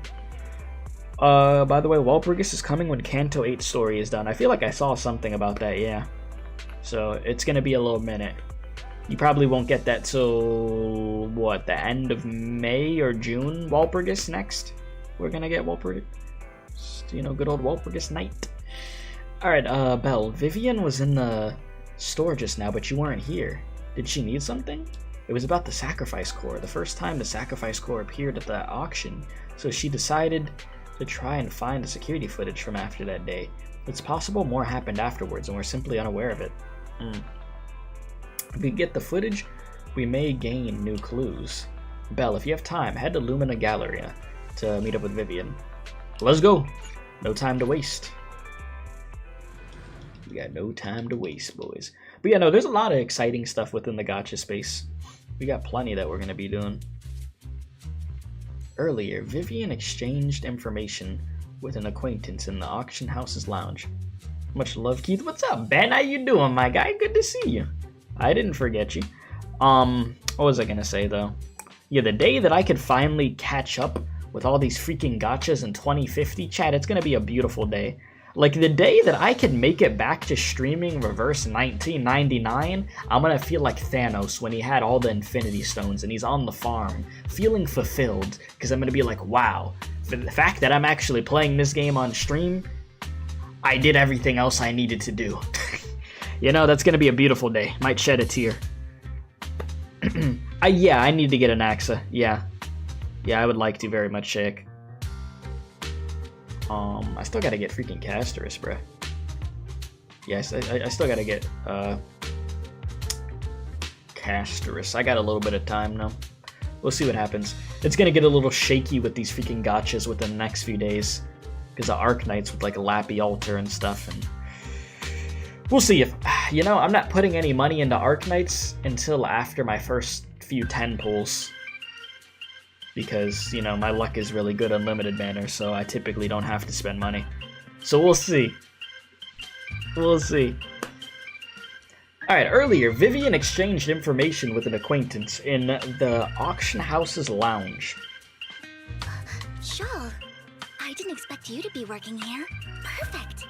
By the way, Walpurgis is coming when Canto 8 story is done. I feel like I saw something about that, yeah. So, it's gonna be a little minute. You probably won't get that till, what, the end of May or June? Walpurgis next? We're gonna get Walpurgis. You know, good old Walpurgis night. Alright, Belle, Vivian was in the store just now, but you weren't here. Did she need something? It was about the sacrifice core, the first time the sacrifice core appeared at the auction, so she decided to try and find the security footage from after that day. It's possible more happened afterwards and we're simply unaware of it. If we get the footage, we may gain new clues. Belle, if you have time, head to Lumina Galleria to meet up with Vivian. Let's go! No time to waste. We got no time to waste, boys. But yeah, no, there's a lot of exciting stuff within the gacha space. We got plenty that we're going to be doing. Earlier, Vivian exchanged information with an acquaintance in the auction house's lounge. Much love, Keith. What's up, Ben? How you doing, my guy? Good to see you. I didn't forget you. What was I going to say, though? Yeah, the day that I could finally catch up with all these freaking gachas in 2050, Chad, it's going to be a beautiful day. Like, the day that I can make it back to streaming Reverse 1999, I'm gonna feel like Thanos when he had all the Infinity Stones and he's on the farm, feeling fulfilled, because I'm gonna be like, wow, for the fact that I'm actually playing this game on stream, I did everything else I needed to do. You know, that's gonna be a beautiful day. Might shed a tear. Yeah, I need to get an Axa. Yeah, I would like to very much, Shake. I still gotta get freaking Casterus, bruh. Yes, I still gotta get, Casterus. I got a little bit of time now. We'll see what happens. It's gonna get a little shaky with these freaking gachas within the next few days. Because of Arknights with, like, a Lappy Altar and stuff, and... We'll see if... You know, I'm not putting any money into Arknights until after my first few 10 pulls. Because, you know, my luck is really good on limited banner, so I typically don't have to spend money. So we'll see. We'll see. Alright, earlier, Vivian exchanged information with an acquaintance in the auction house's lounge. Shawl, I didn't expect you to be working here. Perfect.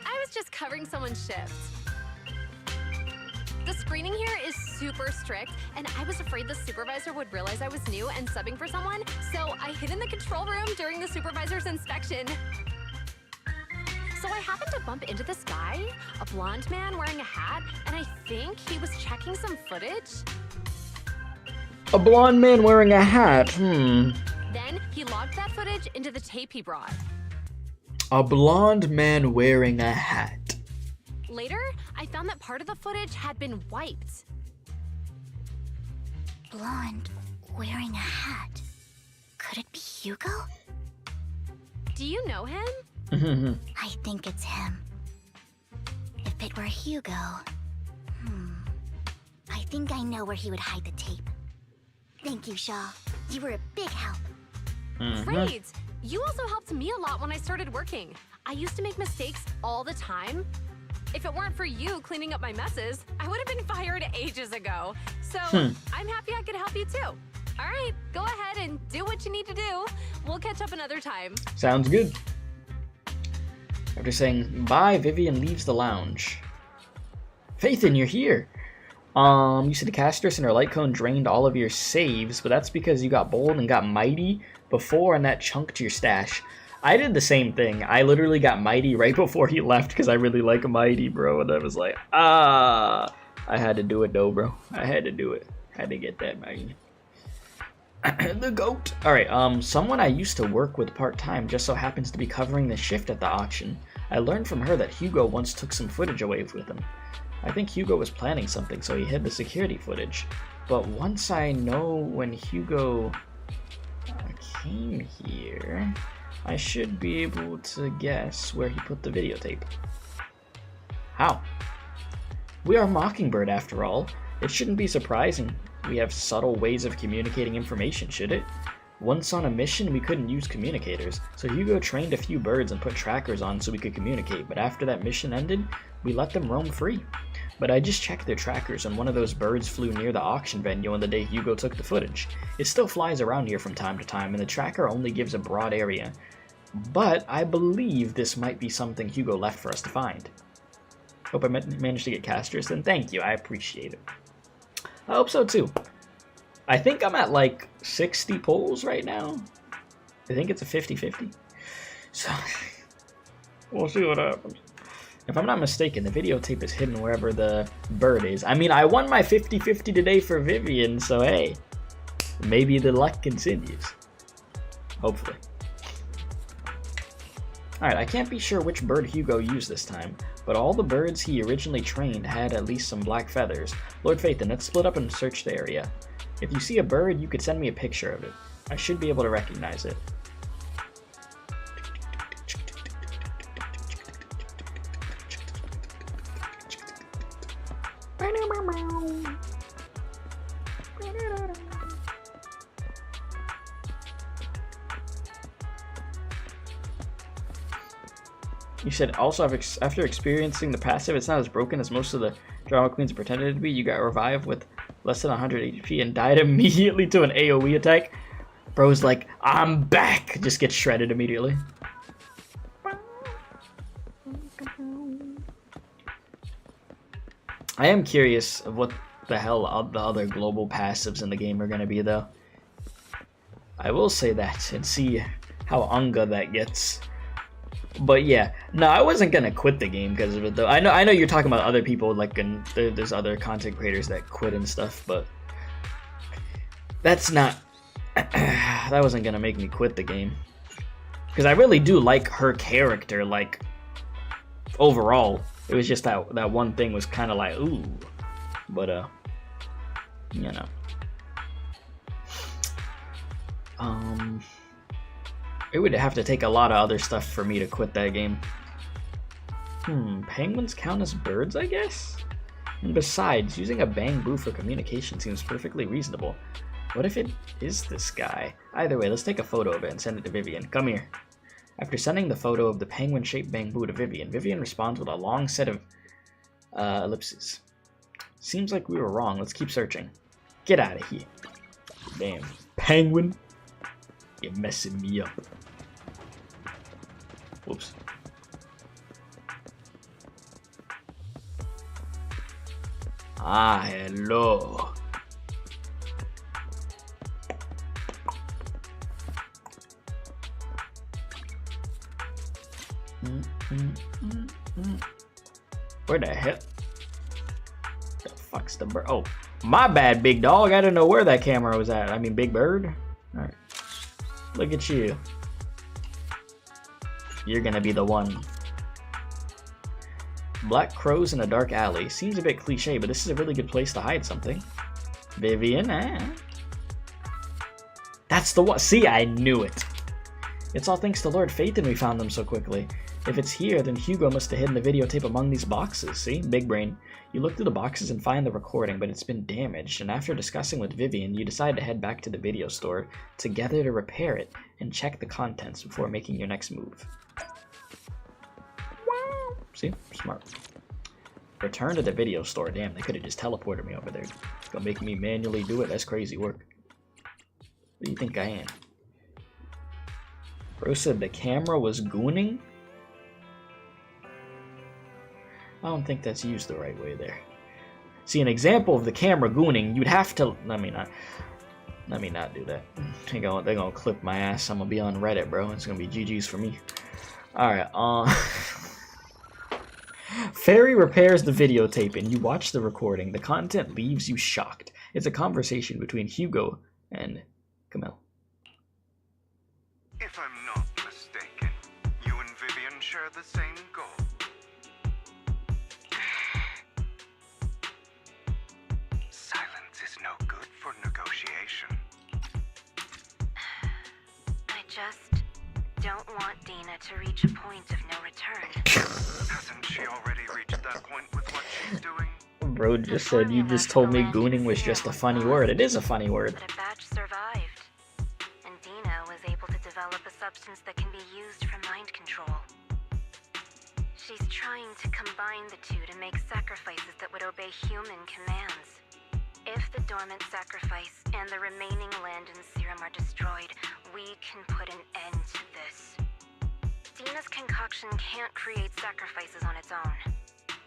I was just covering someone's shift. The screening here is super strict, and I was afraid the supervisor would realize I was new and subbing for someone, so I hid in the control room during the supervisor's inspection. So I happened to bump into this guy, a blonde man wearing a hat, and I think he was checking some footage. A blonde man wearing a hat, Then he logged that footage into the tape he brought. A blonde man wearing a hat. Later, I found that part of the footage had been wiped. Blonde, wearing a hat. Could it be Hugo? Do you know him? I think it's him. If it were Hugo... I think I know where he would hide the tape. Thank you, Shaw. You were a big help. Great! You also helped me a lot when I started working. I used to make mistakes all the time. If it weren't for you cleaning up my messes, I would have been fired ages ago. So, I'm happy I could help you too. All right, go ahead and do what you need to do. We'll catch up another time. Sounds good. After saying bye, Vivian leaves the lounge. Phaethon, you're here. You said the Casterus and her Lycaon drained all of your saves, but that's because you got bold and got mighty before and that chunked your stash. I did the same thing. I literally got Mighty right before he left because I really like Mighty, bro. And I was like, I had to do it though, bro. I had to do it. Had to get that Mighty. The goat. Alright, someone I used to work with part-time just so happens to be covering the shift at the auction. I learned from her that Hugo once took some footage away with him. I think Hugo was planning something, so he hid the security footage. But once I know when Hugo came here... I should be able to guess where he put the videotape. How? We are Mockingbird after all. It shouldn't be surprising we have subtle ways of communicating information, should it? Once on a mission, we couldn't use communicators, so Hugo trained a few birds and put trackers on so we could communicate, but after that mission ended, we let them roam free. But I just checked their trackers and one of those birds flew near the auction venue on the day Hugo took the footage. It still flies around here from time to time and the tracker only gives a broad area. But I believe this might be something Hugo left for us to find. Hope I managed to get Casterus, then thank you, I appreciate it. I hope so too. I think I'm at like 60 polls right now. I think it's a 50-50. So we'll see what happens. If I'm not mistaken, the videotape is hidden wherever the bird is. I mean, I won my 50-50 today for Vivian, so hey, maybe the luck continues. Hopefully. Alright, I can't be sure which bird Hugo used this time, but all the birds he originally trained had at least some black feathers. Lord Phaethon, let's split up and search the area. If you see a bird, you could send me a picture of it. I should be able to recognize it. You said also after experiencing the passive, it's not as broken as most of the drama queens pretended to be. You got revived with less than 100 HP and died immediately to an AoE attack. Bro's like, I'm back! Just gets shredded immediately. I am curious of what the hell the other global passives in the game are going to be, though. I will say that and see how Unga that gets. But yeah, no, I wasn't gonna quit the game because of it though. I know you're talking about other people, like, and there's other content creators that quit and stuff, but that's not. That wasn't gonna make me quit the game because I really do like her character. Like overall, it was just that one thing was kind of like ooh, but you know, it would have to take a lot of other stuff for me to quit that game. Penguins count as birds, I guess? And besides, using a bamboo for communication seems perfectly reasonable. What if it is this guy? Either way, let's take a photo of it and send it to Vivian. Come here. After sending the photo of the penguin-shaped bamboo to Vivian, Vivian responds with a long set of ellipses. Seems like we were wrong. Let's keep searching. Get out of here. Damn. Penguin. You're messing me up. Whoops. Ah, hello. Where the hell? The fuck's the bird? Oh, my bad, big dog. I didn't know where that camera was at. I mean, big bird. All right. Look at you. You're gonna be the one. Black crows in a dark alley. Seems a bit cliche, but this is a really good place to hide something. Vivian, That's the one. See, I knew it. It's all thanks to Lord Phaethon we found them so quickly. If it's here, then Hugo must have hidden the videotape among these boxes. See? Big brain. You look through the boxes and find the recording, but it's been damaged, and after discussing with Vivian, you decide to head back to the video store together to repair it and check the contents before making your next move. See? Smart. Return to the video store. Damn, they could have just teleported me over there. It's gonna make me manually do it. That's crazy work. What do you think I am? Bro said the camera was gooning? I don't think that's used the right way there. See, an example of the camera gooning, you'd have to... Let me not do that. They're gonna clip my ass. I'm gonna be on Reddit, bro. It's gonna be GG's for me. Alright, Fairy repairs the videotape and you watch the recording. The content leaves you shocked. It's a conversation between Hugo and Camille. If I'm not mistaken, you and Vivian share the same goal. Silence is no good for negotiation. I just don't want Dena to reach a point of no return. Hasn't she already reached that point with what she's doing? Bro just said you just told me gooning was just a funny word. It is a funny word. But a batch survived, and Dena was able to develop a substance that can be used for mind control. She's trying to combine the two to make sacrifices that would obey human commands. If the dormant sacrifice and the remaining Landon serum are destroyed, we can put an end to this. Dena's concoction can't create sacrifices on its own.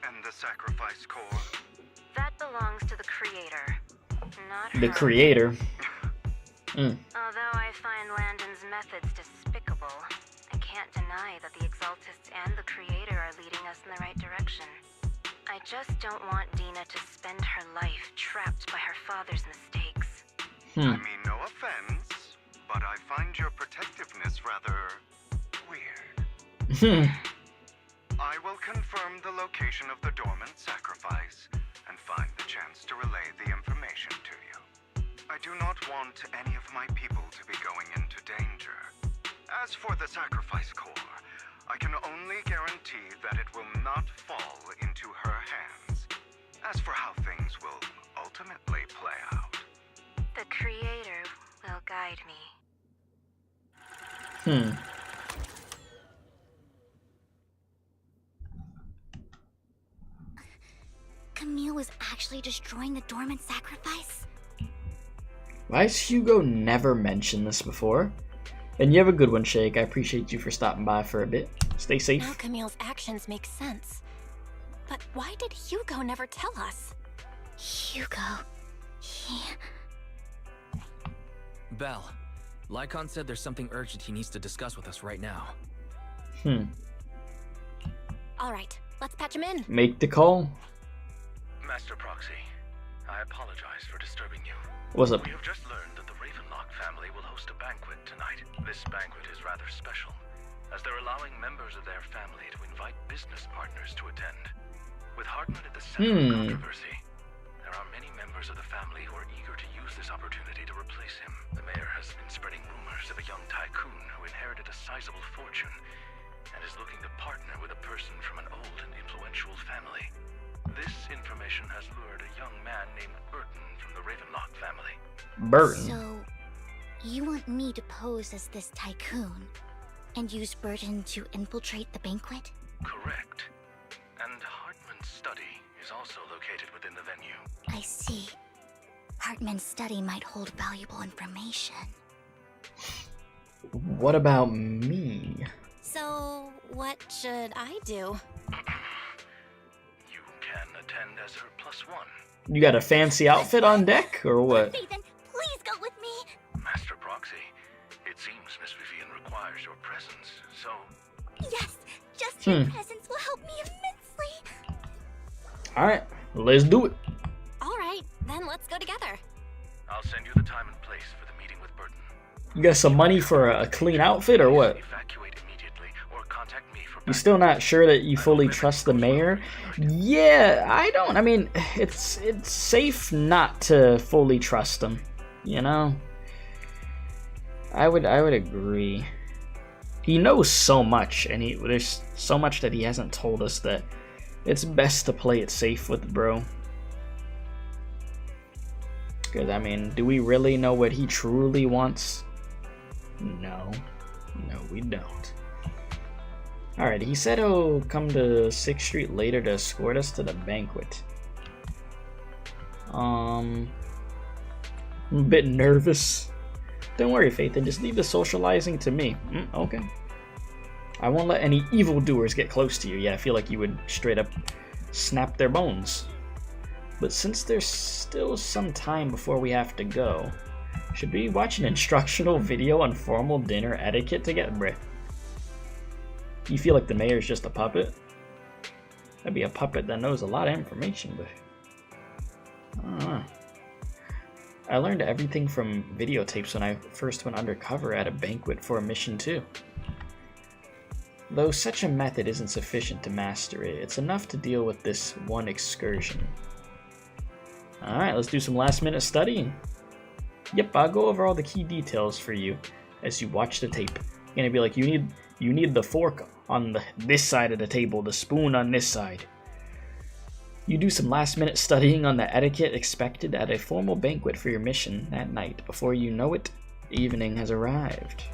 And the sacrifice core? That belongs to the creator. Not the her. creator. Although I find Landon's methods despicable, I can't deny that the Exaltists and the Creator are leading us in the right direction. I just don't want Dena to spend her life trapped by her father's mistakes. I mean, no offense, but I find your protectiveness rather weird. I will confirm the location of the dormant sacrifice and find the chance to relay the information to you. I do not want any of my people to be going into danger. As for the sacrifice core, I can only guarantee that it will not fall into her hands. As for how things will ultimately play out, The Creator will guide me. Camille was actually destroying the dormant sacrifice? Why has Hugo never mentioned this before? And you have a good one, Shake. I appreciate you for stopping by for a bit. Stay safe. Now Camille's actions make sense. But why did Hugo never tell us? Hugo... he... Belle, Lycaon said there's something urgent he needs to discuss with us right now. All right, let's patch him in. Make the call. Master Proxy, I apologize for disturbing you. What's up? We have just learned that the Ravenlock family will host a banquet tonight. This banquet is rather special, as they're allowing members of their family to invite business partners to attend. With Hartman at the center of controversy, there are many members of the family who are eager to use this opportunity to replace him. The mayor has been spreading rumors of a young tycoon who inherited a sizable fortune and is looking to partner with a person from an old and influential family. This information has lured a young man named Burton from the Ravenlock family. Burton? So, you want me to pose as this tycoon and use Burton to infiltrate the banquet? Correct. And Hartman's study is also located within the venue. I see. Hartman's study might hold valuable information. What about me? So, what should I do? You can attend as her +1. You got a fancy outfit on deck, or what? Nathan, please go with me! Master Proxy, it seems Miss Vivian requires your presence, so... Yes, just your presence will help me immensely! Alright, let's do it. All right, then let's go together. I'll send you the time and place for the meeting with Burton. You got some money for a clean outfit, or what? Evacuate immediately, or contact me for... You still not sure that you fully trust the mayor? Yeah, I don't. I mean, it's safe not to fully trust him, you know? I would agree. He knows so much, and there's so much that he hasn't told us that it's best to play it safe with bro. Because, I mean, do we really know what he truly wants? No. No, we don't. Alright, he said he'll come to 6th Street later to escort us to the banquet. I'm a bit nervous. Don't worry, Faith, and just leave the socializing to me. Okay. I won't let any evildoers get close to you. Yeah, I feel like you would straight up snap their bones. But since there's still some time before we have to go, should we watch an instructional video on formal dinner etiquette together, bruh? You feel like the mayor's just a puppet? That'd be a puppet that knows a lot of information, but... I don't know. I learned everything from videotapes when I first went undercover at a banquet for a mission too. Though such a method isn't sufficient to master it, it's enough to deal with this one excursion. Alright, let's do some last minute studying. Yep, I'll go over all the key details for you as you watch the tape. You're gonna be like, you need the fork on this side of the table, the spoon on this side. You do some last minute studying on the etiquette expected at a formal banquet for your mission that night. Before you know it, the evening has arrived.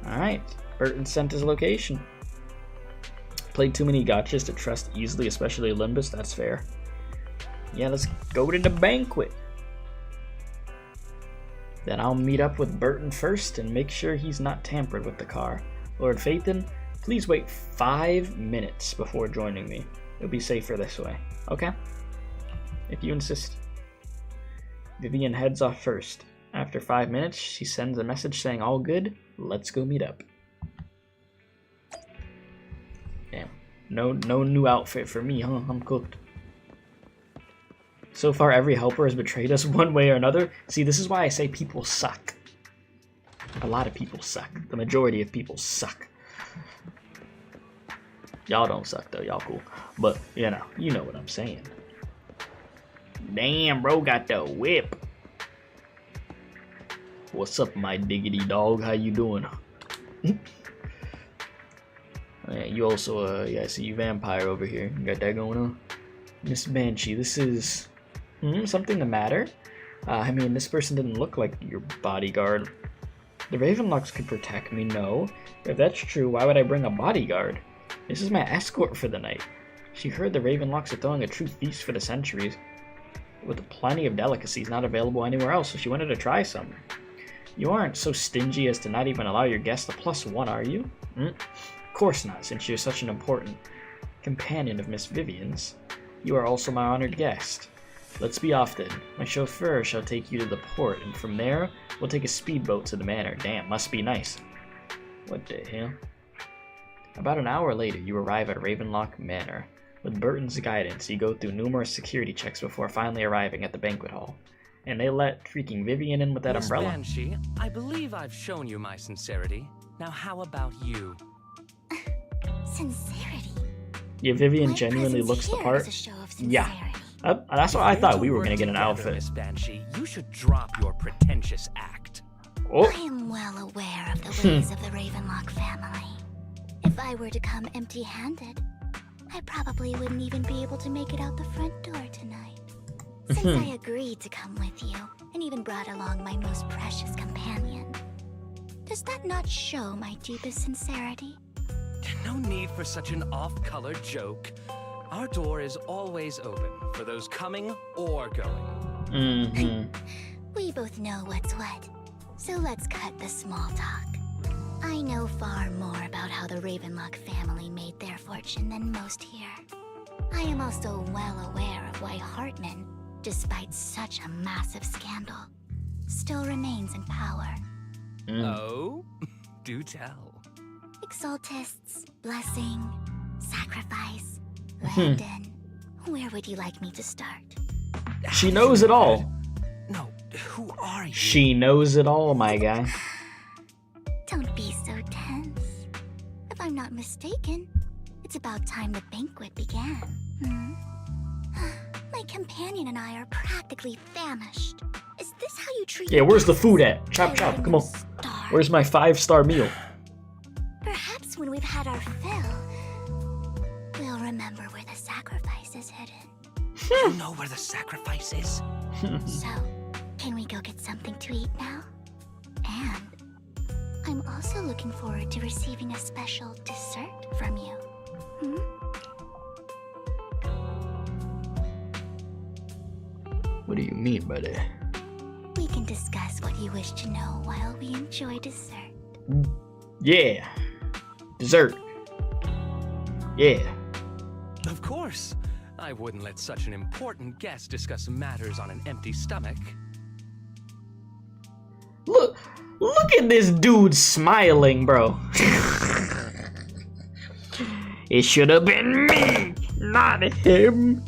Alright, Burton sent his location. Played too many gachas to trust easily, especially Limbus, that's fair. Yeah, let's go to the banquet. Then I'll meet up with Burton first and make sure he's not tampered with the car. Lord Phaethon, please wait 5 minutes before joining me. It'll be safer this way, okay? If you insist. Vivian heads off first. After 5 minutes, she sends a message saying all good, let's go meet up. Damn. No new outfit for me, huh? I'm cooked. So far, every helper has betrayed us one way or another. See, this is why I say people suck. A lot of people suck. The majority of people suck. Y'all don't suck, though. Y'all cool. But, you know what I'm saying. Damn, bro got the whip. What's up, my diggity dog? How you doing? Yeah, you also, yeah, I see you vampire over here. You got that going on? Miss Banshee, this is... something the matter? I mean, this person didn't look like your bodyguard. The Ravenlocks could protect me, no. If that's true, why would I bring a bodyguard? This is my escort for the night. She heard the Ravenlocks are throwing a true feast for the centuries, with plenty of delicacies not available anywhere else, so she wanted to try some. You aren't so stingy as to not even allow your guests a +1, are you? Of course not, since you're such an important companion of Miss Vivian's. You are also my honored guest. Let's be off then. My chauffeur shall take you to the port, and from there, we'll take a speedboat to the manor. Damn, must be nice. What the hell? About an hour later, you arrive at Ravenlock Manor. With Burton's guidance, you go through numerous security checks before finally arriving at the banquet hall. And they let freaking Vivian in with that umbrella? Banshee, I believe I've shown you my sincerity. Now how about you? Sincerity? Yeah, Vivian genuinely looks the part. Yeah. That's what I thought we were gonna get an outfit. Miss Banshee, you should drop your pretentious act. Oh. I am well aware of the ways of the Ravenlock family. If I were to come empty-handed, I probably wouldn't even be able to make it out the front door tonight. Since I agreed to come with you, and even brought along my most precious companion, does that not show my deepest sincerity? No need for such an off-color joke. Our door is always open for those coming or going. We both know what's what, so let's cut the small talk. I know far more about how the Ravenlock family made their fortune than most here. I am also well aware of why Hartman, despite such a massive scandal, still remains in power. Oh? Do tell. Exaltists, blessing, sacrifice, Landon. Where would you like me to start? She knows it all. No, who are you? She knows it all, my guy. Don't be so tense. If I'm not mistaken, it's about time the banquet began. My companion and I are practically famished. Is this how you treat? Yeah, where's the food at? Chop chop, come on. Where's my 5-star meal? Perhaps when we've had our fill, we'll remember where the sacrifice is hidden. You know where the sacrifice is? So, can we go get something to eat now? And I'm also looking forward to receiving a special dessert from you. What do you mean by that? We can discuss what you wish to know while we enjoy dessert. Yeah. Dessert. Yeah. Of course. I wouldn't let such an important guest discuss matters on an empty stomach. Look at this dude smiling, bro. It should have been me, not him.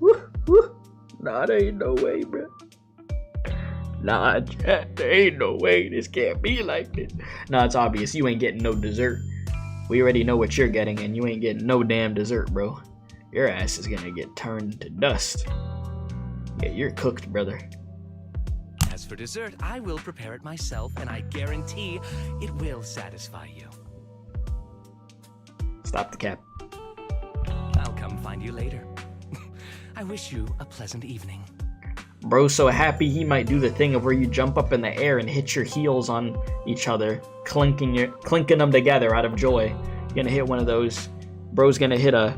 Me. Nah, there ain't no way, bro. Nah, Jack, there ain't no way. This can't be like this. Nah, it's obvious. You ain't getting no dessert. We already know what you're getting, and you ain't getting no damn dessert, bro. Your ass is gonna get turned to dust. Yeah, you're cooked, brother. As for dessert, I will prepare it myself, and I guarantee it will satisfy you. Stop the cap. I'll come find you later. I wish you a pleasant evening. Bro's so happy he might do the thing of where you jump up in the air and hit your heels on each other, clinking them together out of joy. You're gonna hit one of those. Bro's gonna hit a...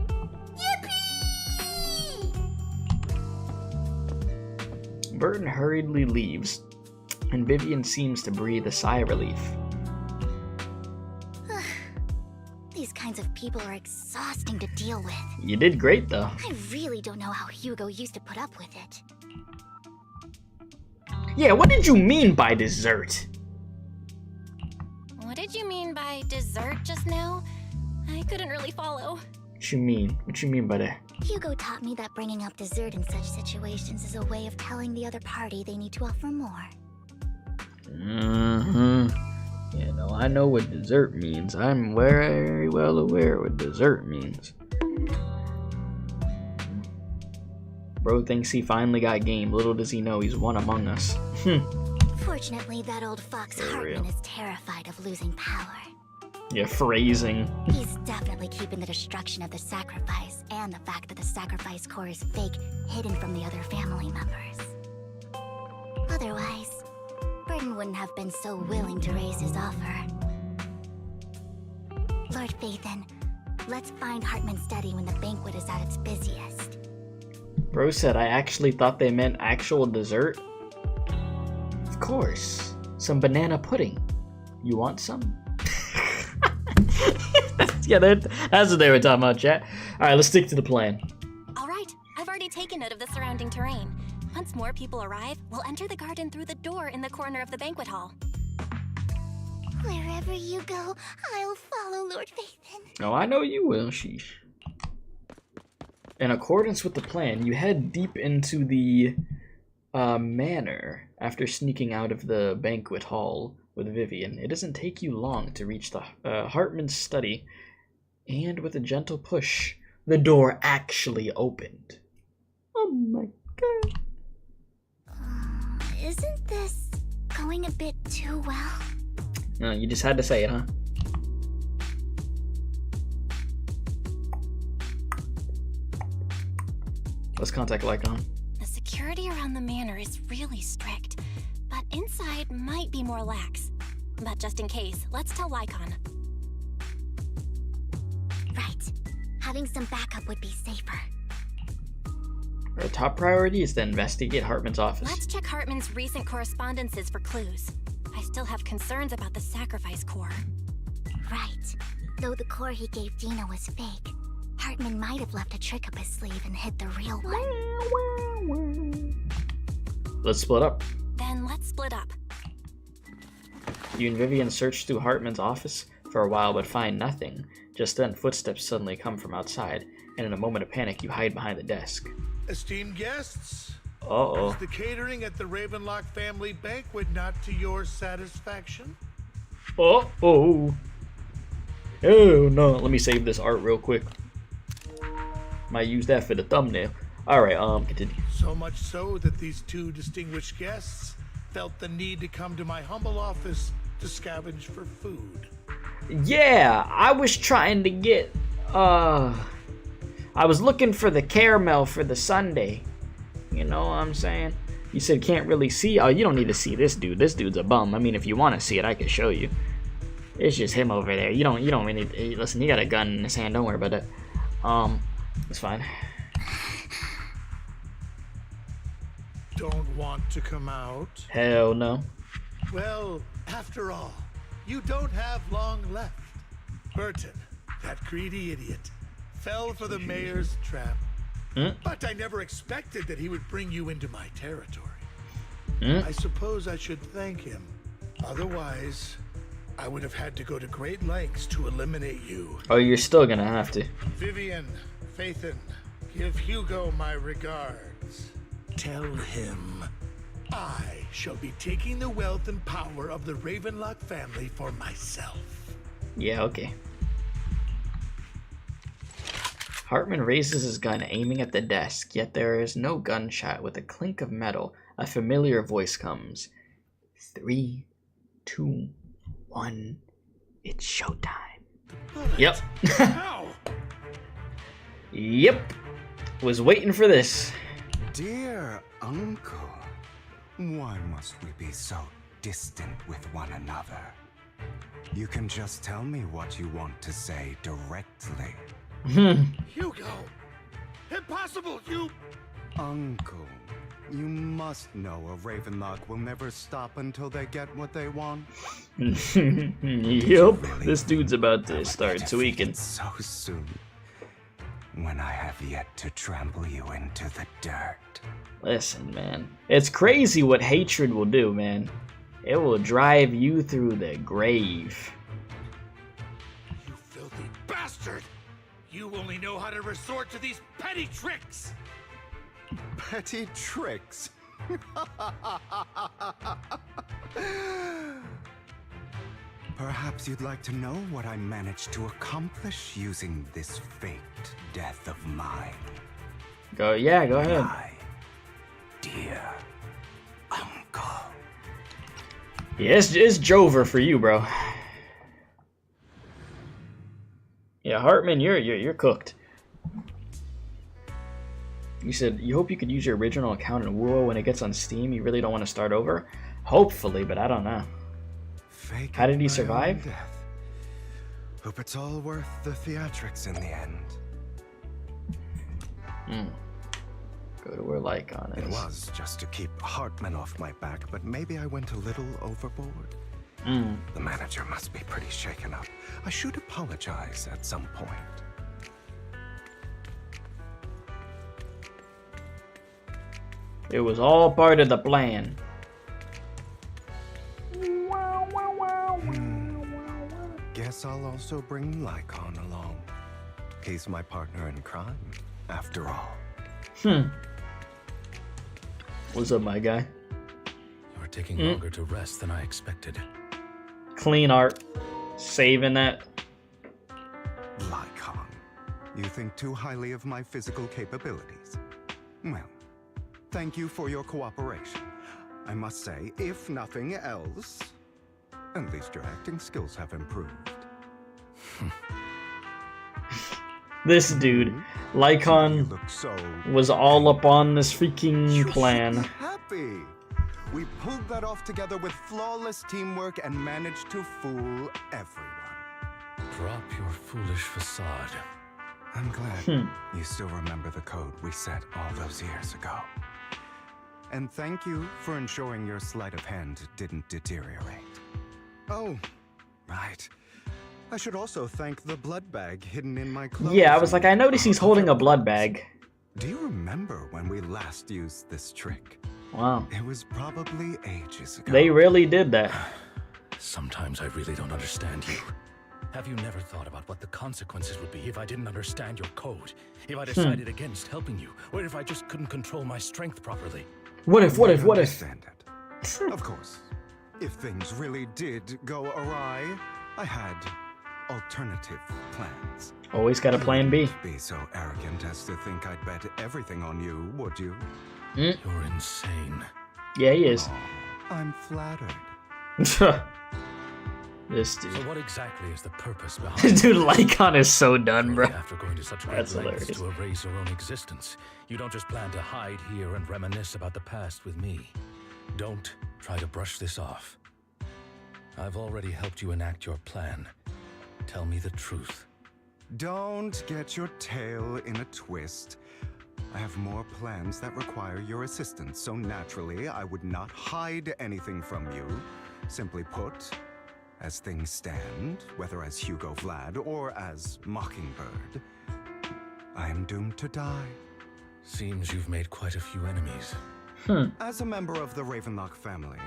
Yippee! Burton hurriedly leaves, and Vivian seems to breathe a sigh of relief. These kinds of people are exhausting to deal with. You did great, though. I really don't know how Hugo used to put up with it. Yeah, what did you mean by dessert? What did you mean by dessert just now? I couldn't really follow. What you mean? What you mean by that? Hugo taught me that bringing up dessert in such situations is a way of telling the other party they need to offer more. You know, I know what dessert means. I'm very well aware what dessert means. Bro thinks he finally got game. Little does he know he's one among us. Fortunately, that old fox Hartman is terrified of losing power. Yeah, phrasing. He's definitely keeping the destruction of the sacrifice and the fact that the sacrifice core is fake hidden from the other family members. Otherwise, Burton wouldn't have been so willing to raise his offer. Lord Phaethon, let's find Hartman's study when the banquet is at its busiest. Bro said I actually thought they meant actual dessert. Of course. Some banana pudding. You want some? Yeah, that's what they were talking about, chat. Alright, let's stick to the plan. Alright, I've already taken note of the surrounding terrain. Once more people arrive, we'll enter the garden through the door in the corner of the banquet hall. Wherever you go, I'll follow, Lord Phaethon. Oh, I know you will, sheesh. In accordance with the plan, you head deep into the manor after sneaking out of the banquet hall with Vivian. It doesn't take you long to reach the Hartman's study, and with a gentle push, the door actually opened. Oh my god. Isn't this going a bit too well? No, you just had to say it, huh? Let's contact Lycaon. The security around the manor is really strict, but inside might be more lax. But just in case, let's tell Lycaon. Right. Having some backup would be safer. Our top priority is to investigate Hartman's office. Let's check Hartman's recent correspondences for clues. I still have concerns about the sacrifice core. Right. Though the core he gave Dena was fake, Hartman might have left a trick up his sleeve and hid the real one. Let's split up. Then let's split up. You and Vivian search through Hartman's office for a while but find nothing. Just then, footsteps suddenly come from outside, and in a moment of panic, you hide behind the desk. Esteemed guests, Uh-oh. is the catering at the Ravenlock family banquet not to your satisfaction? Uh-oh. Oh, no. Let me save this art real quick. Might use that for the thumbnail. Alright, continue. So much so that these two distinguished guests felt the need to come to my humble office to scavenge for food. Yeah, I was trying to get, I was looking for the caramel for the sundae. You know what I'm saying? You said can't really see. Oh, you don't need to see this dude. This dude's a bum. I mean, if you want to see it, I can show you. It's just him over there. You don't really, listen, he got a gun in his hand. Don't worry about that. It's fine. Don't want to come out? Hell no. Well, after all, you don't have long left. Burton, that greedy idiot, fell for the mayor's trap. But I never expected that he would bring you into my territory. I suppose I should thank him. Otherwise, I would have had to go to great lengths to eliminate you. Oh, you're still gonna have to. Vivian, Phaethon, give Hugo my regards. Tell him I shall be taking the wealth and power of the Ravenlock family for myself. Yeah, okay. Hartman raises his gun, aiming at the desk, yet there is no gunshot. With a clink of metal, a familiar voice comes. 3, 2, 1, it's showtime. Yep. Yep. Was waiting for this. Dear uncle, why must we be so distant with one another? You can just tell me what you want to say directly. Hugo! Impossible! You... Uncle, you must know a Ravenlock will never stop until they get what they want. Yup, this dude's about to start tweaking. So soon. when I have yet to trample you into the dirt. Listen, man. It's crazy what hatred will do, man. It will drive you through the grave. You filthy bastard! You only know how to resort to these petty tricks! Petty tricks? Perhaps you'd like to know what I managed to accomplish using this faked death of mine. Go ahead. My dear uncle. Yeah, it's Jover for you, bro. Yeah, Hartman, you're cooked. You said you hope you could use your original account in Wuo when it gets on Steam. You really don't want to start over? Hopefully, but I don't know. How did he survive? Hope it's all worth the theatrics in the end. Go to where Lycaon is. It was just to keep Hartman off my back, but maybe I went a little overboard. The manager must be pretty shaken up. I should apologize at some point. It was all part of the plan. Guess I'll also bring Lycaon along. He's my partner in crime, after all. What's up, my guy? You're taking longer to rest than I expected. Clean art. Saving that. Lycaon, you think too highly of my physical capabilities. Well, thank you for your cooperation. I must say, if nothing else, at least your acting skills have improved. This dude, Lycaon, was all up on this freaking plan. Happy. We pulled that off together with flawless teamwork and managed to fool everyone. Drop your foolish facade. I'm glad you still remember the code we set all those years ago. And thank you for ensuring your sleight of hand didn't deteriorate. Oh, right. I should also thank the blood bag hidden in my clothes. Yeah, I was like, I noticed he's holding a blood bag. Do you remember when we last used this trick? Wow. It was probably ages ago. They really did that. Sometimes I really don't understand you. Have you never thought about what the consequences would be if I didn't understand your code? If I decided against helping you? Or if I just couldn't control my strength properly? What if? Understand it. Of course. If things really did go awry, I had alternative plans. Always got a plan B. You wouldn't be so arrogant as to think I'd bet everything on you, would you? You're insane. Yeah, he is. Oh, I'm flattered. This dude. So what exactly is the purpose behind Dude, Lycaon is so done, bro. After going to such great lengths to erase your own existence, you don't just plan to hide here and reminisce about the past with me. Don't try to brush this off. I've already helped you enact your plan. Tell me the truth. Don't get your tail in a twist. I have more plans that require your assistance, so naturally I would not hide anything from you. Simply put, as things stand, whether as Hugo Vlad or as Mockingbird, I am doomed to die. Seems you've made quite a few enemies. As a member of the Ravenlock family,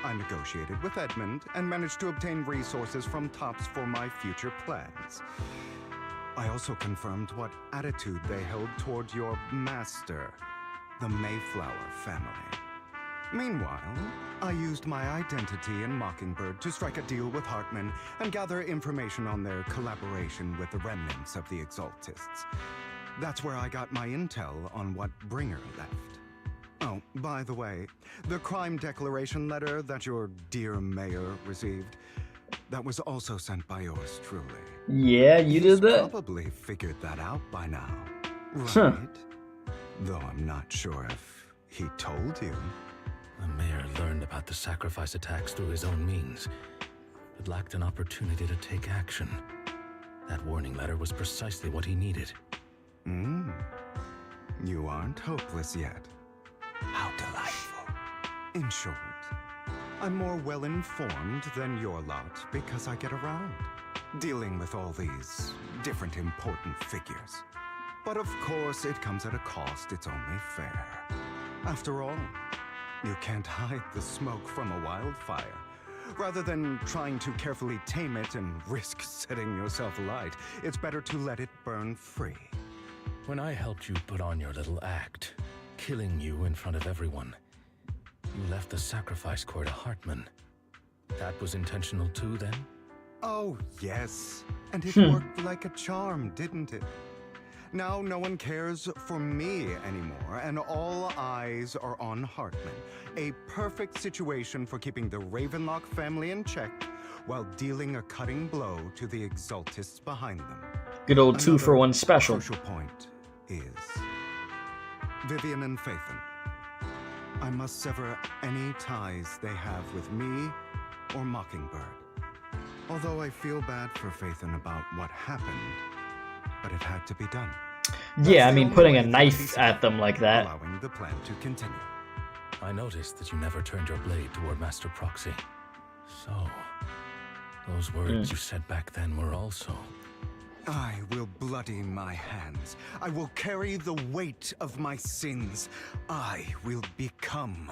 I negotiated with Edmund and managed to obtain resources from Tops for my future plans. I also confirmed what attitude they held toward your master, the Mayflower family. Meanwhile, I used my identity in Mockingbird to strike a deal with Hartman and gather information on their collaboration with the remnants of the Exaltists. That's where I got my intel on what Bringer left. Oh, by the way, the crime declaration letter that your dear mayor received, that was also sent by yours truly. Yeah, you did that? Probably figured that out by now, right? Though I'm not sure if he told you. The mayor learned about the sacrifice attacks through his own means, but lacked an opportunity to take action. That warning letter was precisely what he needed. You aren't hopeless yet. How delightful. In short, I'm more well-informed than your lot because I get around, dealing with all these different important figures. But of course, it comes at a cost. It's only fair. After all, you can't hide the smoke from a wildfire. Rather than trying to carefully tame it and risk setting yourself alight, it's better to let it burn free. When I helped you put on your little act, killing you in front of everyone, you left the sacrifice core to Hartman. That was intentional too, then? Oh, yes. And it worked like a charm, didn't it? Now no one cares for me anymore, and all eyes are on Hartman. A perfect situation for keeping the Ravenlock family in check while dealing a cutting blow to the Exaltists behind them. Good old 2-for-1 special. Crucial point is Vivian and Phaethon. I must sever any ties they have with me or Mockingbird. Although I feel bad for Phaethon about what happened, but it had to be done. Yeah, I mean, putting a knife at them like that. Allowing the plan to continue. I noticed that you never turned your blade toward Master Proxy. So, those words you said back then were also... I will bloody my hands. I will carry the weight of my sins. I will become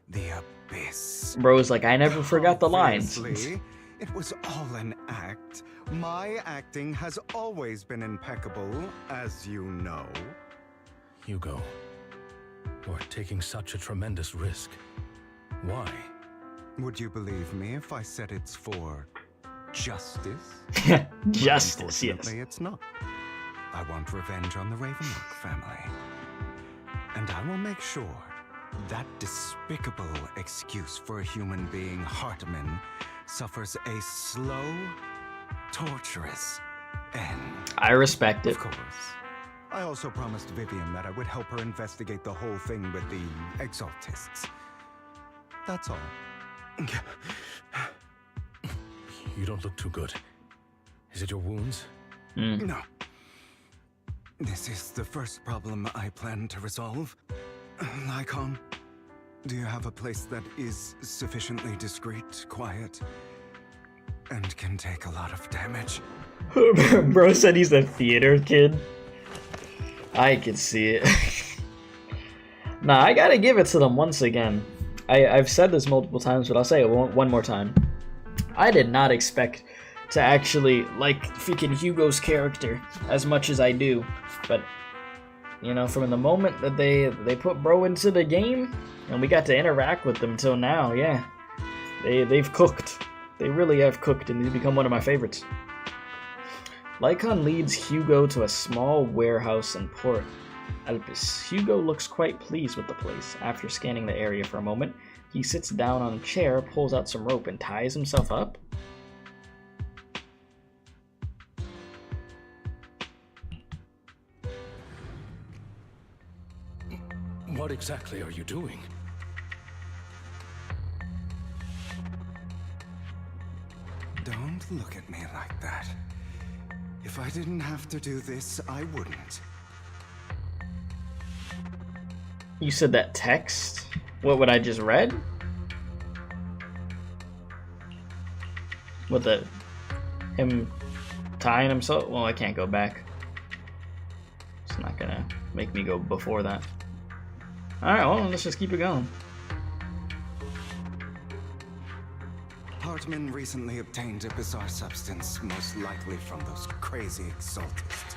the Abyss. Bro's like, I never forgot the lines. Obviously, it was all an act. My acting has always been impeccable, as you know. Hugo, you're taking such a tremendous risk. Why? Would you believe me if I said it's for justice? Justice, yes. Unfortunately, it's not. I want revenge on the Ravenlock family. And I will make sure that despicable excuse for a human being, Hartman, suffers a slow, torturous end. I respect it. Of course. I also promised Vivian that I would help her investigate the whole thing with the Exaltists. That's all. You don't look too good. Is it your wounds? No. This is the first problem I plan to resolve. Lycaon, do you have a place that is sufficiently discreet, quiet, and can take a lot of damage? Bro said he's a theater kid. I can see it. Nah, I gotta give it to them once again. I've said this multiple times, but I'll say it one more time. I did not expect to actually like freaking Hugo's character as much as I do, but you know, from the moment that they put Bro into the game and we got to interact with them till now, yeah, they've cooked. They really have cooked, and he's become one of my favorites. Lycaon leads Hugo to a small warehouse in Port Elpis. Hugo looks quite pleased with the place. After scanning the area for a moment, he sits down on a chair, pulls out some rope, and ties himself up. What exactly are you doing? Don't look at me like that. If I didn't have to do this, I wouldn't. You said that text? What I just read? With him tying himself? Well, I can't go back. It's not gonna make me go before that. Alright, well, let's just keep it going. Hartman recently obtained a bizarre substance, most likely from those crazy Exaltists.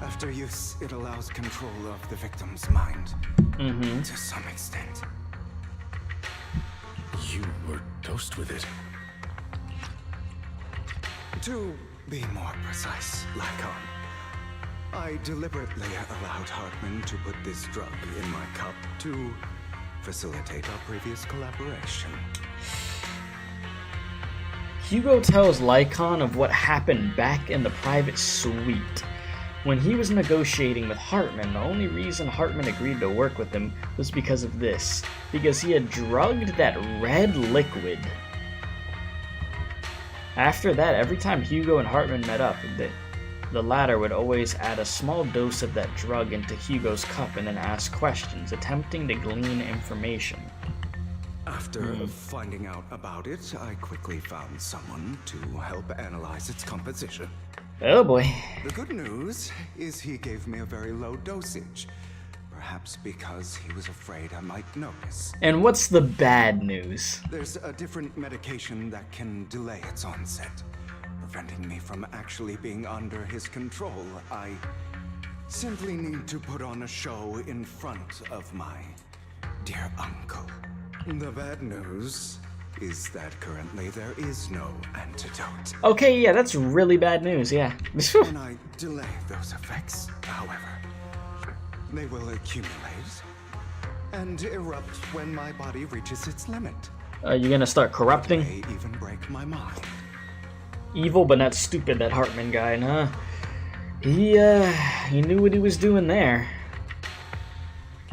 After use, it allows control of the victim's mind. To some extent. You were dosed with it. To be more precise, Lycaon, I deliberately allowed Hartman to put this drug in my cup to facilitate our previous collaboration. Hugo tells Lycaon of what happened back in the private suite. When he was negotiating with Hartman, the only reason Hartman agreed to work with him was because of this. Because he had drugged that red liquid. After that, every time Hugo and Hartman met up, the latter would always add a small dose of that drug into Hugo's cup and then ask questions, attempting to glean information. After finding out about it, I quickly found someone to help analyze its composition. Oh boy. The good news is he gave me a very low dosage. Perhaps because he was afraid I might notice. And what's the bad news? There's a different medication that can delay its onset, preventing me from actually being under his control. I simply need to put on a show in front of my dear uncle. The bad news is that currently there is no antidote. Okay, yeah, that's really bad news, yeah. When I delay those effects, however, they will accumulate and erupt when my body reaches its limit. You're gonna start corrupting? They even break my mind. Evil but not stupid, that Hartman guy, huh? He knew what he was doing there.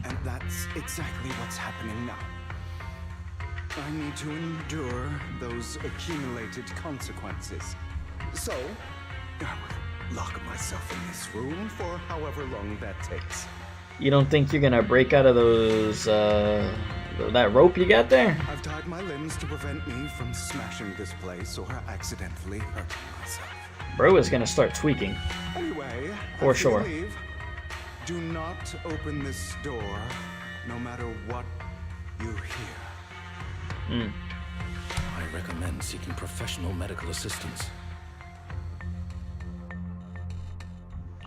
And that's exactly what's happening now. I need to endure those accumulated consequences. So, I will lock myself in this room for however long that takes. You don't think you're gonna break out of those, that rope you got there? I've tied my limbs to prevent me from smashing this place or accidentally hurting myself. Bro is gonna start tweaking. Anyway, for sure. Leave, do not open this door, no matter what you hear. I recommend seeking professional medical assistance.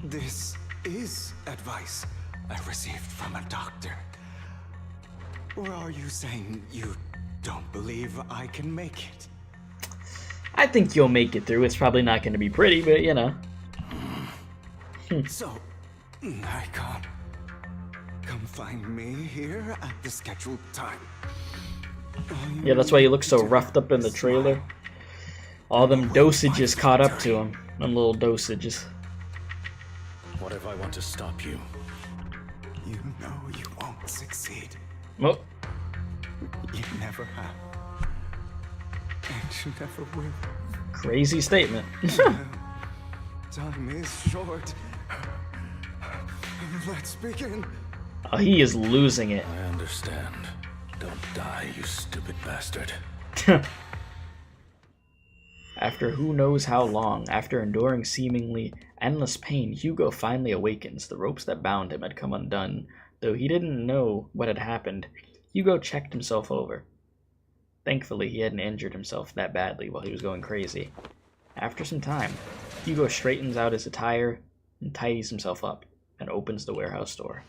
This is advice I received from a doctor. Or are you saying you don't believe I can make it? I think you'll make it through. It's probably not going to be pretty, but you know. So, Lycaon, come find me here at the scheduled time. Yeah, that's why he looks so roughed up in the trailer. All them dosages caught up to him. Them little dosages. What if I want to stop you? You know you won't succeed. Oh. You never have. And you never will. Crazy statement. Time is short. Let's begin. Oh, he is losing it. I understand. Don't die, you stupid bastard. After who knows how long, after enduring seemingly endless pain, Hugo finally awakens. The ropes that bound him had come undone. Though he didn't know what had happened, Hugo checked himself over. Thankfully, he hadn't injured himself that badly while he was going crazy. After some time, Hugo straightens out his attire and tidies himself up and opens the warehouse door.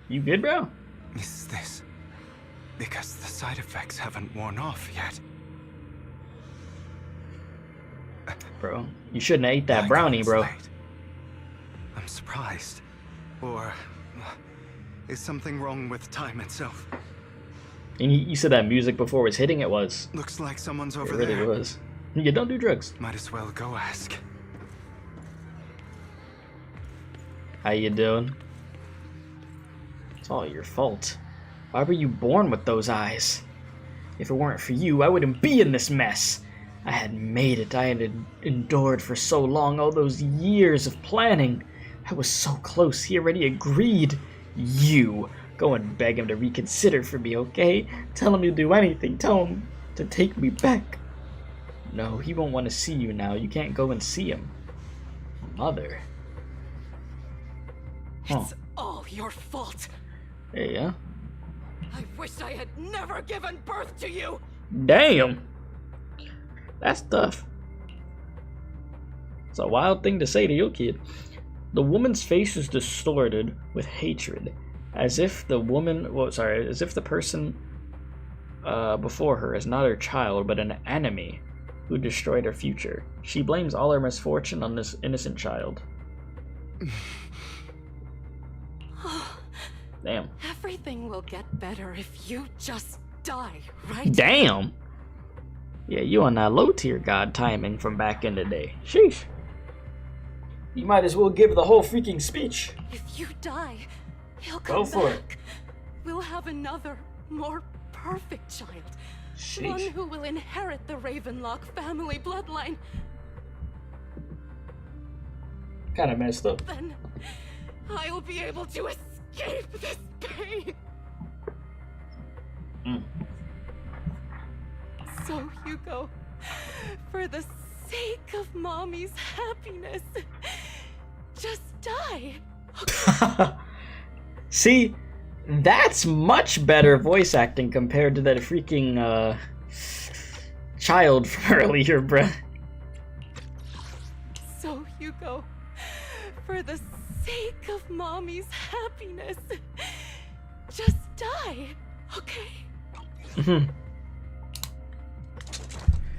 You good, bro? Is this because the side effects haven't worn off yet? Bro, you shouldn't have ate that brownie, bro. I'm surprised. Or is something wrong with time itself? And you said that music before was hitting, it was. Looks like someone's over there. It really was. You don't do drugs. Might as well go ask. How you doing? It's all your fault. Why were you born with those eyes? If it weren't for you, I wouldn't be in this mess. I had made it. I had endured for so long, all those years of planning. I was so close. He already agreed. You. Go and beg him to reconsider for me, okay? Tell him you'll do anything. Tell him to take me back. No, he won't want to see you now. You can't go and see him. Mother. Huh. It's all your fault. Yeah. I wish I had never given birth to you. Damn. That's tough. It's a wild thing to say to your kid. The woman's face is distorted with hatred, as if the person before her is not her child, but an enemy who destroyed her future. She blames all her misfortune on this innocent child. Damn. Everything will get better if you just die, right? Damn. Yeah, you on that low-tier god timing from back in the day. Sheesh. You might as well give the whole freaking speech. If you die, he'll come Go for back. We'll have another, more perfect child. Sheesh. One who will inherit the Ravenlock family bloodline. Kind of messed up. Then I'll be able to escape this pain. So, Hugo, for the sake of Mommy's happiness, just die. See, that's much better voice acting compared to that freaking child from earlier, bruh. So, Hugo, for the sake of Mommy's happiness, just die, okay?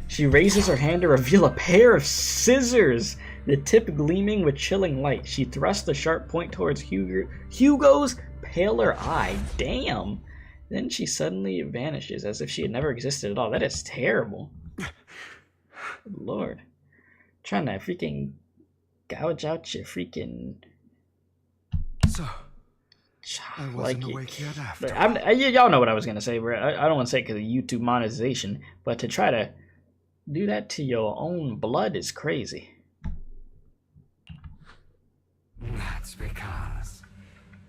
She raises her hand to reveal a pair of scissors, the tip gleaming with chilling light. She thrusts the sharp point towards Hugo's paler eye. Damn. Then she suddenly vanishes as if she had never existed at all. That is terrible. Lord. Trying to freaking gouge out your freaking... So, I wasn't awake yet after. Y'all know what I was going to say, bro. I don't want to say it because of YouTube monetization, but to try to do that to your own blood is crazy. That's because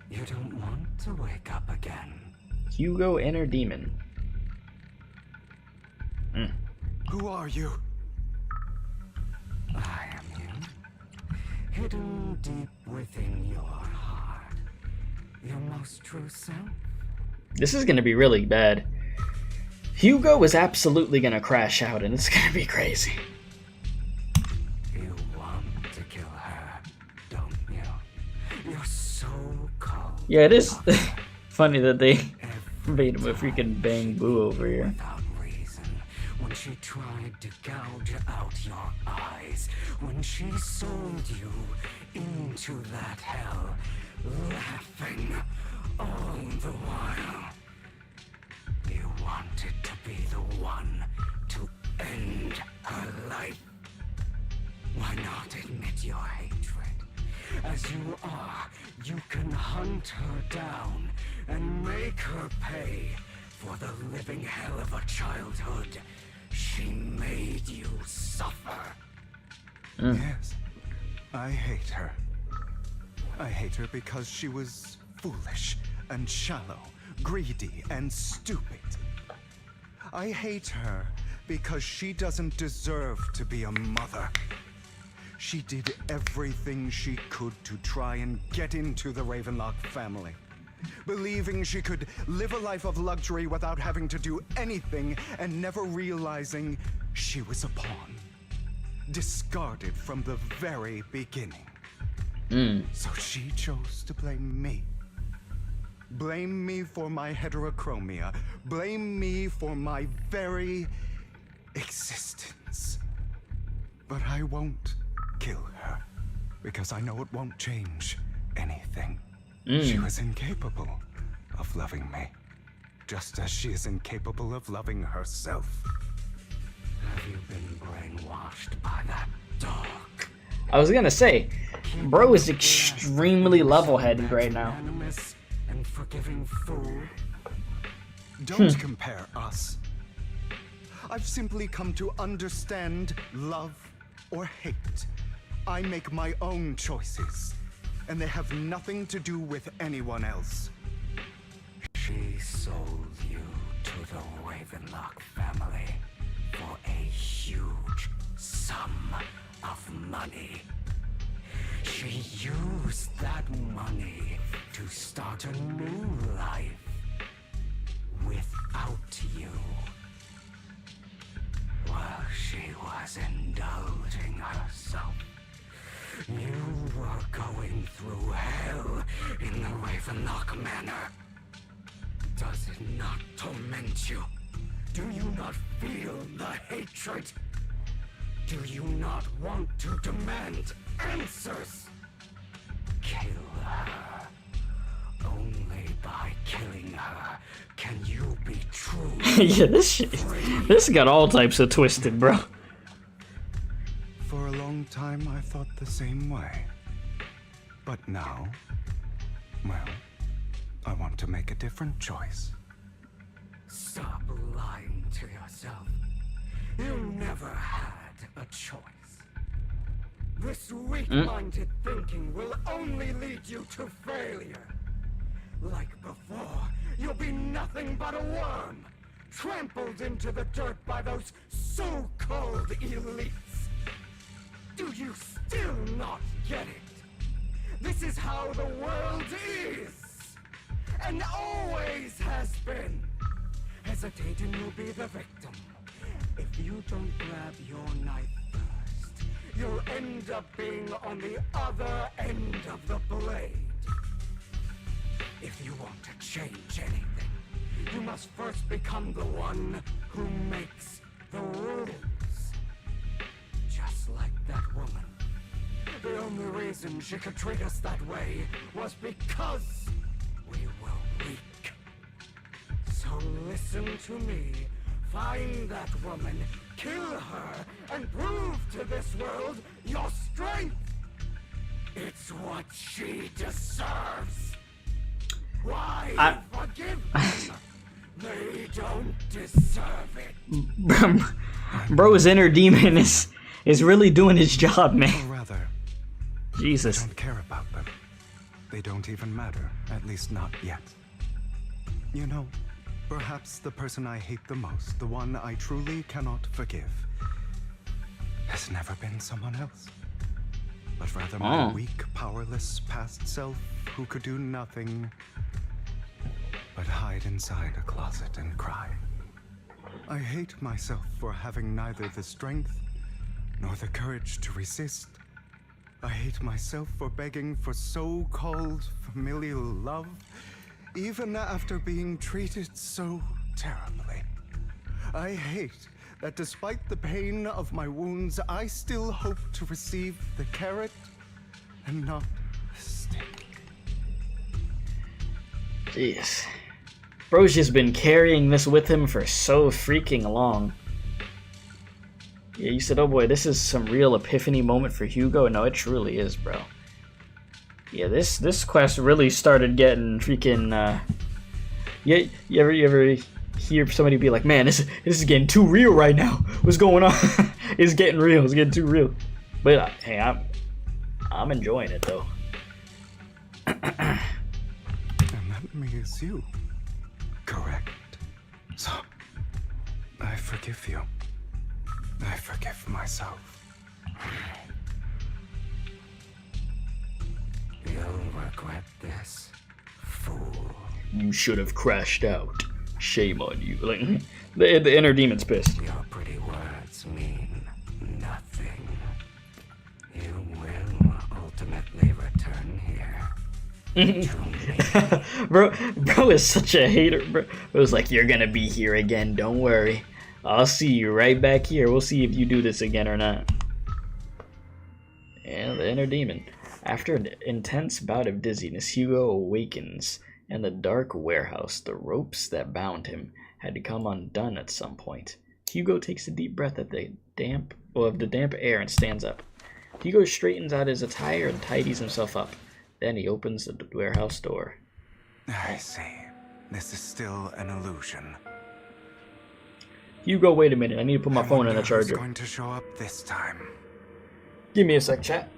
you don't want to wake up again. Hugo, inner demon. Who are you? I am you. Hidden deep within your heart. Your most true self. This is going to be really bad. Hugo is absolutely going to crash out, and it's going to be crazy. You want to kill her, don't you? You're so cold. Yeah, it is funny that they made him a freaking bang boo over here. Without reason, when she tried to gouge out your eyes, when she sold you into that hell, laughing all the while. You wanted to be the one to end her life. Why not admit your hatred? As you are, you can hunt her down and make her pay for the living hell of a childhood she made you suffer. Yes, I hate her. I hate her because she was foolish and shallow, greedy and stupid. I hate her because she doesn't deserve to be a mother. She did everything she could to try and get into the Ravenlock family, believing she could live a life of luxury without having to do anything and never realizing she was a pawn, discarded from the very beginning. So she chose to blame me. Blame me for my heterochromia. Blame me for my very existence. But I won't kill her, because I know it won't change anything. She was incapable of loving me, just as she is incapable of loving herself. Have you been brainwashed by that dog? I was gonna say, bro is extremely level-headed right now. And forgiving fool. Don't compare us. I've simply come to understand love or hate. I make my own choices, and they have nothing to do with anyone else. She sold you to the Ravenlock family for a huge sum of money. She used that money to start a new life without you. While she was indulging herself, you were going through hell in the Ravenlock Manor. Does it not torment you? Do you not feel the hatred? Do you not want to demand answers? Kill her. Only by killing her can you be true. Yeah, this got all types of twisted, bro. For a long time, I thought the same way. But now, well, I want to make a different choice. Stop lying to yourself. You never had a choice. This weak-minded thinking will only lead you to failure. Like before, you'll be nothing but a worm, trampled into the dirt by those so-called elites. Do you still not get it? This is how the world is, and always has been. Hesitating will be the victim. If you don't grab your knife first, you'll end up being on the other end of the blade. If you want to change anything, you must first become the one who makes the rules. Just like that woman. The only reason she could treat us that way was because we were weak. So listen to me. Find that woman, kill her, and prove to this world your strength. It's what she deserves. Why forgive them? They don't deserve it. Bro's inner demon is really doing his job, man. Or rather, Jesus. I don't care about them. They don't even matter, at least not yet. You know, perhaps the person I hate the most, the one I truly cannot forgive, has never been someone else. But rather my weak, powerless past self who could do nothing but hide inside a closet and cry. I hate myself for having neither the strength nor the courage to resist. I hate myself for begging for so-called familial love, even after being treated so terribly. I hate that despite the pain of my wounds, I still hope to receive the carrot and not the stick. Jeez. Bro's just been carrying this with him for so freaking long. Yeah, you said, oh boy, this is some real epiphany moment for Hugo. No, it truly is, bro. Yeah, this quest really started getting freaking, yeah, you ever hear somebody be like, man, this is getting too real right now. What's going on? It's getting real. It's getting too real. But hey, I'm enjoying it though. And that means you. Correct. So, I forgive you. I forgive myself. You'll regret this, fool. You should have crashed out. Shame on you. Like, the inner demon's pissed. Your pretty words mean nothing. You will ultimately return here. bro is such a hater, bro. It was like, you're gonna be here again, don't worry. I'll see you right back here. We'll see if you do this again or not. And the inner demon. After an intense bout of dizziness, Hugo awakens in the dark warehouse. The ropes that bound him had to come undone at some point. Hugo takes a deep breath of the damp air and stands up. Hugo straightens out his attire and tidies himself up. Then he opens the warehouse door. I see. This is still an illusion. Hugo, wait a minute. I need to put my phone in the charger. Who's going to show up this time? Give me a sec, chat.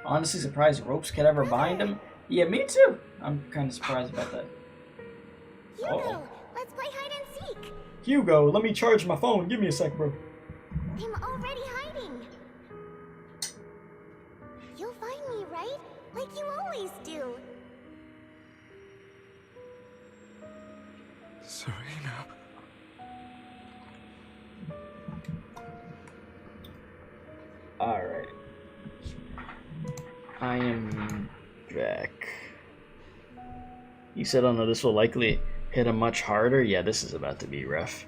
Honestly surprised ropes could ever bind him. Yeah, me too. I'm kind of surprised about that. Hugo, let's play hide and seek. Hugo, let me charge my phone. Give me a sec, bro. I'm already hiding. You'll find me, right? Like you always do. Serena. Alright. I am back. You said, oh no, this will likely hit him much harder? Yeah, this is about to be rough.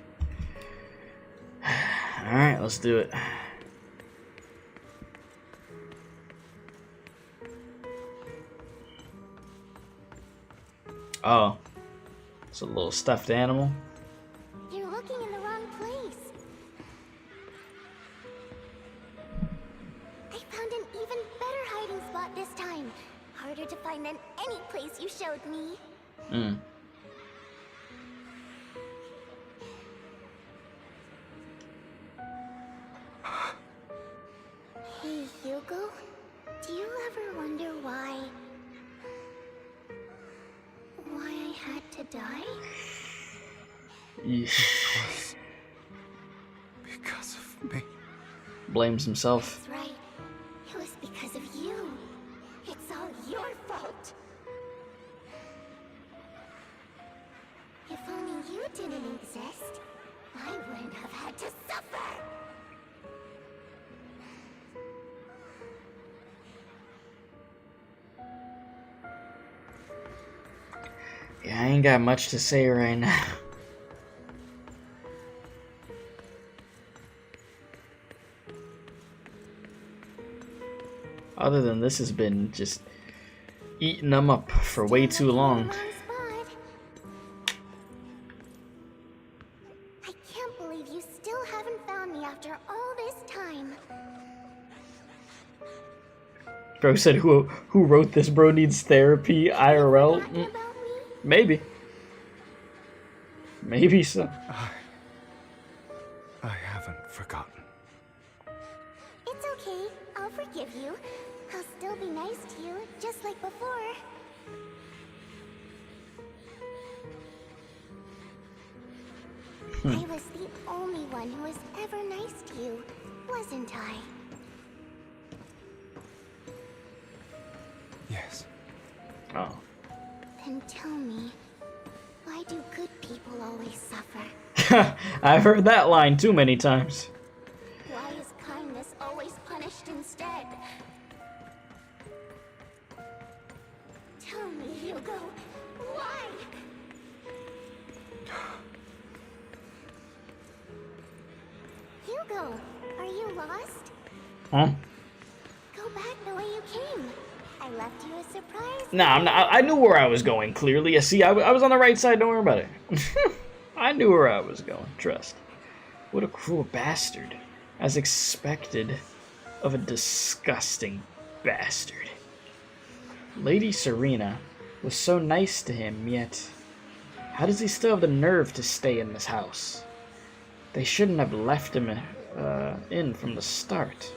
Alright, let's do it. Oh. It's a little stuffed animal. You're looking in the wrong place. I found an even better hiding spot this time. Harder to find than any place you showed me. Hey, Hugo. Do you ever wonder why I had to die? It was because of me. Blames himself. That's right. It was because of you. It's all your fault. If only you didn't exist, I wouldn't have had to suffer. Yeah, I ain't got much to say right now. Other than this has been just eating them up for way too long. I can't believe you still haven't found me after all this time. Bro said, who wrote this? Bro needs therapy IRL? Maybe. Maybe so. I haven't forgotten. It's okay. I'll forgive you. I'll still be nice to you, just like before. I was the only one who was ever nice to you, wasn't I? Yes. Oh. Then tell me, why do good people always suffer? I've heard that line too many times. Why is kindness always punished instead? Tell me, Hugo, why? Hugo, are you lost? Huh? Go back the way you came. I left you a surprise. Nah, I'm not. I knew where I was going, clearly. See, I was on the right side, don't worry about it. I knew where I was going, trust. What a cruel bastard. As expected of a disgusting bastard. Lady Serena was so nice to him, yet how does he still have the nerve to stay in this house? They shouldn't have left him in from the start.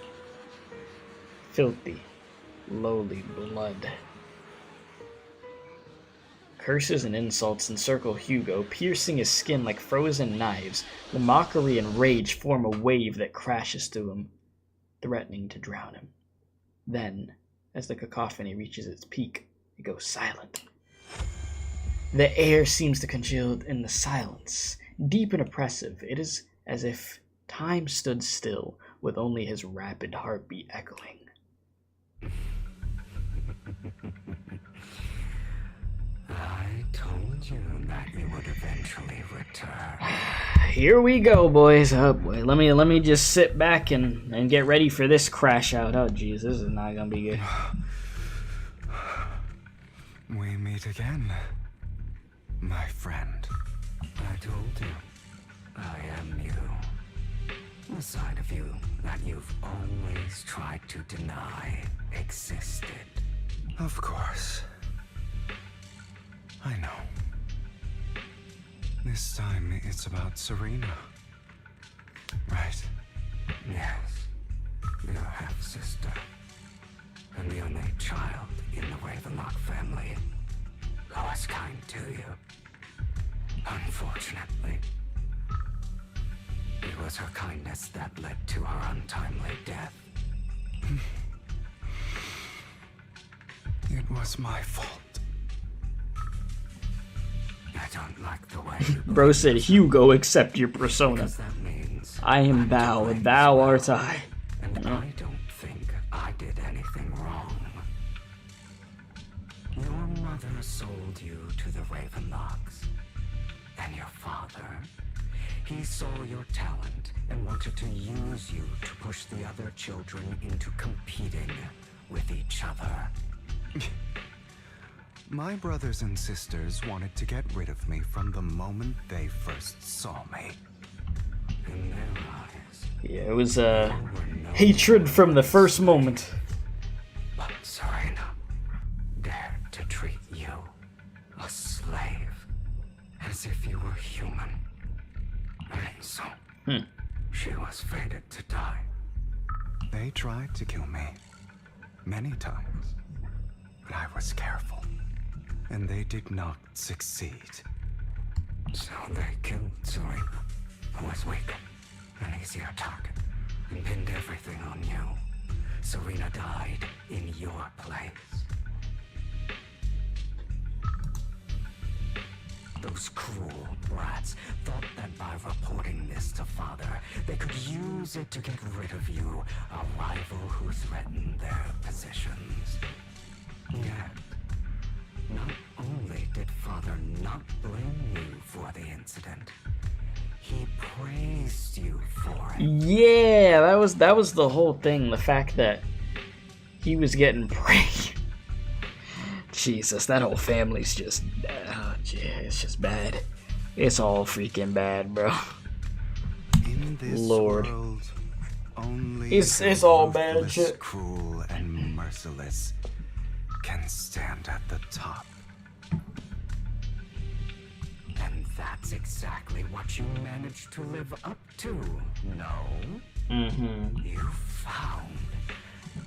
Filthy, lowly blood. Curses and insults encircle Hugo, piercing his skin like frozen knives. The mockery and rage form a wave that crashes through him, threatening to drown him. Then, as the cacophony reaches its peak, it goes silent. The air seems to congeal in the silence, deep and oppressive. It is as if time stood still, with only his rapid heartbeat echoing. I told you that you would eventually return. Here we go, boys. Oh boy, let me just sit back and get ready for this crash out. Oh jeez, this is not gonna be good. We meet again, my friend. I told you, I am you. A side of you that you've always tried to deny existed. Of course. I know. This time it's about Serena. Right? Yes. Your half-sister. And the only child in the Ravenlock family who was kind to you. Unfortunately, it was her kindness that led to her untimely death. It was my fault. I don't like the way you Bro said, Hugo, accept your persona. that means I am thou, and thou art I. and I don't think I did anything wrong. Your mother sold you to the Ravenlocks. And your father, he saw your talent and wanted to use you to push the other children into competing with each other. My brothers and sisters wanted to get rid of me from the moment they first saw me. In their eyes, Yeah, it was hatred from the first moment. but Serena dared to treat you, a slave, as if you were human. And so, she was fated to die. They tried to kill me many times, but I was careful. And they did not succeed. So they killed Serena, who was weak, an easier target. and pinned everything on you. Serena died in your place. Those cruel brats thought that by reporting this to Father, they could use it to get rid of you, a rival who threatened their positions. Yet, not only did Father not blame you for the incident, he praised you for it. Yeah, that was the whole thing. The fact that he was getting praised. Jesus, that whole family's just, it's just bad. It's all freaking bad, bro. In this Lord, world, only it's all bad shit. Cruel and merciless can stand at the top. And that's exactly what you managed to live up to, no? Mm-hmm. You found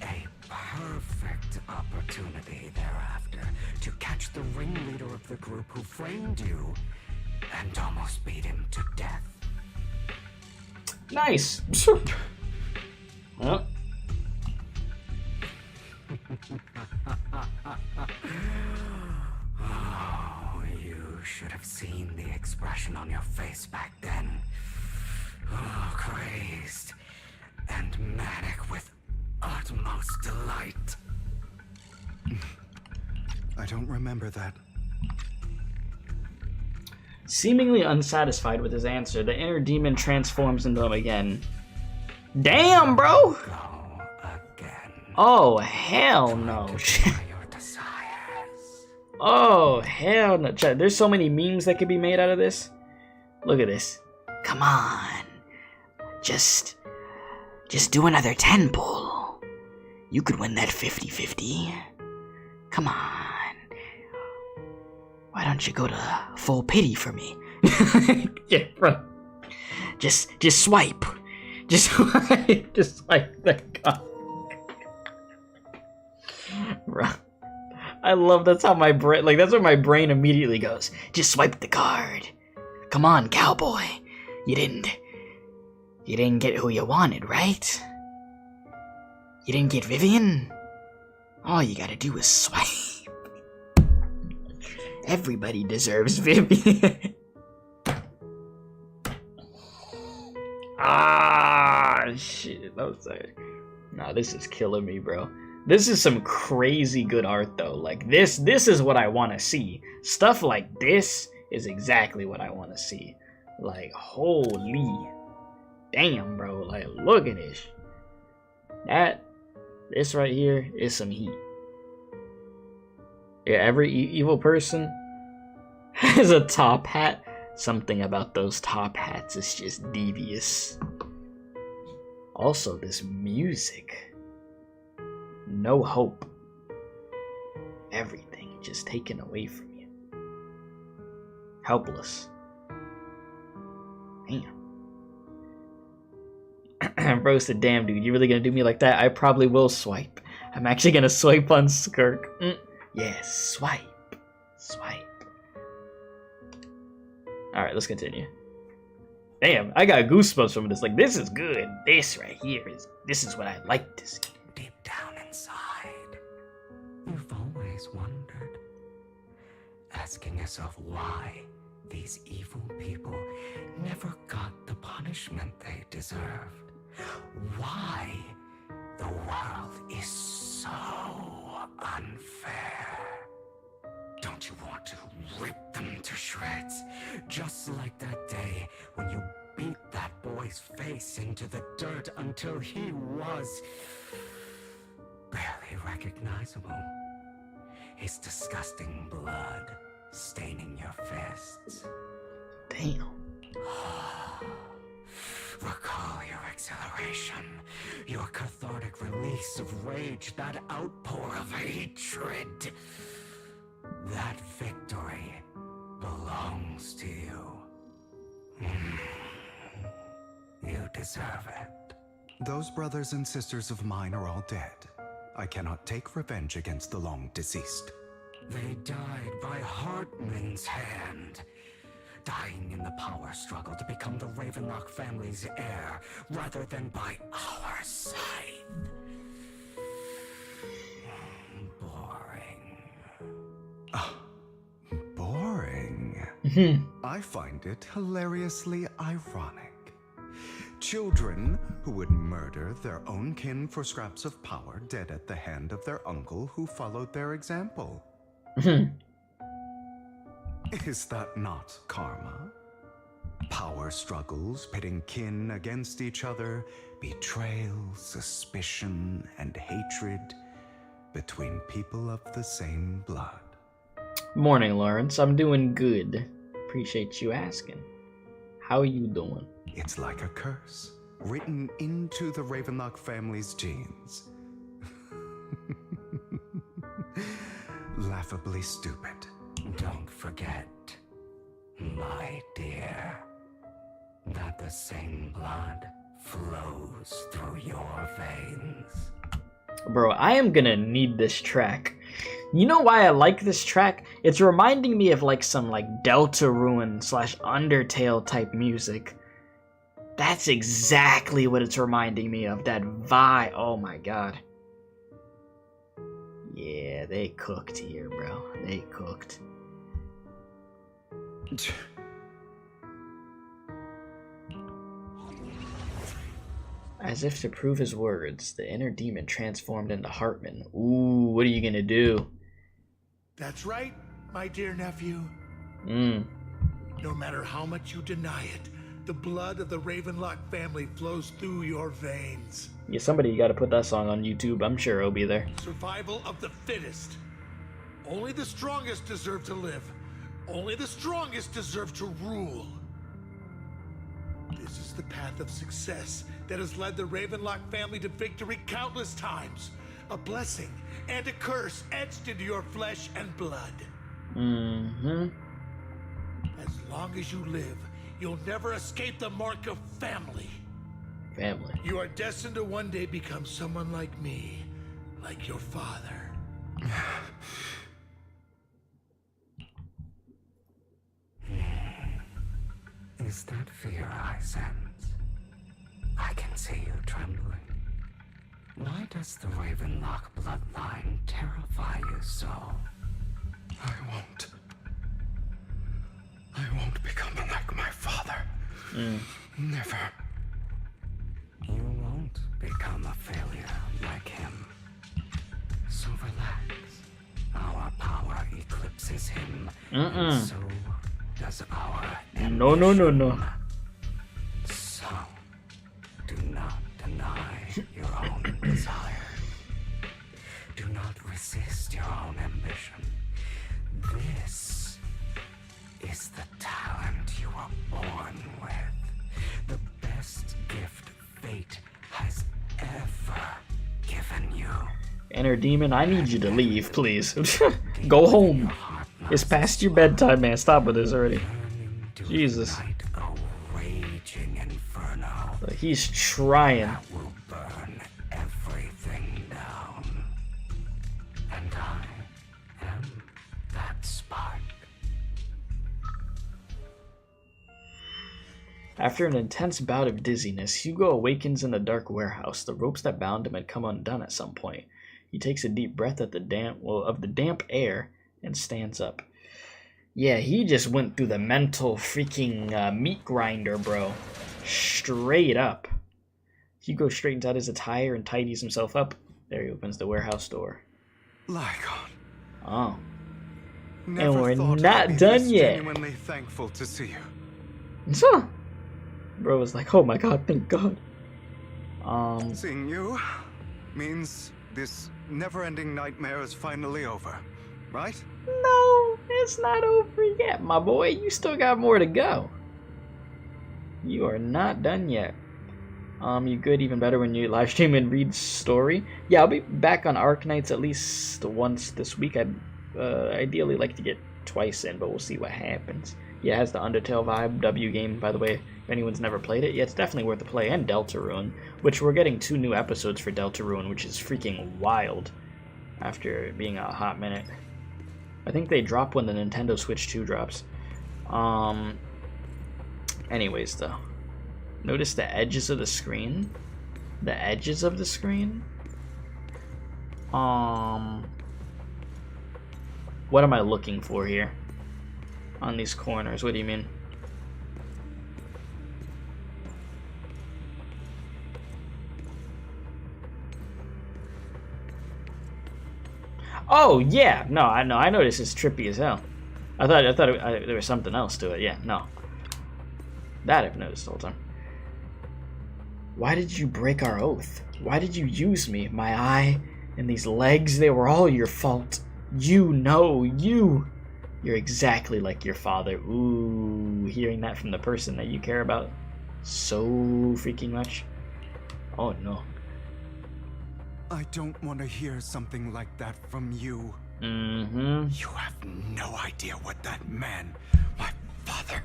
a perfect opportunity thereafter to catch the ringleader of the group who framed you and almost beat him to death. Nice. Well. Oh, you should have seen the expression on your face back then. Oh, crazed and manic with utmost delight. I don't remember that. Seemingly unsatisfied with his answer, the inner demon transforms into him again. Damn, bro! Oh, hell no. Oh, hell no. There's so many memes that could be made out of this. Look at this. Come on. Just do another 10 pull. You could win that 50-50. Come on. Why don't you go to full pity for me? Yeah, bro. Just swipe. Just swipe that card. Bro. I love that's how my brain, like, that's where my brain immediately goes. Just swipe the card. Come on, cowboy. You didn't get who you wanted, right? You didn't get Vivian? All you gotta do is swipe. Everybody deserves Vivian. Ah, shit. That was like, nah, this is killing me, bro. This is some crazy good art, though. Like, this is what I want to see. Stuff like this is exactly what I want to see. Like, holy damn, bro. Like, look at this. This right here is some heat. Yeah, every evil person has a top hat. Something about those top hats is just devious. Also, this music. No hope. Everything just taken away from you. Helpless. Damn. Bro said, damn, dude, you really gonna do me like that? I probably will swipe. I'm actually gonna swipe on Skirk. Yes, swipe. Swipe. Alright, let's continue. Damn, I got goosebumps from this. Like, this is good. This right here this is what I like to see. Deep down inside, you've always wondered, asking yourself why these evil people never got the punishment they deserved. Why the world is so unfair. Don't you want to rip them to shreds? Just like that day when you beat that boy's face into the dirt until he was barely recognizable. His disgusting blood staining your fists. Damn. Recall your exhilaration, your cathartic release of rage, that outpour of hatred. That victory belongs to you. You deserve it. Those brothers and sisters of mine are all dead. I cannot take revenge against the long deceased. They died by Hartman's hand. dying in the power struggle to become the Ravenlock family's heir, rather than by our side. Boring. Boring? I find it hilariously ironic. Children who would murder their own kin for scraps of power dead at the hand of their uncle who followed their example. Is that not karma? Power struggles pitting kin against each other, betrayal, suspicion, and hatred between people of the same blood. Morning, Lawrence. I'm doing good. Appreciate you asking. How you doing? It's like a curse, written into the Ravenlock family's genes. Laughably stupid. Don't forget, my dear, that the same blood flows through your veins. Bro, I am gonna need this track. You know why I like this track? It's reminding me of like some like Deltarune / Undertale type music. That's exactly what it's reminding me of. That vibe. Oh my god. Yeah, they cooked here, bro. They cooked. As if to prove his words, the inner demon transformed into Hartman. Ooh, what are you gonna do? That's right, my dear nephew. No matter how much you deny it, the blood of the Ravenlock family flows through your veins. Yeah, somebody gotta put that song on YouTube. I'm sure it'll be there. Survival of the fittest. Only the strongest deserve to live. Only the strongest deserve to rule. This is the path of success that has led the Ravenlock family to victory countless times. A blessing and a curse etched into your flesh and blood. As long as you live, you'll never escape the mark of family. Family. You are destined to one day become someone like me, like your father. Is that fear I sense? I can see you trembling. Why does the Ravenlock bloodline terrify you so? I won't become like my father. Never. You won't become a failure like him. So relax. Our power eclipses him. And so does our ambition. No. So, do not deny your own desire. Do not resist your own ambition. This is the talent you were born with. The best gift fate has ever given you. Inner demon, I need you to leave, please. Go home. It's past your bedtime, man. Stop with this already. Jesus. He's trying. That will burn everything down. And I am that spark. After an intense bout of dizziness, Hugo awakens in the dark warehouse. The ropes that bound him had come undone at some point. He takes a deep breath of the damp air and stands up. Yeah, he just went through the mental freaking meat grinder, bro. Straight up. Hugo straightens out his attire and tidies himself up. There he opens the warehouse door. Lycaon. Oh. Never and we're thought not I'd be done this yet. Genuinely thankful to see you. So, bro was like, oh my god, thank god. Seeing you means this never-ending nightmare is finally over, right? No, it's not over yet, my boy. You still got more to go. You are not done yet. You good, even better when you live stream and read story. Yeah, I'll be back on Arknights at least once this week. I'd ideally like to get twice in, but we'll see what happens. Yeah, it has the Undertale vibe. W game, by the way. If anyone's never played it, yeah, it's definitely worth a play. And Deltarune, which we're getting 2 new episodes for Deltarune, which is freaking wild after being a hot minute. I think they drop when the Nintendo Switch 2 drops. Anyways, though, notice the edges of the screen. The edges of the screen. What am I looking for here? On these corners, what do you mean? Oh yeah, no, I know. I know this is trippy as hell. I thought there was something else to it. Yeah, no. That I've noticed the whole time. Why did you break our oath? Why did you use me? My eye and these legs, they were all your fault. You know, you're exactly like your father. Ooh, hearing that from the person that you care about so freaking much. Oh no. I don't want to hear something like that from you. Mm-hmm. You have no idea what that man, my father,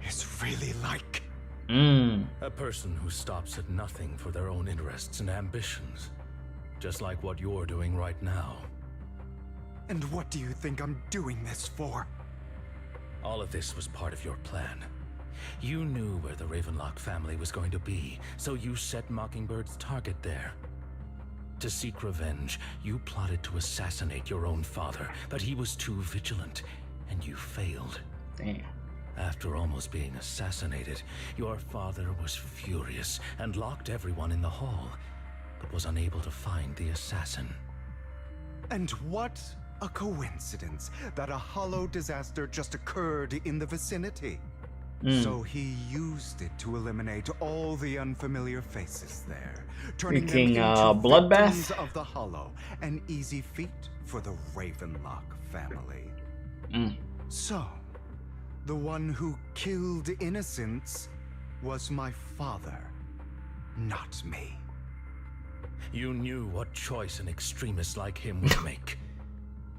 is really like. A person who stops at nothing for their own interests and ambitions. Just like what you're doing right now. And what do you think I'm doing this for? All of this was part of your plan. You knew where the Ravenlock family was going to be, so you set Mockingbird's target there. To seek revenge, you plotted to assassinate your own father, but he was too vigilant, and you failed. Damn. After almost being assassinated, your father was furious and locked everyone in the hall, but was unable to find the assassin. And what a coincidence that a hollow disaster just occurred in the vicinity. So he used it to eliminate all the unfamiliar faces there, turning them into bloodbath victims of the hollow, an easy feat for the Ravenlock family. So, the one who killed innocents was my father, not me. You knew what choice an extremist like him would make,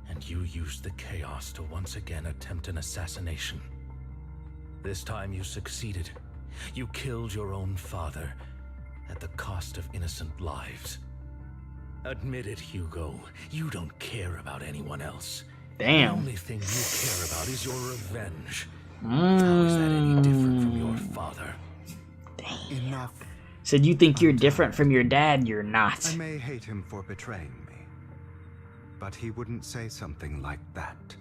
and you used the chaos to once again attempt an assassination. This time you succeeded. You killed your own father at the cost of innocent lives. Admit it, Hugo. You don't care about anyone else. Damn. The only thing you care about is your revenge. How is that any different from your father? Damn. Enough. Said you think you're different from your dad, you're not. I may hate him for betraying me, but he wouldn't say something like that.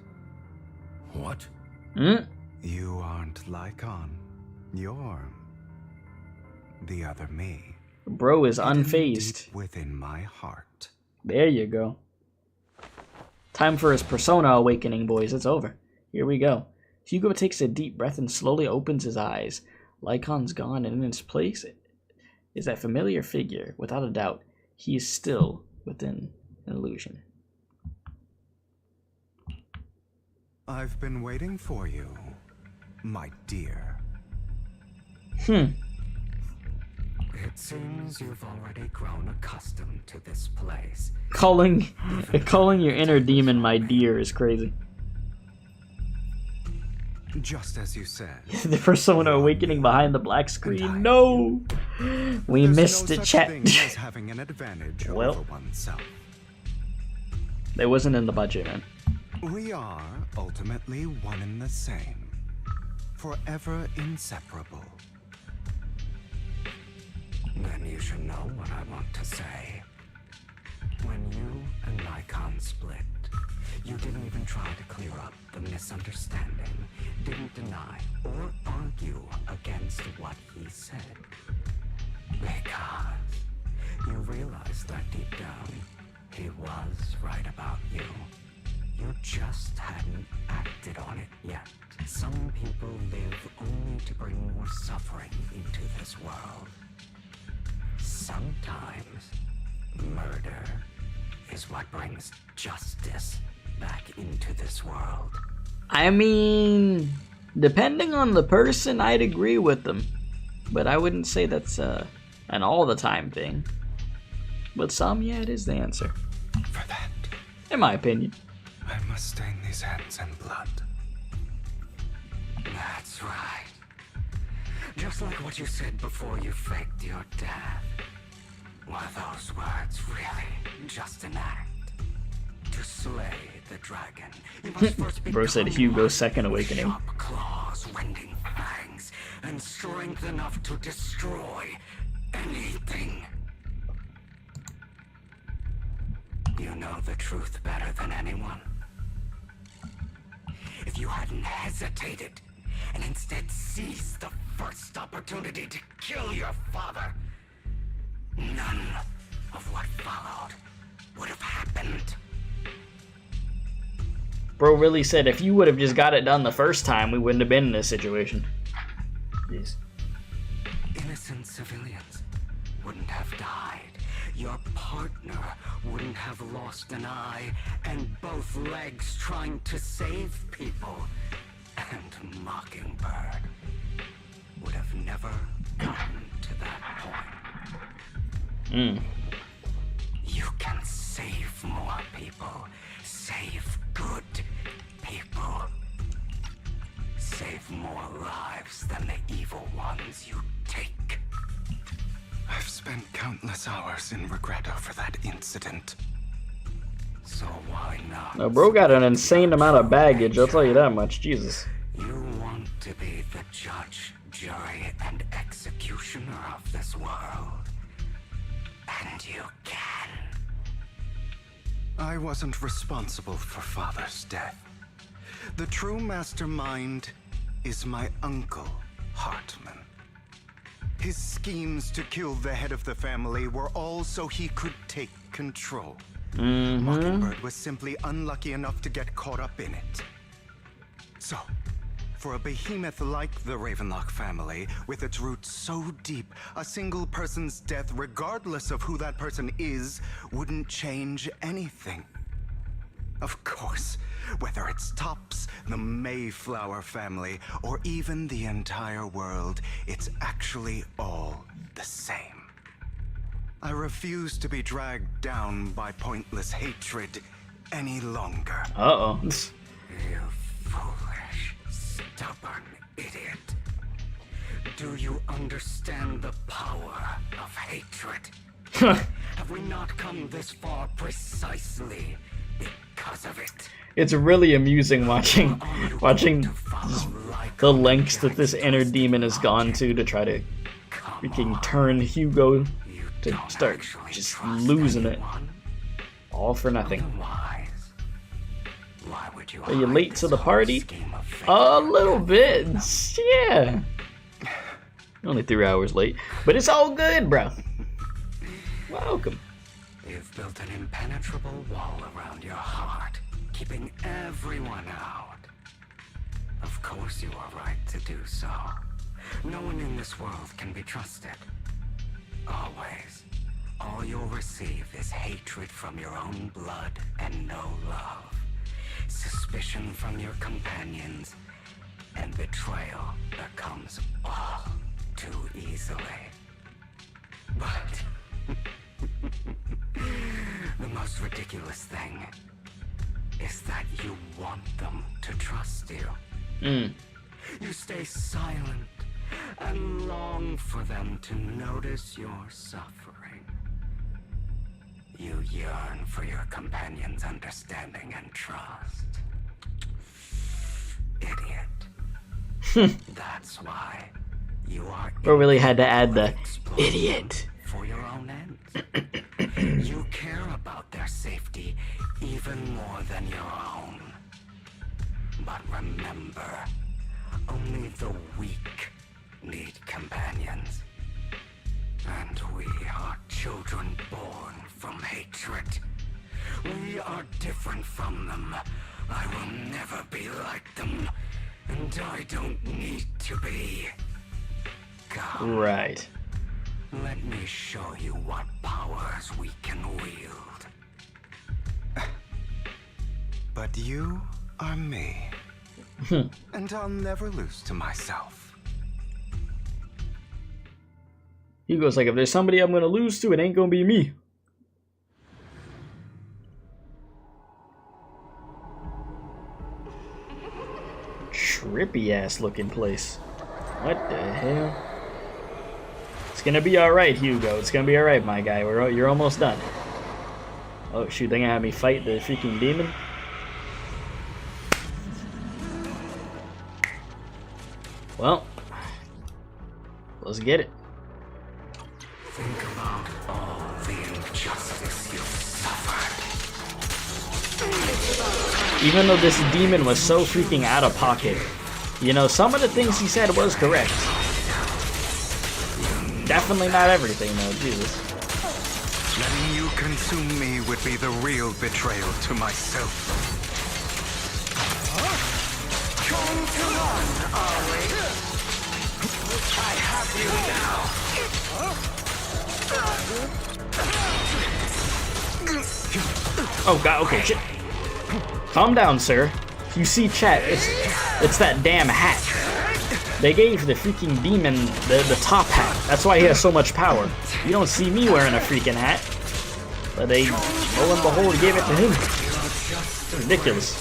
What? You aren't Lycaon. You're the other me. Bro is unfazed. Deep within my heart. There you go. Time for his persona awakening, boys. It's over. Here we go. Hugo takes a deep breath and slowly opens his eyes. Lycaon's gone, and in its place is that familiar figure. Without a doubt, he is still within an illusion. I've been waiting for you, my dear. It seems you've already grown accustomed to this place. Calling your inner demon my dear is crazy. Just as you said. The persona awakening behind the black screen. No! We missed it, chat. Having an advantage well, over oneself. It wasn't in the budget, man. We are ultimately one and the same. Forever inseparable. Then you should know what I want to say. When you and Lycaon split, you didn't even try to clear up the misunderstanding, didn't deny or argue against what he said. Because you realized that deep down, he was right about you. You just hadn't acted on it yet. Some people live only to bring more suffering into this world. Sometimes, murder is what brings justice back into this world. I mean, depending on the person, I'd agree with them. But I wouldn't say that's an all-the-time thing. But some, yeah, it is the answer. For that, in my opinion. I must stain these hands in blood. That's right. Just like what you said before you faked your death. Were those words really just an act? To slay the dragon, you must first Bro said Hugo's second awakening. Sharp claws, rending fangs, and strength enough to destroy anything. You know the truth better than anyone. If you hadn't hesitated and instead seized the first opportunity to kill your father, none of what followed would have happened. Bro really said if you would have just got it done the first time, we wouldn't have been in this situation. Jeez. Innocent civilians wouldn't have died. Your partner wouldn't have lost an eye and both legs trying to save people. And Mockingbird would have never gotten to that point. You can save more people. Save good people. Save more lives than the evil ones you take. I've spent countless hours in regret over that incident. So why not? Now, bro got an insane amount of baggage, I'll tell you that much. Jesus. You want to be the judge, jury, and executioner of this world. And you can. I wasn't responsible for Father's death. The true mastermind is my uncle, Hartman. His schemes to kill the head of the family were all so he could take control. Mockingbird was simply unlucky enough to get caught up in it. So, for a behemoth like the Ravenlock family, with its roots so deep, a single person's death, regardless of who that person is, wouldn't change anything. Of course, whether it's Tops, the Mayflower family, or even the entire world, it's actually all the same. I refuse to be dragged down by pointless hatred any longer. Uh-oh. You foolish, stubborn idiot. Do you understand the power of hatred? Have we not come this far precisely because of it? It's really amusing watching the lengths that this inner demon has gone to try to freaking turn Hugo to start just losing it. All for nothing. Are you late to the party? A little bit, yeah. Only 3 hours late, but it's all good, bro. Welcome. You've built an impenetrable wall around your heart, keeping everyone out. Of course you are right to do so. No one in this world can be trusted. Always. All you'll receive is hatred from your own blood and no love. Suspicion from your companions, and betrayal that comes all too easily. But the most ridiculous thing is that you want them to trust you. You stay silent and long for them to notice your suffering. You yearn for your companion's understanding and trust. Idiot. That's why you are. Bro really had to add the idiot. For your own ends. You care about their safety even more than your own. But remember, only the weak need companions. And we are children born from hatred. We are different from them. I will never be like them. And I don't need to be. Come. Right. Let me show you what powers we can wield. But you are me. And I'll never lose to myself. Hugo's like, if there's somebody I'm gonna lose to, it ain't gonna be me. Trippy ass looking place. What the hell? It's gonna be alright, Hugo. It's gonna be alright, my guy. You're almost done. Oh shoot, they're gonna have me fight the freaking demon? Well, Let's get it. Think about all the injustice you've suffered. Even though this demon was so freaking out of pocket, you know, some of the things he said was correct. Definitely not everything, though. Jesus. Letting you consume me would be the real betrayal to myself. Going to run, are we? I have you now. Oh god, okay, shit. Calm down, sir. You see, chat, it's that damn hat. They gave the freaking demon the top hat. That's why he has so much power. You don't see me wearing a freaking hat. But they, lo and behold, gave it to him. It's ridiculous.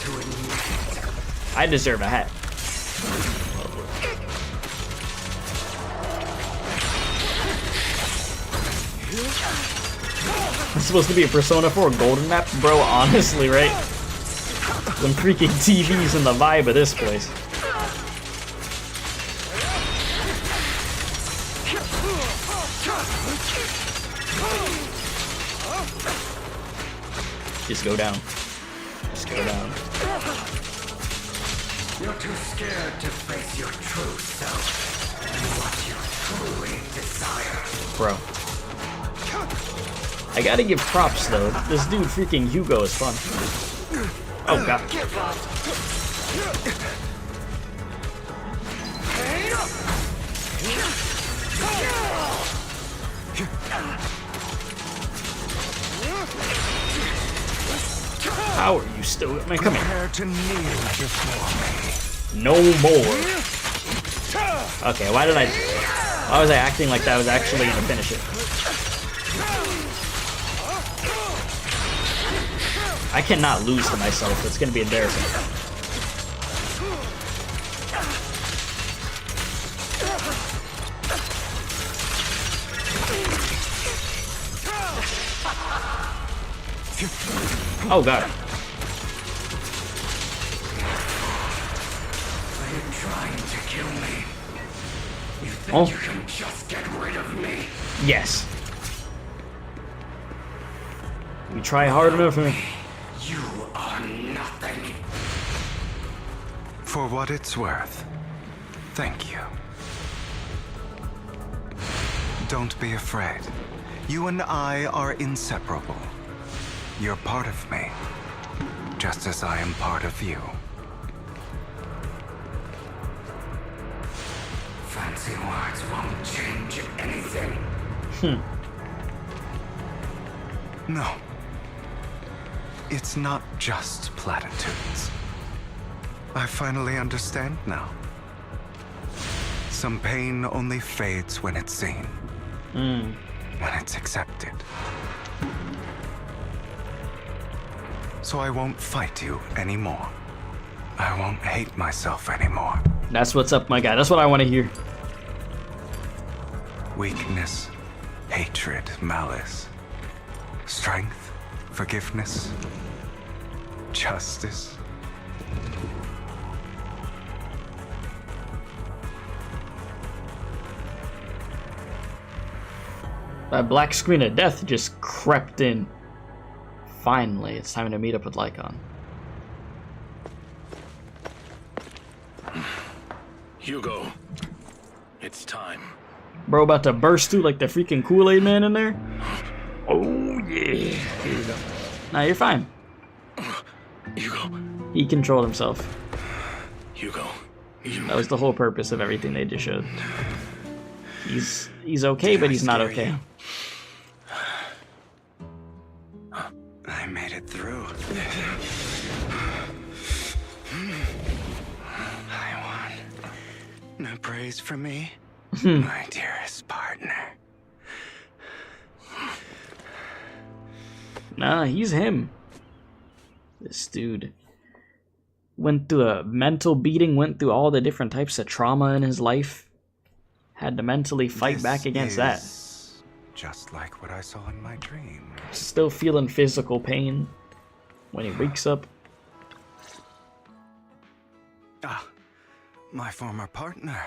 I deserve a hat. It's supposed to be a Persona 4 golden map? Bro, honestly, right? Some freaking TVs and the vibe of this place. Just go down. Just go down. You're too scared to face your true self and what you truly desire. Bro. I gotta give props though. This dude freaking Hugo is fun. Oh god. How are you still? Man, come here. No more. Okay, why was I acting like that was actually gonna finish it? I cannot lose to myself. It's gonna be embarrassing. Oh god. Are you trying to kill me? You think you can just get rid of me? Yes. You try hard enough for me. You are nothing. For what it's worth, thank you. Don't be afraid. You and I are inseparable. You're part of me, just as I am part of you. Fancy words won't change anything. No. It's not just platitudes. I finally understand now. Some pain only fades when it's seen. When it's accepted. So I won't fight you anymore. I won't hate myself anymore. That's what's up, my guy. That's what I want to hear. Weakness, hatred, malice, strength, forgiveness, justice. That black screen of death just crept in. Finally, it's time to meet up with Lycaon. Hugo, it's time. Bro about to burst through like the freaking Kool-Aid man in there. Oh yeah. Here we go. Nah, you're fine. Hugo. He controlled himself. Hugo. That was the whole purpose of everything they just showed. He's okay, but he's not okay. I made it through. I won. No praise for me, my dearest partner. Nah, he's him. This dude went through a mental beating, went through all the different types of trauma in his life. Had to mentally fight back against that. Just like what I saw in my dream. Still feeling physical pain when he wakes up. Ah, my former partner.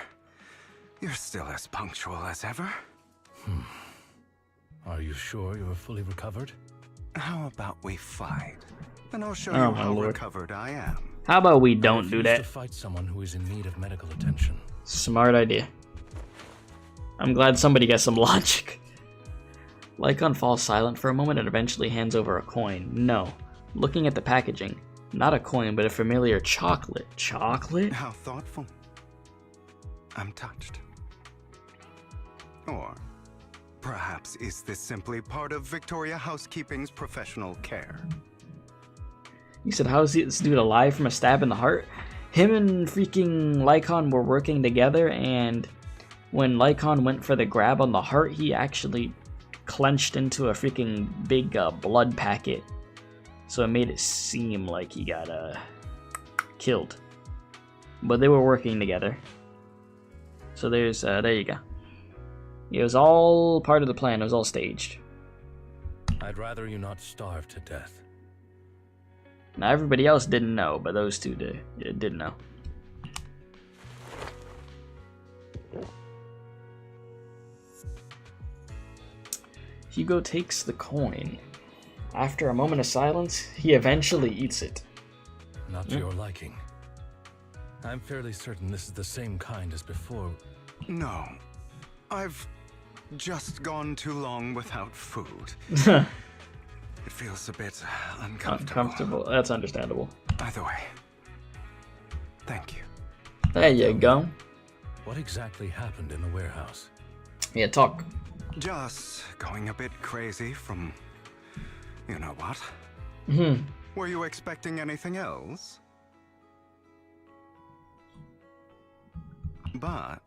You're still as punctual as ever. Are you sure you're fully recovered? How about we fight? Then I'll show Oh, you my how lord. recovered I am. How about we don't do I refuse that? to fight someone who is in need of medical attention. Smart idea. I'm glad somebody got some logic. Lycaon falls silent for a moment and eventually hands over a coin. No. Looking at the packaging. Not a coin, but a familiar chocolate. Chocolate? How thoughtful. I'm touched. Or perhaps is this simply part of Victoria Housekeeping's professional care? You said, how is this dude alive from a stab in the heart? Him and freaking Lycaon were working together, and when Lycaon went for the grab on the heart, he actually clenched into a freaking big blood packet. So it made it seem like he got killed. But they were working together. So there's, there you go. It was all part of the plan, it was all staged. I'd rather you not starve to death. Now everybody else didn't know, but those two did know. Hugo takes the coin. After a moment of silence, he eventually eats it. Not to your liking. I'm fairly certain this is the same kind as before. No. I've just gone too long without food. It feels a bit uncomfortable. That's understandable. Either way, thank you. There you go. What exactly happened in the warehouse? Yeah, talk. Just going a bit crazy from you know what. Mm-hmm. Were you expecting anything else? But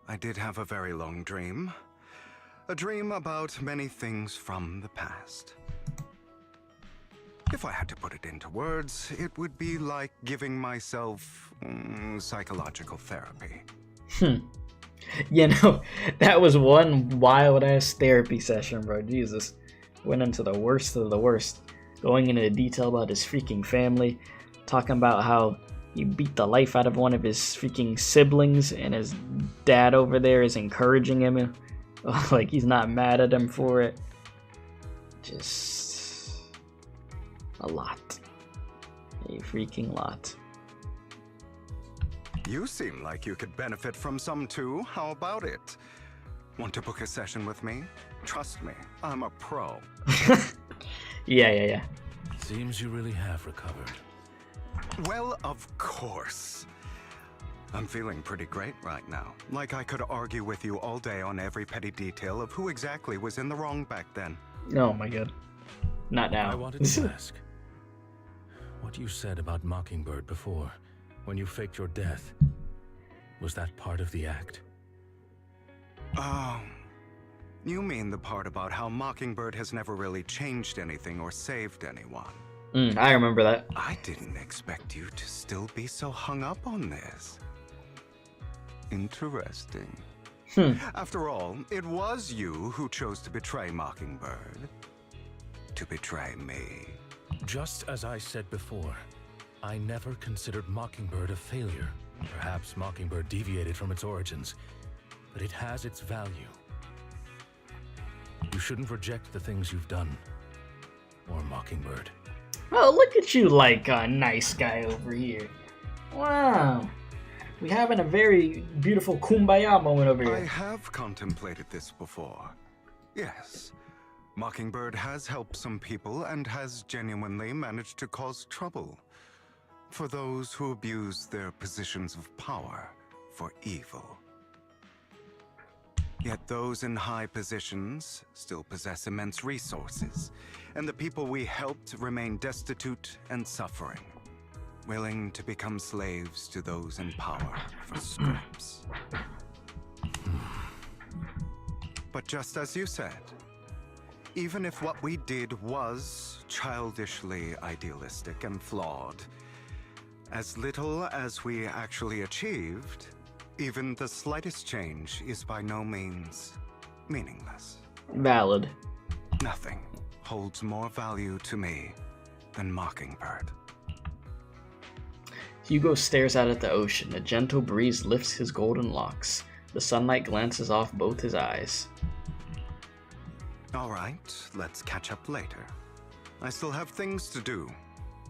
I did have a very long dream. A dream about many things from the past. If I had to put it into words, it would be like giving myself psychological therapy. You know, that was one wild-ass therapy session, bro. Jesus. Went into the worst of the worst. Going into detail about his freaking family. Talking about how he beat the life out of one of his freaking siblings, and his dad over there is encouraging him. Like he's not mad at him for it. Just a lot. A freaking lot. You seem like you could benefit from some too. How about it? Want to book a session with me? Trust me, I'm a pro. Yeah. Seems you really have recovered. Well, of course. I'm feeling pretty great right now. Like I could argue with you all day on every petty detail of who exactly was in the wrong back then. Oh my god. Not now. I wanted to ask. What you said about Mockingbird before, when you faked your death, was that part of the act? Oh, you mean the part about how Mockingbird has never really changed anything or saved anyone? I remember that. I didn't expect you to still be so hung up on this. Interesting. After all, it was you who chose to betray Mockingbird. To betray me. Just as I said before, I never considered Mockingbird a failure. Perhaps Mockingbird deviated from its origins, but it has its value. You shouldn't reject the things you've done, or Mockingbird. Oh, look at you like a nice guy over here. Wow. We having a very beautiful kumbaya moment over here. I have contemplated this before. Yes. Mockingbird has helped some people and has genuinely managed to cause trouble for those who abuse their positions of power for evil. Yet those in high positions still possess immense resources, and the people we helped remain destitute and suffering, willing to become slaves to those in power for scraps. But just as you said, even if what we did was childishly idealistic and flawed, as little as we actually achieved, even the slightest change is by no means meaningless. Valid. Nothing holds more value to me than Mockingbird. Hugo stares out at the ocean. A gentle breeze lifts his golden locks. The sunlight glances off both his eyes. All right, let's catch up later. I still have things to do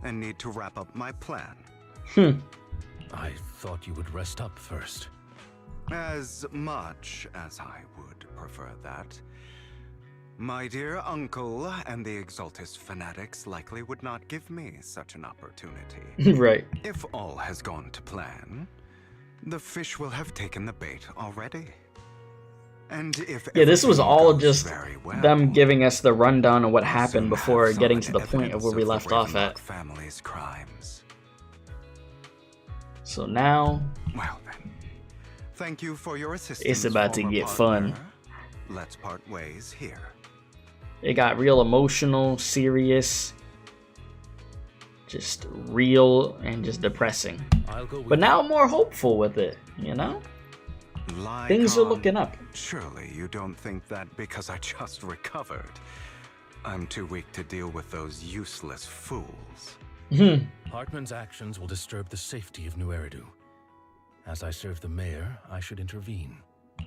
and need to wrap up my plan. I thought you would rest up first. As much as I would prefer that. My dear uncle and the Exaltus fanatics likely would not give me such an opportunity. Right. If all has gone to plan, the fish will have taken the bait already. And if yeah, this was all just well, them giving us the rundown of what happened before getting to the point of where we left off at. Family's crimes. So now, well then, thank you for your assistance. It's about to get partner. fun. Let's part ways here. It got real emotional, serious, just real, and just depressing. But now I'm more hopeful with it, you know? Lycaon, things are looking up. Surely you don't think that because I just recovered, I'm too weak to deal with those useless fools. Hartman's actions will disturb the safety of New Eridu. As I serve the mayor, I should intervene.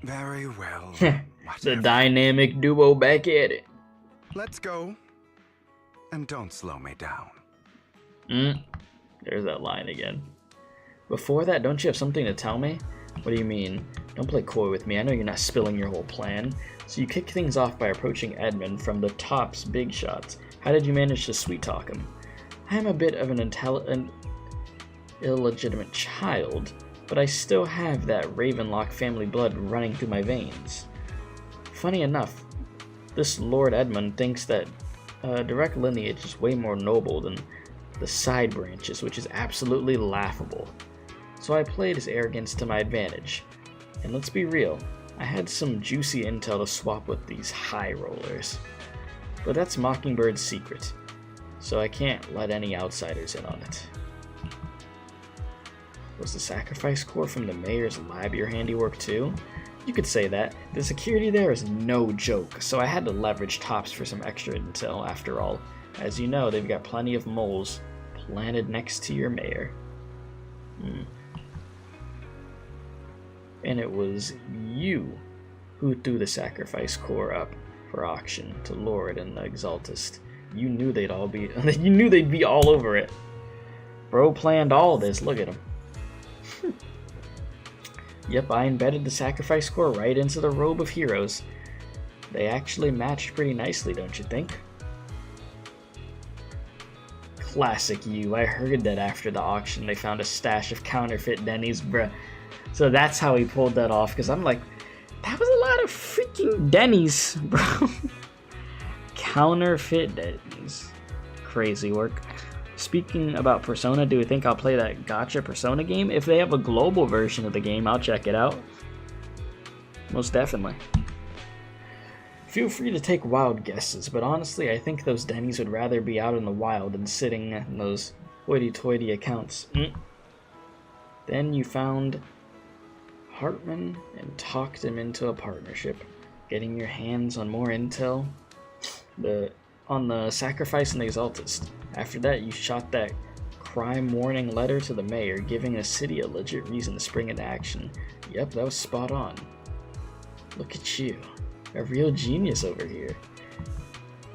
Very well. The dynamic duo back at it. Let's go. And don't slow me down. There's that line again. Before that, don't you have something to tell me? What do you mean? Don't play coy with me. I know you're not spilling your whole plan. So you kick things off by approaching Edmund from the top's big shots. How did you manage to sweet talk him? I am a bit of an illegitimate child, but I still have that Ravenlock family blood running through my veins. Funny enough, this Lord Edmund thinks that direct lineage is way more noble than the side branches, which is absolutely laughable. So I played his arrogance to my advantage. And let's be real, I had some juicy intel to swap with these high rollers. But that's Mockingbird's secret, so I can't let any outsiders in on it. Was the sacrifice core from the mayor's lab your handiwork too? You could say that. The security there is no joke, so I had to leverage Tops for some extra intel after all. As you know, they've got plenty of moles planted next to your mayor. And it was you who threw the sacrifice core up for auction to Lord and the Exaltist. You knew they'd be all over it. Bro planned all this, look at him. Yep, I embedded the sacrifice core right into the robe of heroes. They actually matched pretty nicely, don't you think? Classic you. I heard that after the auction they found a stash of counterfeit Denny's, bruh. So that's how he pulled that off, because I'm like, that was a lot of freaking Denny's, bro. Counterfeit Denny's. Crazy work. Speaking about Persona, do you think I'll play that gacha Persona game? If they have a global version of the game, I'll check it out. Most definitely. Feel free to take wild guesses, but honestly, I think those Denny's would rather be out in the wild than sitting in those hoity-toity accounts. Then you found Hartman and talked him into a partnership, getting your hands on more intel on the sacrifice and the Exaltist. After that, you shot that crime warning letter to the mayor, giving the city a legit reason to spring into action. Yep, that was spot on. Look at you, a real genius over here.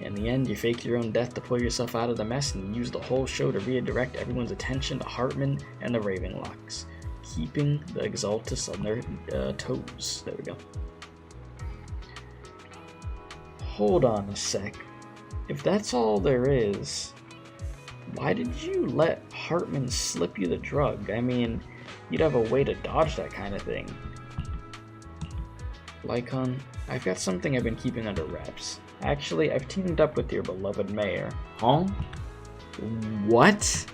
In the end, you faked your own death to pull yourself out of the mess and used the whole show to redirect everyone's attention to Hartman and the Ravenlocks, keeping the Exaltus on their toes. There we go. Hold on a sec. If that's all there is, why did you let Hartman slip you the drug? I mean, you'd have a way to dodge that kind of thing. Lycaon, I've got something I've been keeping under wraps. Actually, I've teamed up with your beloved mayor. Huh? What?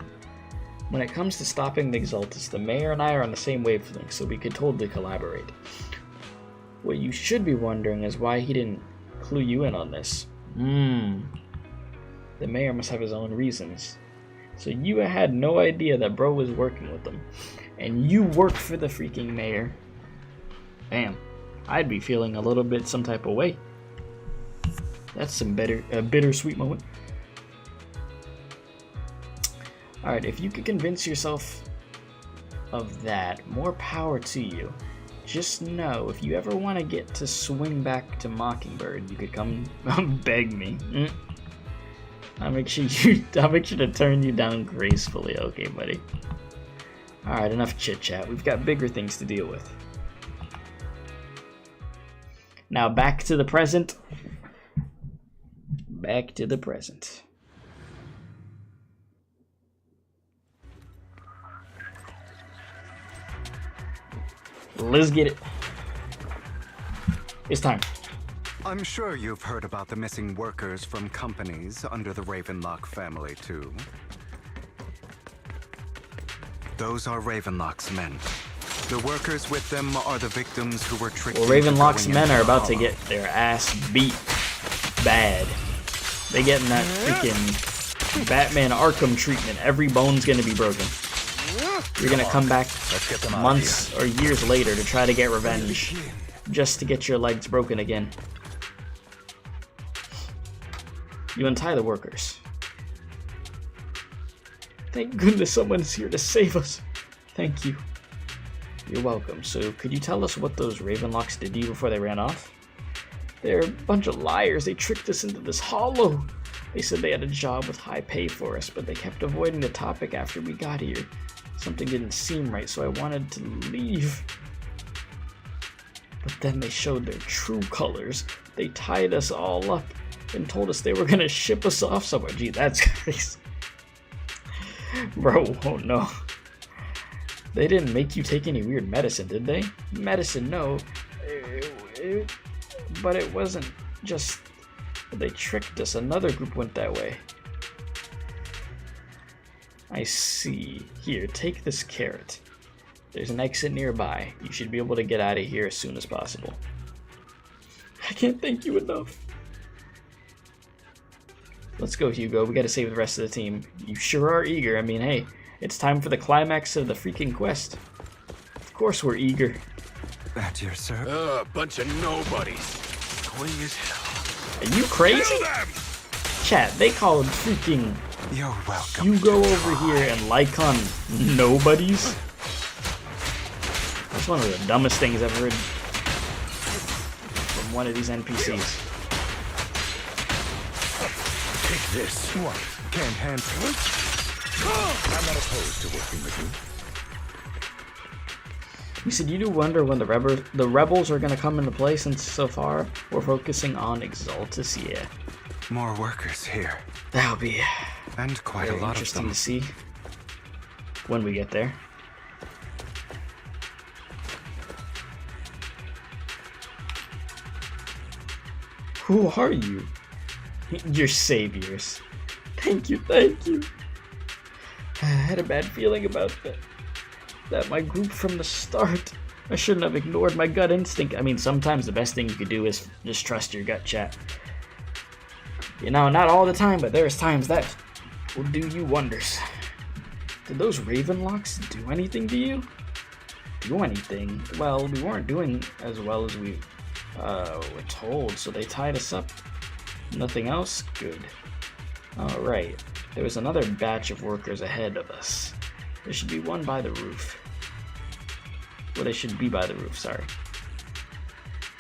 When it comes to stopping the Exaltus, the mayor and I are on the same wavelength, so we could totally collaborate. What you should be wondering is why he didn't clue you in on this. The mayor must have his own reasons. So you had no idea that bro was working with them. And you work for the freaking mayor. Damn. I'd be feeling a little bit some type of way. That's some bittersweet moment. Alright, if you could convince yourself of that. More power to you. Just know, if you ever want to get to swing back to Mockingbird, you could come beg me. I'll make sure to turn you down gracefully, okay, buddy? Alright, enough chit-chat. We've got bigger things to deal with. Now back to the present. Back to the present. Let's get it. It's time. I'm sure you've heard about the missing workers from companies under the Ravenlock family, too. Those are Ravenlock's men. The workers with them are the victims who were tricked. Well, Ravenlock's men are about to get their ass beat bad. They getting that freaking Batman Arkham treatment. Every bone's gonna be broken. You're gonna come back months or years later to try to get revenge, just to get your legs broken again. You untie the workers. Thank goodness someone's here to save us. Thank you. You're welcome. So, could you tell us what those Ravenlocks did to you before they ran off? They're a bunch of liars. They tricked us into this hollow. They said they had a job with high pay for us, but they kept avoiding the topic after we got here. Something didn't seem right, so I wanted to leave. But then they showed their true colors. They tied us all up and told us they were gonna ship us off somewhere. Gee, that's crazy. Bro, oh no. They didn't make you take any weird medicine, did they? Medicine, no. But it wasn't just... They tricked us. Another group went that way. I see. Here, take this carrot. There's an exit nearby. You should be able to get out of here as soon as possible. I can't thank you enough. Let's go, Hugo. We gotta save the rest of the team. You sure are eager. I mean, hey, it's time for the climax of the freaking quest. Of course we're eager. At your service. Bunch of nobodies. Annoying as hell. Are you crazy? Chat, they called freaking You're welcome. Hugo over here and Lycaon nobodies? That's one of the dumbest things I've heard from one of these NPCs. Take this. What? Can't handle it? I'm not opposed to working with you. You said you do wonder when the rebels are gonna come into play, since so far we're focusing on Exaltus, yeah. More workers here. That'll be and quite a lot interesting of them to see when we get there. Who are you? Your saviors. Thank you, thank you. I had a bad feeling about that my group from the start. I shouldn't have ignored my gut instinct. I mean, sometimes the best thing you could do is just trust your gut, chat. You know, not all the time, but there's times that will do you wonders. Did those Ravenlocks do anything to you? Do anything? Well, we weren't doing as well as we were told, so they tied us up. Nothing else? Good. Alright, there was another batch of workers ahead of us. There should be one by the roof. Well, they should be by the roof, sorry.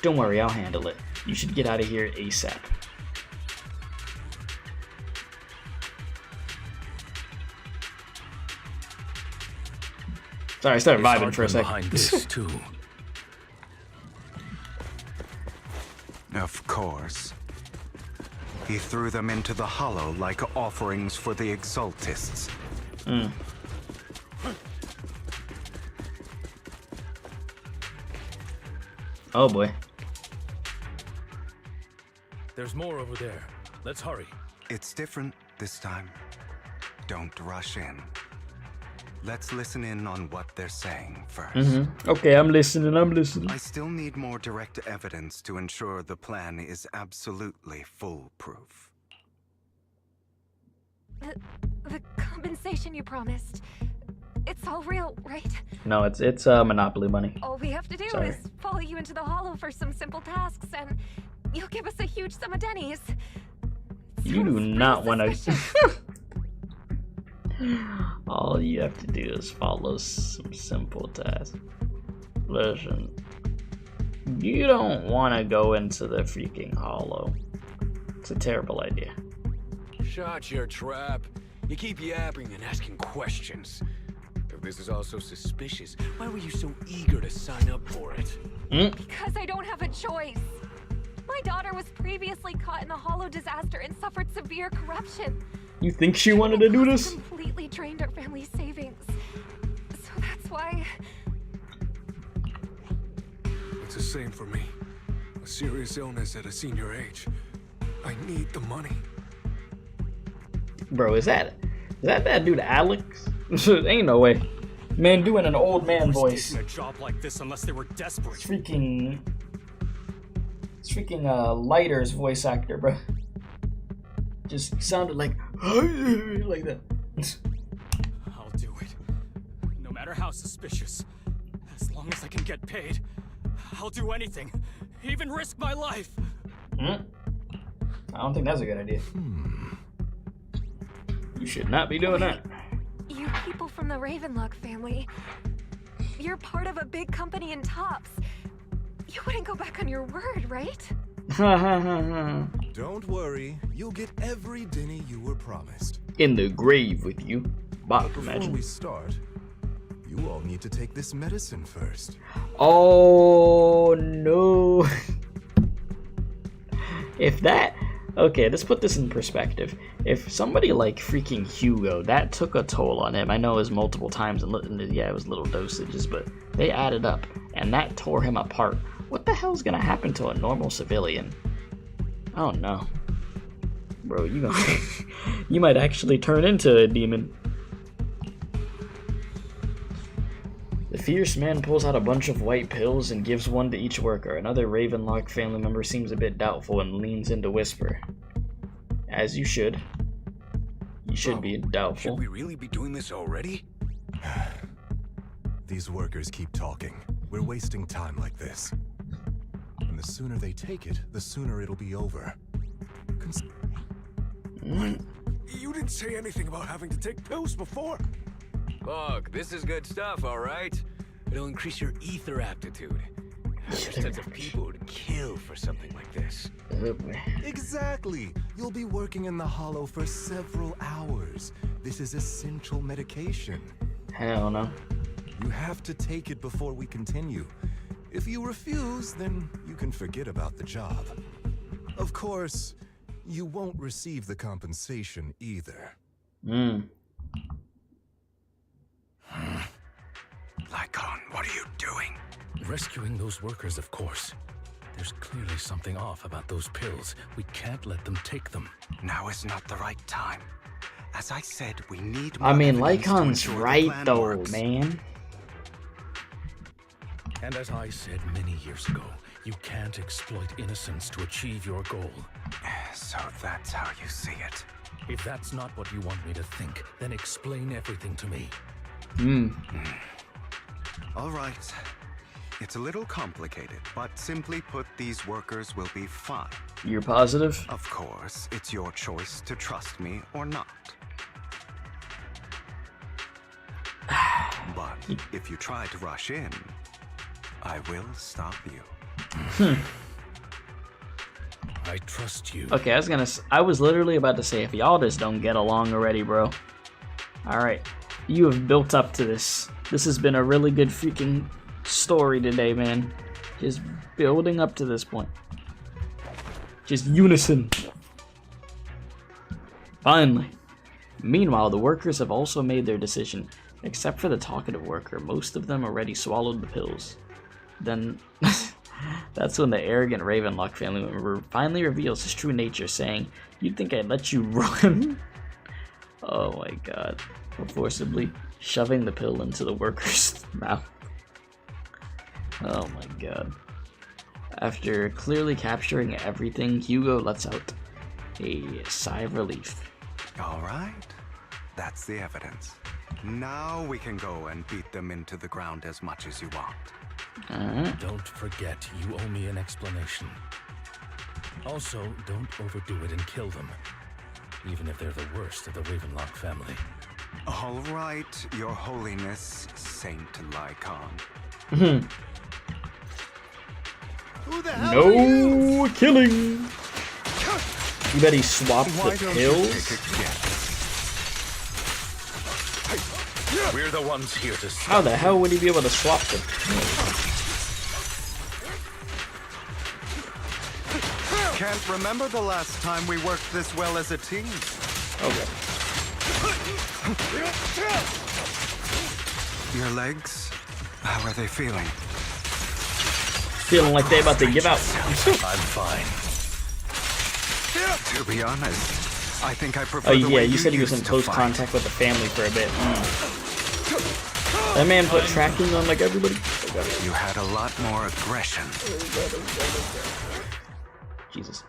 Don't worry, I'll handle it. You should get out of here ASAP. Sorry, I started vibing for a second. Behind this too. Of course. He threw them into the hollow like offerings for the Exaltists. Oh boy. There's more over there. Let's hurry. It's different this time. Don't rush in. Let's listen in on what they're saying first. Okay, I'm listening. I still need more direct evidence to ensure the plan is absolutely foolproof. The compensation you promised. It's all real, right? No, it's Monopoly money. All we have to do is follow you into the hollow for some simple tasks, and you'll give us a huge sum of dennies. You do not want to. All you have to do is follow some simple tasks. Listen, you don't want to go into the freaking hollow. It's a terrible idea. Shut your trap. You keep yapping and asking questions. If this is all so suspicious, why were you so eager to sign up for it? Because I don't have a choice. My daughter was previously caught in the hollow disaster and suffered severe corruption. You think she wanted to do this? Completely drained our family's savings. So that's why... It's the same for me. A serious illness at a senior age. I need the money. Bro, is that dude Alex? Ain't no way. Man doing an old man voice. A job like this unless they were desperate. It's freaking Lighter's voice actor, bro. Just sounded like that. I'll do it. No matter how suspicious. As long as I can get paid, I'll do anything. Even risk my life. I don't think that's a good idea. You should not be doing that. You people from the Ravenlock family, you're part of a big company in Tops. You wouldn't go back on your word, right? Don't worry, you'll get every Dena you were promised. In the grave with you. Bach, Before imagine. we start, you all need to take this medicine first. Oh no. If that... Okay, let's put this in perspective. If somebody like freaking Hugo, that took a toll on him. I know it was multiple times, and yeah, it was little dosages, but they added up, and that tore him apart. What the hell's gonna happen to a normal civilian? I don't know. Bro, you might actually turn into a demon. The fierce man pulls out a bunch of white pills and gives one to each worker. Another Ravenlock family member seems a bit doubtful and leans in to whisper. As you should. You should be doubtful. Should we really be doing this already? These workers keep talking. We're wasting time like this. And the sooner they take it, the sooner it'll be over. You didn't say anything about having to take pills before. Look, this is good stuff, all right? It'll increase your ether aptitude. There's tons of people who'd kill for something like this. Exactly. You'll be working in the hollow for several hours. This is essential medication. Hell no. You have to take it before we continue. If you refuse, then you can forget about the job. Of course, you won't receive the compensation either. Lycaon, what are you doing? Rescuing those workers, of course. There's clearly something off about those pills. We can't let them take them. Now is not the right time. As I said, we need I mean, evidence to Lycaon's ensure the right plan though, works. man. And as I said many years ago, you can't exploit innocence to achieve your goal. So that's how you see it. If that's not what you want me to think, then explain everything to me. All right. It's a little complicated, but simply put, these workers will be fine. You're positive? Of course, it's your choice to trust me or not. But if you try to rush in, I will stop you. I trust you. Okay, I was literally about to say, if y'all just don't get along already, bro. Alright. You have built up to this. This has been a really good freaking story today, man. Just building up to this point. Just unison. Finally. Meanwhile, the workers have also made their decision. Except for the talkative worker, most of them already swallowed the pills. Then, that's when the arrogant Ravenlock family member finally reveals his true nature, saying, "You'd think I'd let you run?" Oh my god. Forcibly shoving the pill into the worker's mouth. Oh my god. After clearly capturing everything, Hugo lets out a sigh of relief. All right. That's the evidence. Now we can go and beat them into the ground as much as you want. Don't forget, you owe me an explanation. Also, don't overdo it and kill them. Even if they're the worst of the Ravenlock family. All right, Your Holiness, Saint Lycaon. Who the hell are you? No killing. You bet he swapped the pills. We're the ones here to stop. How the hell would he be able to swap the pills? Can't remember the last time we worked this well as a team. Okay. Your legs, how are they feeling? Feeling like they about to give out. I'm fine. To be honest, I think I prefer Oh the yeah, way you said he was in used to close fight. contact with the family for a bit. That man put tracking on like everybody. You had a lot more aggression. Jesus.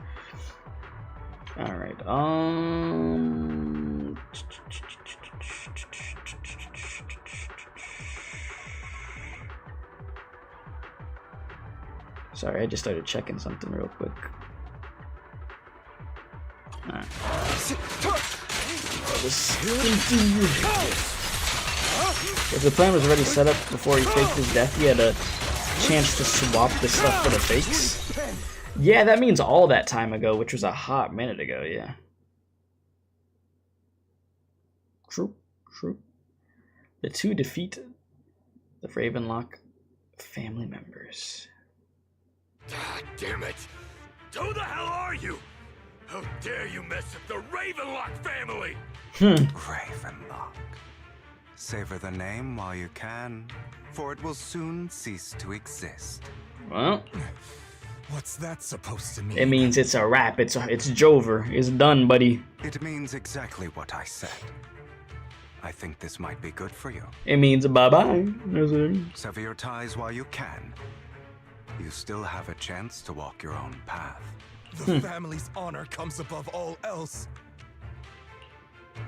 All right. Sorry, I just started checking something real quick. All right. If the plan was already set up before he faked his death, he had a chance to swap the stuff for the fakes. Yeah, that means all that time ago, which was a hot minute ago, yeah. True. The two defeat the Ravenlock family members. God damn it! Who the hell are you? How dare you mess with the Ravenlock family? Ravenlock. Savor the name while you can, for it will soon cease to exist. Well, what's that supposed to mean? It means it's a wrap. It's Jover. It's done, buddy. It means exactly what I said. I think this might be good for you. It means bye-bye. Sever your ties while you can. You still have a chance to walk your own path. The family's honor comes above all else.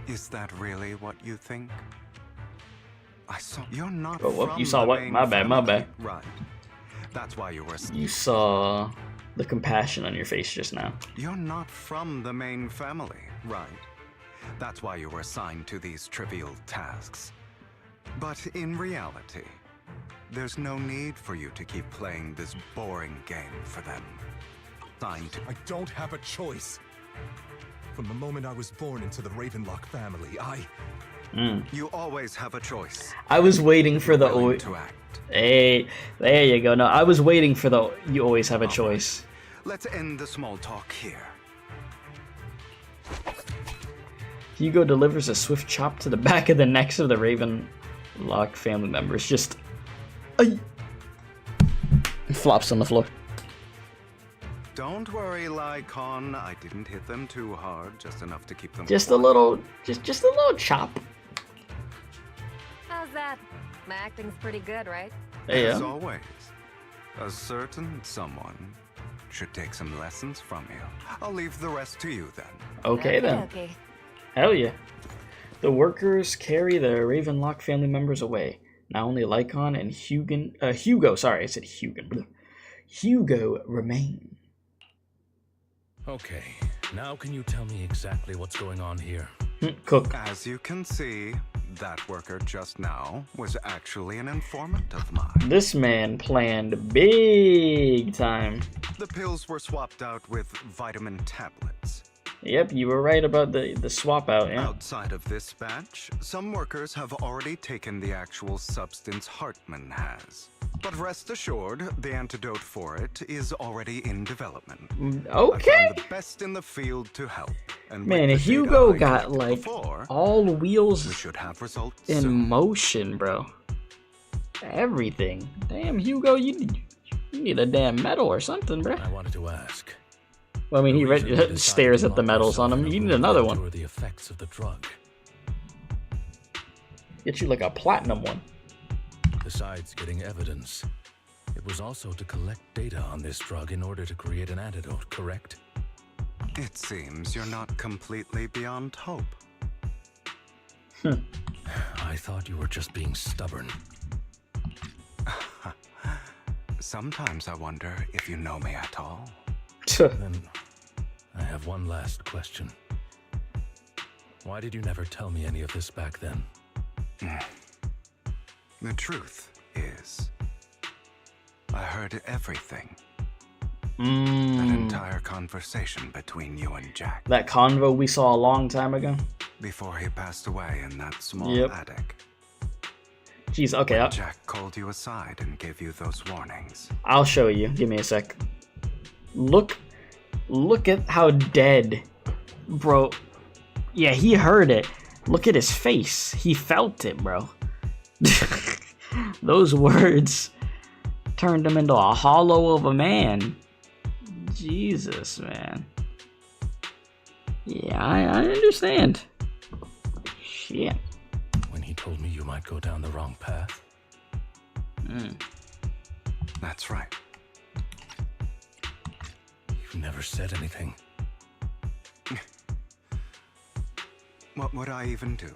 Is that really what you think? I saw you're not. Oh, well, from you saw the what? main My bad. family. Right. That's why you were. You saw the compassion on your face just now. You're not from the main family, right? That's why you were assigned to these trivial tasks. But in reality, there's no need for you to keep playing this boring game for them. I don't have a choice. From the moment I was born into the Ravenlock family, You always have a choice. I was waiting for the. To act. Hey, there you go. No, I was waiting for the. You always have a choice. Let's end the small talk here. Hugo delivers a swift chop to the back of the necks of the Ravenlock family members. Just. Flops on the floor. Don't worry, Lycaon. I didn't hit them too hard, just enough to keep them. Just a little, just a little chop. How's that? My acting's pretty good, right? As always, a certain someone should take some lessons from you. I'll leave the rest to you then. Okay then. Okay. Hell yeah. The workers carry the Ravenlock family members away. Now only Lycaon and Hugo. Sorry, I said Hugo. Hugo remain. Okay, now can you tell me exactly what's going on here? Cook. As you can see, that worker just now was actually an informant of mine. This man planned big time. The pills were swapped out with vitamin tablets. Yep, you were right about the swap out, yeah. Outside of this batch, some workers have already taken the actual substance Hartman has. But rest assured, the antidote for it is already in development. Okay. I found the best in the field to help. And Man, with the Hugo data I got collected like before, all wheels we should have results in soon. motion, bro. Everything. Damn, Hugo, you need a damn medal or something, bro. I wanted to ask. Well, I mean, he stares at the medals on him. You need another one. The effects of the drug. Get you like a platinum one. Besides getting evidence, it was also to collect data on this drug in order to create an antidote, correct? It seems you're not completely beyond hope. I thought you were just being stubborn. Sometimes I wonder if you know me at all. Then I have one last question. Why did you never tell me any of this back then? The truth is, I heard everything. That entire conversation between you and Jack. That convo we saw a long time ago? Before he passed away in that small attic. Jeez, okay. When Jack called you aside and gave you those warnings. I'll show you. Give me a sec. Look at how dead, bro. Yeah, he heard it. Look at his face. He felt it, bro. Those words turned him into a hollow of a man. Jesus, man. Yeah, I understand. Shit. When he told me you might go down the wrong path. That's right. You never said anything. What would I even do?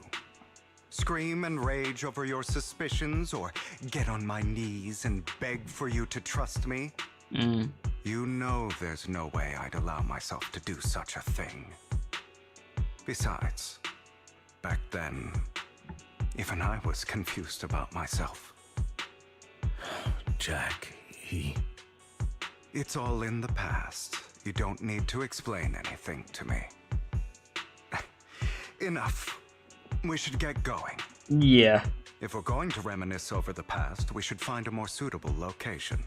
Scream and rage over your suspicions, or get on my knees and beg for you to trust me? You know there's no way I'd allow myself to do such a thing. Besides, back then, even I was confused about myself. Jack, It's all in the past. You don't need to explain anything to me. Enough. We should get going. Yeah. If we're going to reminisce over the past, we should find a more suitable location.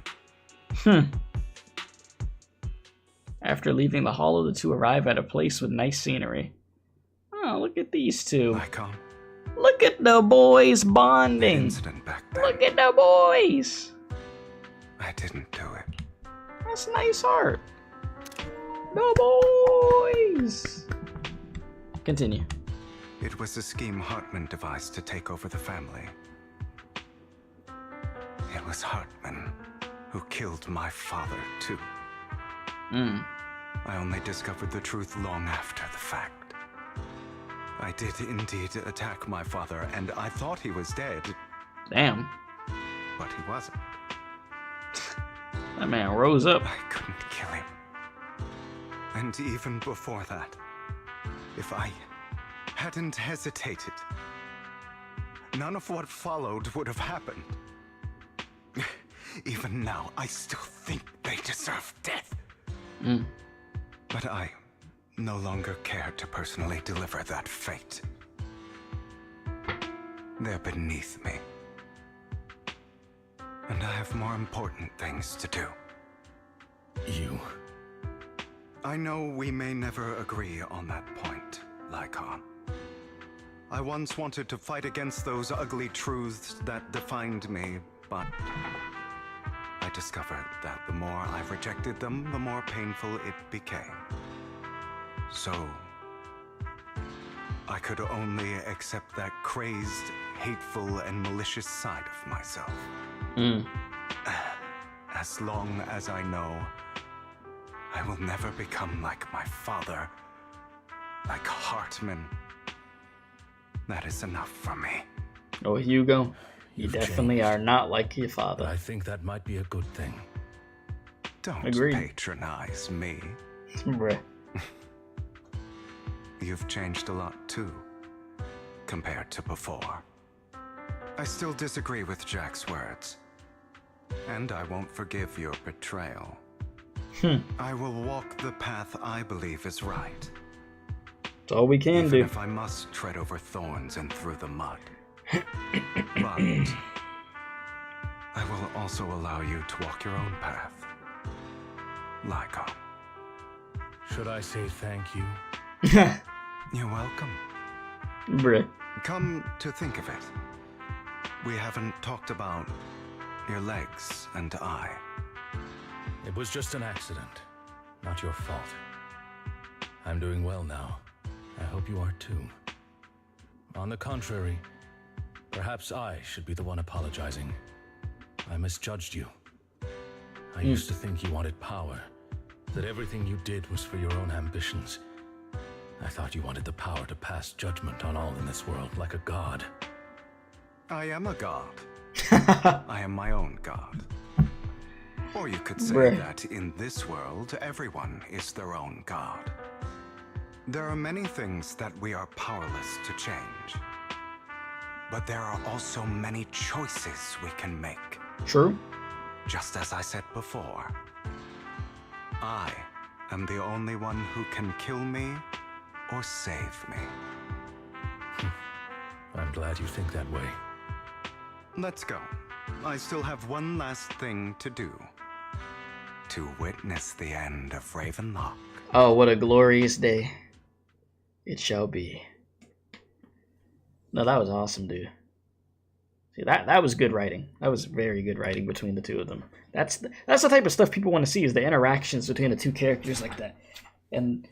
After leaving the hollow, the two arrive at a place with nice scenery. Oh, look at these two. Lycaon. Look at the boys bonding. Look at the boys. I didn't do it. That's nice art. The boys. Continue. It was a scheme Hartman devised to take over the family. It was Hartman who killed my father, too. I only discovered the truth long after the fact. I did indeed attack my father, and I thought he was dead. Damn. But he wasn't. That man rose up. I couldn't kill him. And even before that, if I hadn't hesitated, none of what followed would have happened. Even now, I still think they deserve death. But I no longer care to personally deliver that fate. They're beneath me. And I have more important things to do. I know we may never agree on that point, Lycaon. I once wanted to fight against those ugly truths that defined me, but I discovered that the more I rejected them, the more painful it became. So, I could only accept that crazed, hateful, and malicious side of myself. As long as I know I will never become like my father, like Hartman, that is enough for me. Oh, Hugo, you definitely are not like your father. I think that might be a good thing. Don't patronize me. Bruh. You've changed a lot too, compared to before. I still disagree with Jack's words, and I won't forgive your betrayal. I will walk the path I believe is right. That's all we can do. Even if I must tread over thorns and through the mud. But I will also allow you to walk your own path. Lycaon. Should I say thank you? You're welcome. Bruh. Come to think of it, we haven't talked about your legs and eye. It was just an accident, not your fault. I'm doing well now. I hope you are too. On the contrary, perhaps I should be the one apologizing. I misjudged you. I used to think you wanted power, that everything you did was for your own ambitions. I thought you wanted the power to pass judgment on all in this world like a god. I am a god. I am my own god. Or you could say that in this world, everyone is their own god. There are many things that we are powerless to change. But there are also many choices we can make. True. Just as I said before, I am the only one who can kill me or save me. I'm glad you think that way. Let's go. I still have one last thing to do. To witness the end of Ravenlock. Oh, what a glorious day it shall be. No, that was awesome, dude. See, that was good writing. That was very good writing between the two of them. That's the type of stuff people want to see, is the interactions between the two characters like that. And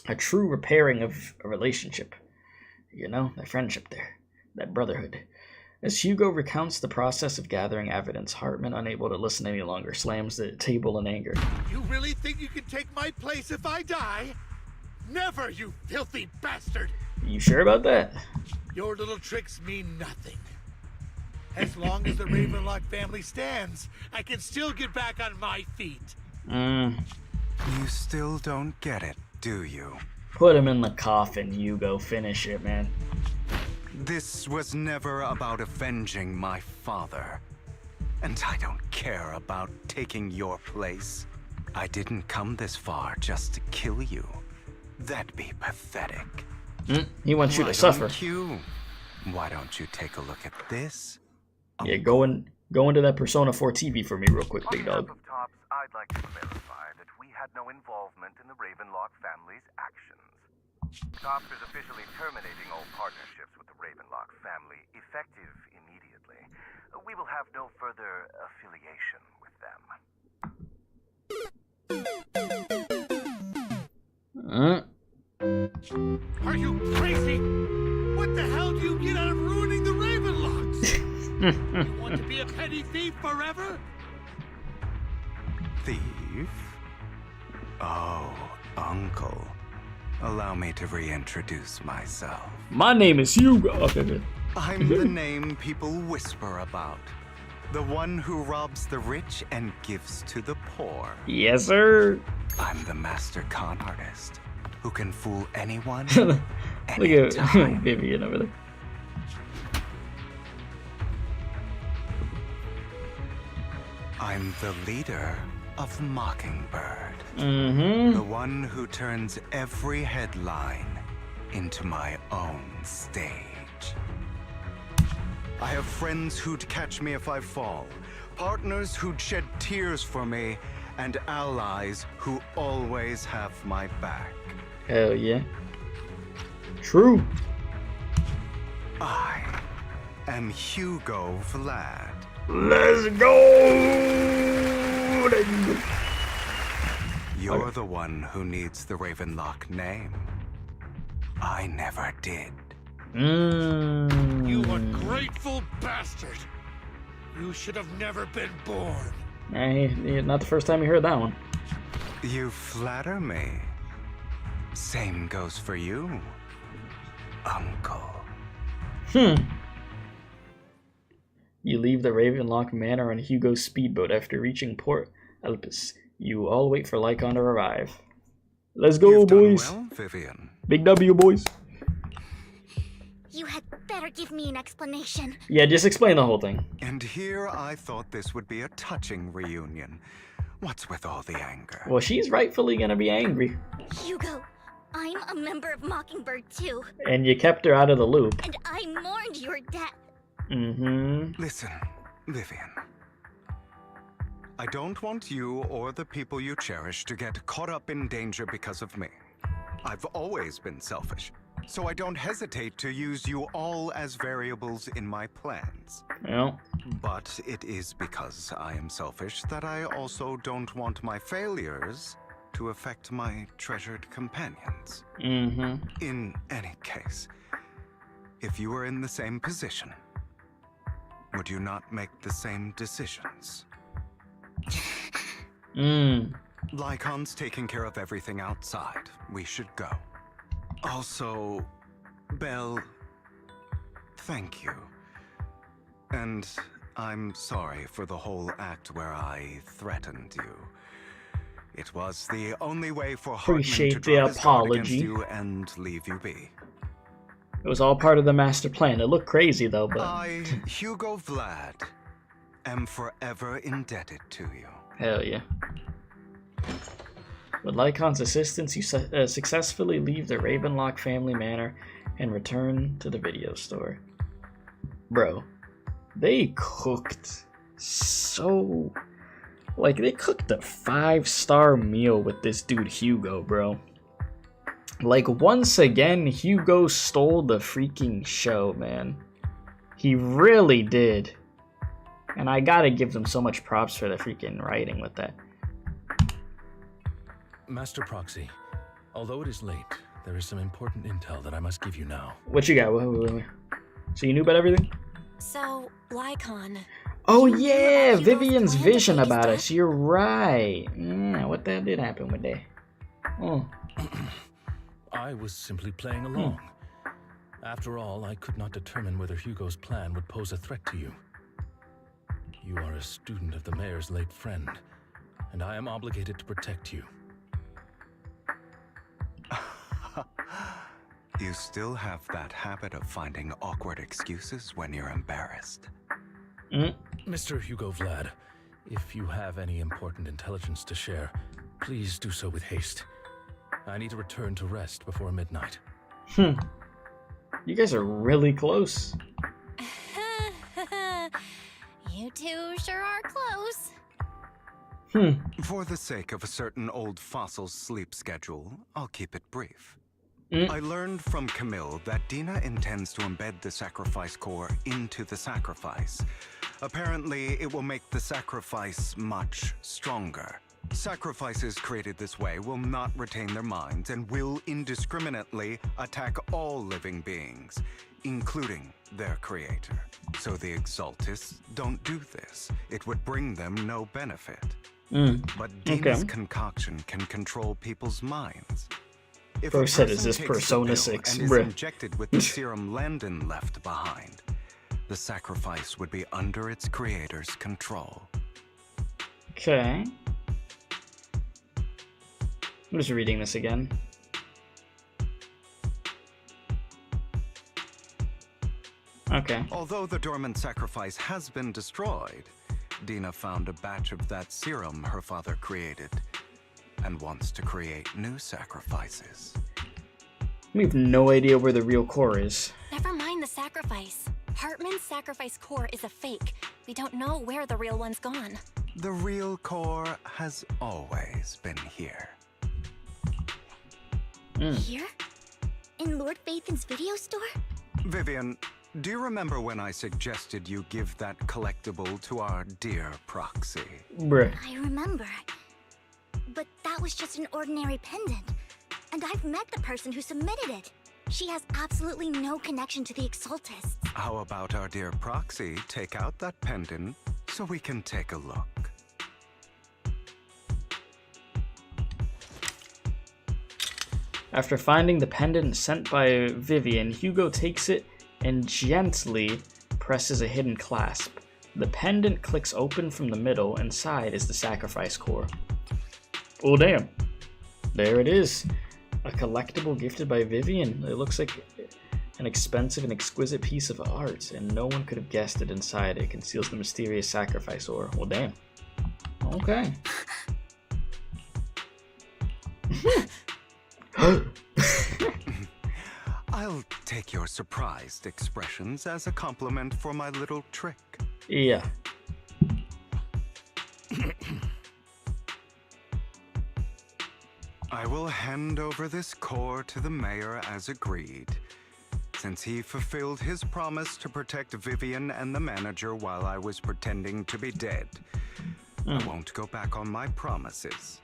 a true repairing of a relationship. You know, that friendship there. That brotherhood. As Hugo recounts the process of gathering evidence, Hartman, unable to listen any longer, slams the table in anger. You really think you can take my place if I die? Never, you filthy bastard! You sure about that? Your little tricks mean nothing. As long as the Ravenlock family stands, I can still get back on my feet. You still don't get it, do you? Put him in the coffin, Hugo. Finish it, man. This was never about avenging my father. And I don't care about taking your place. I didn't come this far just to kill you. That'd be pathetic. He wants you to suffer. Why don't you take a look at this? Yeah, go into that Persona 4 TV for me real quick, big dog. Tops, I'd like to clarify that we had no involvement in the Ravenlock family's actions. Tops is officially terminating all partnerships with the Ravenlock family, effective immediately. We will have no further affiliation with them. Are you crazy? What the hell do you get out of ruining the Ravenlocks? You want to be a petty thief forever? Thief? Oh, Uncle. Allow me to reintroduce myself. My name is Hugo. I'm the name people whisper about. The one who robs the rich and gives to the poor. Yes, sir. I'm the master con artist who can fool anyone. Look at Vivian over there. I'm the leader of Mockingbird. Mm-hmm. The one who turns every headline into my own stage. I have friends who'd catch me if I fall, partners who'd shed tears for me, and allies who always have my back. Hell yeah. True. I am Hugo Vlad. Let's go! You're the one who needs the Ravenlock name. I never did. You ungrateful bastard! You should have never been born. Not the first time you heard that one. You flatter me. Same goes for you, Uncle. You leave the Ravenlock Manor on Hugo's speedboat after reaching Port Elpis. You all wait for Lycaon to arrive. Let's go, boys. Well, Vivian. Big W, boys. You had better give me an explanation. Yeah, just explain the whole thing. And here I thought this would be a touching reunion. What's with all the anger? Well, she's rightfully gonna be angry. Hugo, I'm a member of Mockingbird too. And you kept her out of the loop. And I mourned your death. Mm-hmm. Listen, Vivian. I don't want you or the people you cherish to get caught up in danger because of me. I've always been selfish, so I don't hesitate to use you all as variables in my plans. Well. But it is because I am selfish that I also don't want my failures to affect my treasured companions. Mm-hmm. In any case, if you were in the same position, would you not make the same decisions? Lycaon's taking care of everything outside. We should go. Also, Belle, thank you. And I'm sorry for the whole act where I threatened you. It was the only way for Hartman to Appreciate the drop his guard against apology. you and leave you be. It was all part of the master plan. It looked crazy though, but I, Hugo Vlad, am forever indebted to you. hell yeah. With Lycaon's assistance, you successfully leave the Ravenlock family manor and return to the video store. Bro, they cooked so... Like, they cooked a 5-star meal with this dude Hugo, bro. Like, once again, Hugo stole the freaking show, man. He really did. And I gotta give them so much props for the freaking writing with that. Master Proxy, although it is late, there is some important intel that I must give you now. What you got? Wait. So you knew about everything? So, Lycaon. Oh yeah, Vivian's vision about us. You're right. Yeah, what the hell did happen with that? Oh. I was simply playing along. After all, I could not determine whether Hugo's plan would pose a threat to you. You are a student of the mayor's late friend, and I am obligated to protect you. You still have that habit of finding awkward excuses when you're embarrassed. Mr. Hugo Vlad, if you have any important intelligence to share, please do so with haste. I need to return to rest before midnight. You guys are really close. You two sure are close. For the sake of a certain old fossil's sleep schedule, I'll keep it brief. I learned from Camille that Dena intends to embed the sacrifice core into the sacrifice. Apparently, it will make the sacrifice much stronger. Sacrifices created this way will not retain their minds and will indiscriminately attack all living beings, including their creator. So the Exaltists don't do this. It would bring them no benefit. But Dena's concoction can control people's minds. If Bro a said, person is this takes Persona the pill 6, and is bruh. injected with the serum Landon left behind, the sacrifice would be under its creator's control. Okay. I'm just reading this again. Okay. Although the dormant sacrifice has been destroyed, Dena found a batch of that serum her father created and wants to create new sacrifices. We have no idea where the real core is. Never mind the sacrifice. Hartman's sacrifice core is a fake. We don't know where the real one's gone. The real core has always been here. Here? In Lord Phaethon's video store? Vivian, do you remember when I suggested you give that collectible to our dear Proxy? Bruh. I remember. But that was just an ordinary pendant. And I've met the person who submitted it. She has absolutely no connection to the Exaltists. How about our dear Proxy take out that pendant so we can take a look? After finding the pendant sent by Vivian, Hugo takes it and gently presses a hidden clasp. The pendant clicks open from the middle. Inside is the sacrifice core. Oh damn. There it is. A collectible gifted by Vivian. It looks like an expensive and exquisite piece of art, and no one could have guessed it inside. It conceals the mysterious sacrifice ore. Well damn. Okay. I'll take your surprised expressions as a compliment for my little trick. Yeah. I will hand over this core to the mayor as agreed. Since he fulfilled his promise to protect Vivian and the manager while I was pretending to be dead, I won't go back on my promises.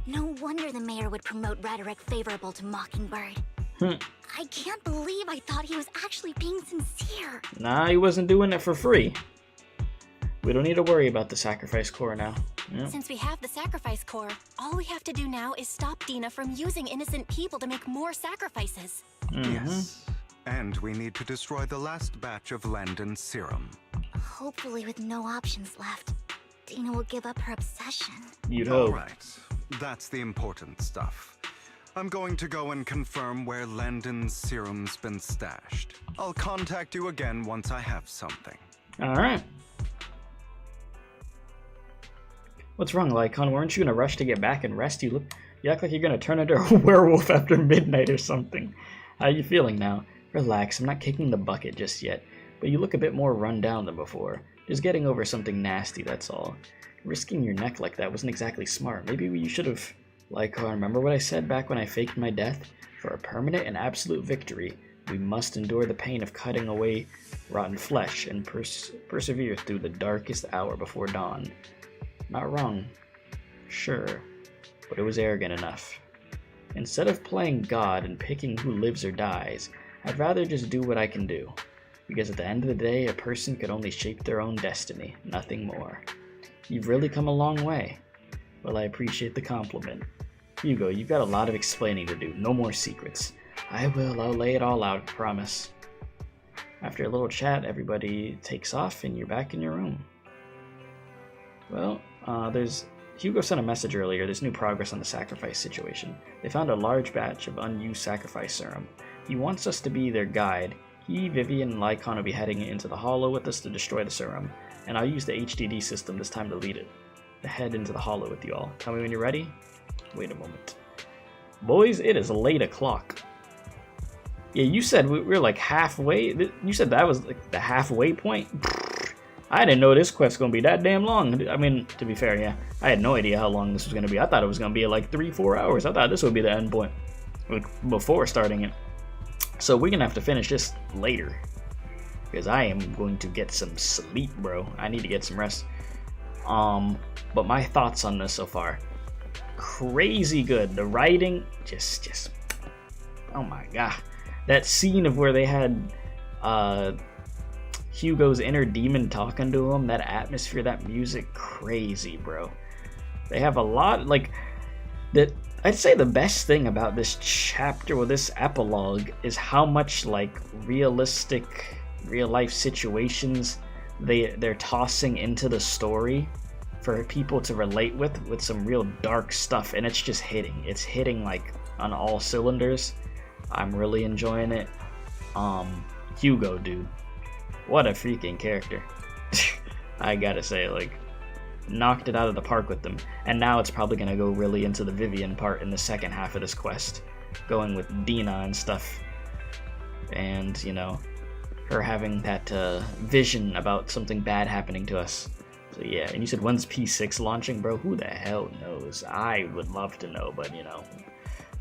No wonder the mayor would promote rhetoric favorable to Mockingbird. I can't believe I thought he was actually being sincere. Nah, he wasn't doing it for free. We don't need to worry about the sacrifice core now. Yep. Since we have the sacrifice core, all we have to do now is stop Dena from using innocent people to make more sacrifices. Yes. And we need to destroy the last batch of Landon's serum. Hopefully with no options left. Dena will give up her obsession. You'd hope. Alright, that's the important stuff. I'm going to go and confirm where Landon's serum's been stashed. I'll contact you again once I have something. Alright. What's wrong, Lycaon? Weren't you in a rush to get back and rest? You act like you're gonna turn into a werewolf after midnight or something. How you feeling now? Relax, I'm not kicking the bucket just yet, but you look a bit more run down than before. Just getting over something nasty, that's all. Risking your neck like that wasn't exactly smart. Maybe you should have... Lycaon, remember what I said back when I faked my death? For a permanent and absolute victory, we must endure the pain of cutting away rotten flesh and persevere through the darkest hour before dawn. Not wrong. Sure. But it was arrogant enough. Instead of playing God and picking who lives or dies, I'd rather just do what I can do. Because at the end of the day, a person could only shape their own destiny, nothing more. You've really come a long way. Well, I appreciate the compliment. Hugo, you've got a lot of explaining to do. No more secrets. I will. I'll lay it all out, promise. After a little chat, everybody takes off and you're back in your room. Well, Hugo sent a message earlier. There's new progress on the sacrifice situation. They found a large batch of unused sacrifice serum. He wants us to be their guide. He, Vivian, and Lycaon will be heading into the Hollow with us to destroy the serum, and I'll use the HDD system this time to lead it. To head into the Hollow with you all. Tell me when you're ready. Wait a moment. Boys, it is late o'clock. Yeah, you said we were like halfway. You said that was like the halfway point? I didn't know this quest was going to be that damn long. I mean, to be fair, yeah. I had no idea how long this was going to be. I thought it was going to be like 3-4 hours. I thought this would be the end point. Like, before starting it. So we're going to have to finish this later. Because I am going to get some sleep, bro. I need to get some rest. But my thoughts on this so far. Crazy good. The writing, just, oh my god. That scene of where they had, Hugo's inner demon talking to him, that atmosphere, that music, crazy, bro. They have a lot, like, that. I'd say the best thing about this chapter, or this epilogue, is how much, like, realistic, real-life situations they're tossing into the story for people to relate with some real dark stuff, and it's just hitting. It's hitting, like, on all cylinders. I'm really enjoying it. Hugo, dude. What a freaking character. I gotta say, like, knocked it out of the park with them. And now it's probably gonna go really into the Vivian part in the second half of this quest. Going with Dena and stuff. And, you know, her having that vision about something bad happening to us. So yeah, and you said when's P6 launching, bro? Who the hell knows? I would love to know, but you know,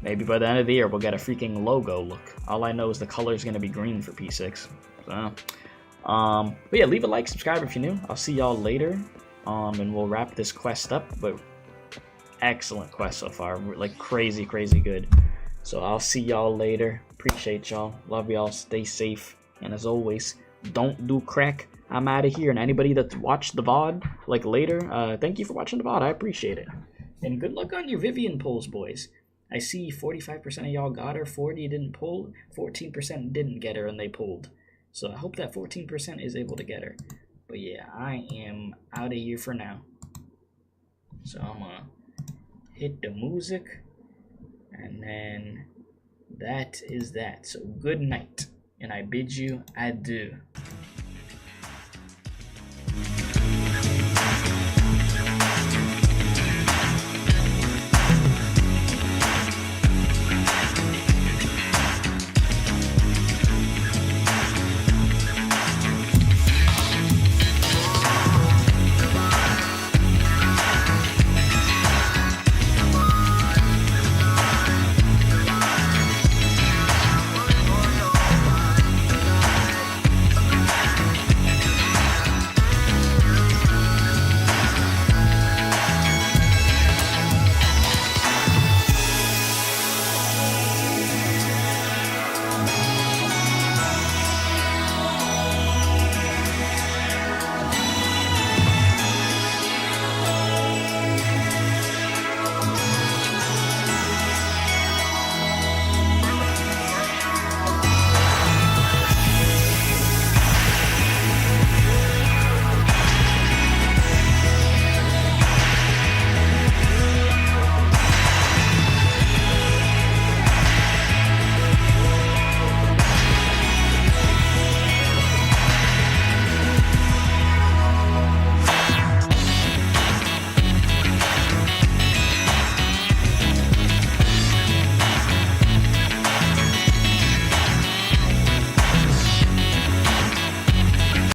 maybe by the end of the year we'll get a freaking logo look. All I know is the color is gonna be green for P6. So, but yeah, leave a like, subscribe if you're new. I'll see y'all later, and we'll wrap this quest up. But excellent quest so far, like crazy good. So I'll see y'all later. Appreciate y'all, love y'all, stay safe, and as always, don't do crack. I'm out of here, and anybody that's watched the VOD, like later, thank you for watching the VOD, I appreciate it. And good luck on your Vivian pulls, boys. I see 45% of y'all got her, 40 didn't pull, 14% didn't get her, and they pulled. So I hope that 14% is able to get her. But yeah, I am out of here for now. So I'm gonna hit the music, and then that is that. So good night, and I bid you adieu.